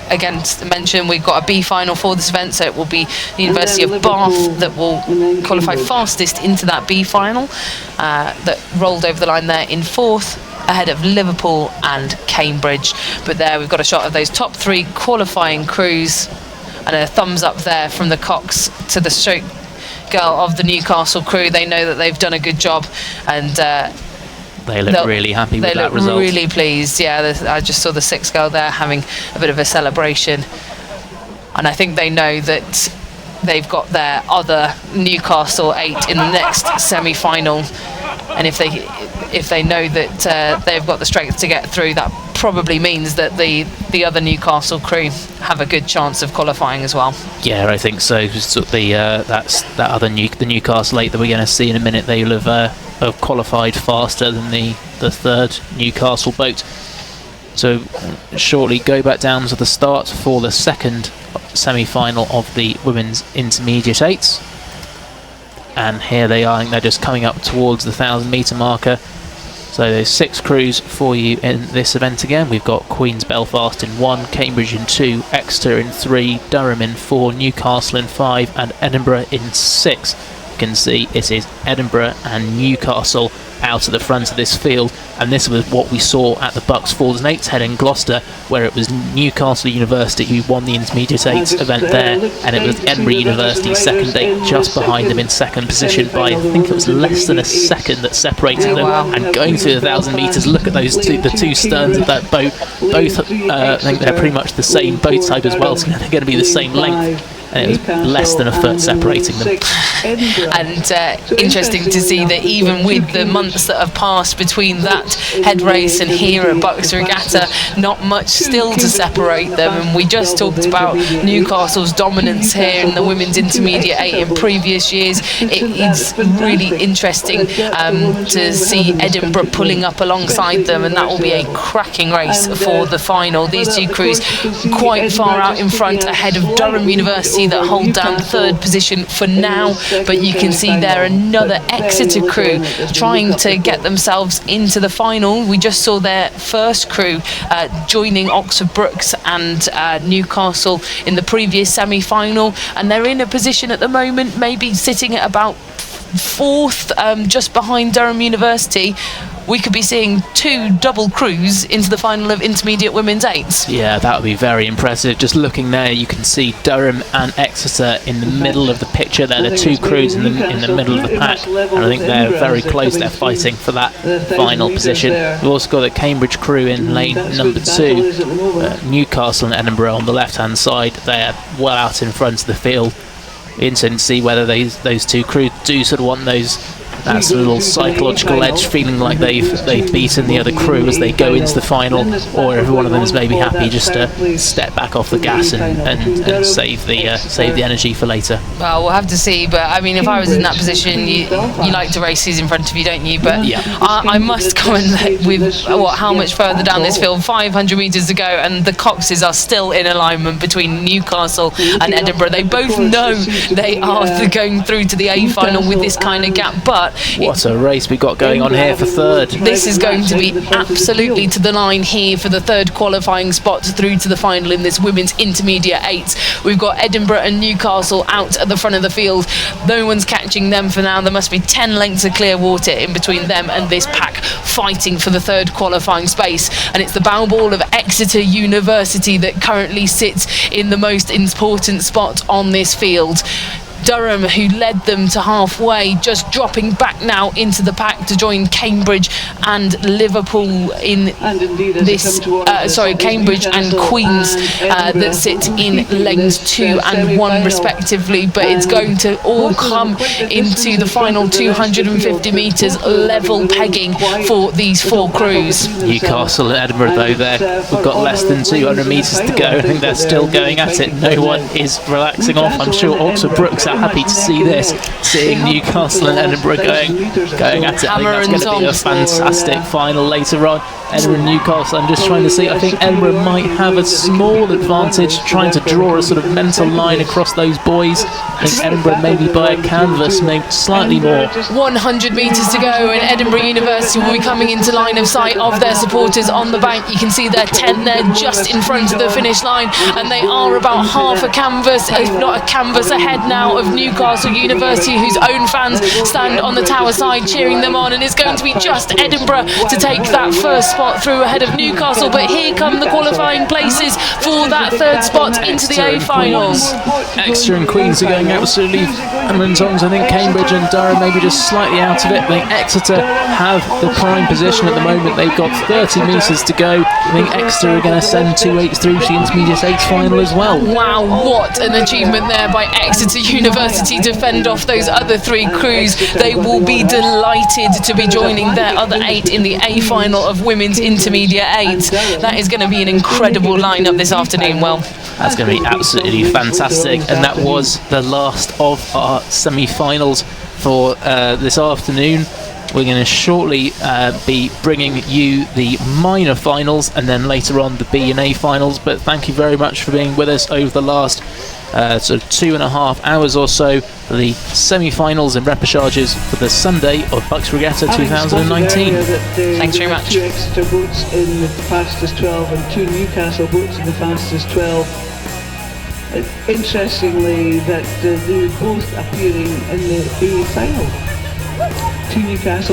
again to mention, we've got a B final for this event, so it will be the University of Bath that will qualify fastest into that B final, that rolled over the line there in 4th, ahead of Liverpool and Cambridge. But there we've got a shot of those top 3 qualifying crews, and a thumbs up there from the Cox to the stroke girl of the Newcastle crew. They know that they've done a good job, and they look really happy with that result. They look really pleased. Yeah, I just saw the 6th girl there having a bit of a celebration, and I think they know that they've got their other Newcastle 8 in the next semi-final, and if they know that they've got the strength to get through, that probably means that the other Newcastle crew have a good chance of qualifying as well. Yeah, I think so. The Newcastle 8 that we're going to see in a minute, they will have qualified faster than the third Newcastle boat. So shortly go back down to the start for the second semi-final of the women's intermediate 8s. And here they are. I think they're just coming up towards the 1,000-metre marker. So there's 6 crews for you in this event again. We've got Queen's Belfast in 1, Cambridge in 2, Exeter in 3, Durham in 4, Newcastle in 5, and Edinburgh in 6. You can see it is Edinburgh and Newcastle out at the front of this field, and this was what we saw at the BUCS Falls and 8s head in Gloucester, where it was Newcastle University who won the intermediate 8s event there, and it was Edinburgh University second 8 just behind them in second position by, I think it was less than a second that separated them. And going through the 1,000 metres, look at those the two sterns of that boat, both I think they're pretty much the same boat type as well, so they're going to be the same length. and it was less than a foot separating them. And interesting to see that even with the months that have passed between that head race and here at BUCS Regatta, not much still to separate them. And we just talked about Newcastle's dominance here in the women's intermediate 8 in previous years. It's really interesting to see Edinburgh pulling up alongside them, and that will be a cracking race for the final. These two crews quite far out in front, ahead of Durham University that hold down third position for now, but you can see there another Exeter crew trying to get themselves into the final. We just saw their first crew joining Oxford Brookes and Newcastle in the previous semi-final, and they're in a position at the moment maybe sitting at about fourth, just behind Durham University. We could be seeing 2 double crews into the final of intermediate women's 8s. Yeah, that would be very impressive. Just looking there, you can see Durham and Exeter in the middle of the picture. They're the 2 crews in the middle of the pack, and I think they're very close. They're fighting for that final position. We've also got the Cambridge crew in lane number 2. Newcastle and Edinburgh on the left-hand side. They're well out in front of the field. Interesting to see whether those 2 crews do sort of want that sort of little psychological edge, feeling like they've beaten the other crew as they go into the final, or if one of them is maybe happy just to step back off the gas and save the energy for later. Well, we'll have to see, but I mean, if I was in that position, you like to race who's in front of you, don't you? But yeah. I must comment that with how much further down this field, 500 metres to go, and the Coxes are still in alignment between Newcastle and Edinburgh. They both know they are going through to the A final with this kind of gap, but what a race we got going on here for third. This is going to be absolutely to the line here for the third qualifying spot through to the final in this women's intermediate 8. We've got Edinburgh and Newcastle out at the front of the field. No one's catching them for now. There must be 10 lengths of clear water in between them and this pack fighting for the third qualifying space. And it's the bow ball of Exeter University that currently sits in the most important spot on this field. Durham, who led them to halfway, just dropping back now into the pack to join Cambridge and Liverpool in this, Cambridge and Queens that sit in lanes 2 and 1 respectively, but it's going to all come into the final 250 metres level pegging for these 4 crews. Newcastle and Edinburgh though, we've got less than 200 metres to go. I think they're still going at it. No one is relaxing off. I'm sure Oxford Brookes are happy to see this, seeing Newcastle and Edinburgh going at it. I think that's going to be a fantastic final later on. Edinburgh and Newcastle, I'm just trying to see, I think Edinburgh might have a small advantage trying to draw a sort of mental line across those boys. I think Edinburgh maybe by a canvas, maybe slightly more. 100 metres to go and Edinburgh University will be coming into line of sight of their supporters on the bank. You can see their 10 there just in front of the finish line, and they are about half a canvas, if not a canvas ahead now of Newcastle University, whose own fans stand on the tower side cheering them on, and it's going to be just Edinburgh to take that first spot through ahead of Newcastle. But here come the qualifying places for that third spot into the A finals. Exeter and Queens are going absolutely hammer and tongs. I think Cambridge and Durham maybe just slightly out of it. I think Exeter have the prime position at the moment. They've got 30 metres to go. I think Exeter are going to send 2-8s through to the intermediate 8s final as well. Wow, what an achievement there by Exeter University to fend off those other 3 crews. They will be delighted to be joining their other 8 in the A final of women's intermediate 8. That is going to be an incredible lineup this afternoon. Well, that's going to be absolutely fantastic, and that was the last of our semi-finals for this afternoon. We're going to shortly be bringing you the minor finals and then later on the B and A finals, but thank you very much for being with us over the last sort of 2.5 hours or so for the semi-finals and repêchages for the Sunday of BUCS Regatta 2019. Thanks very much. 2 Exeter boats in the fastest 12 and 2 Newcastle boats in the fastest 12. Interestingly, that they were both appearing in the A final. 2 Newcastle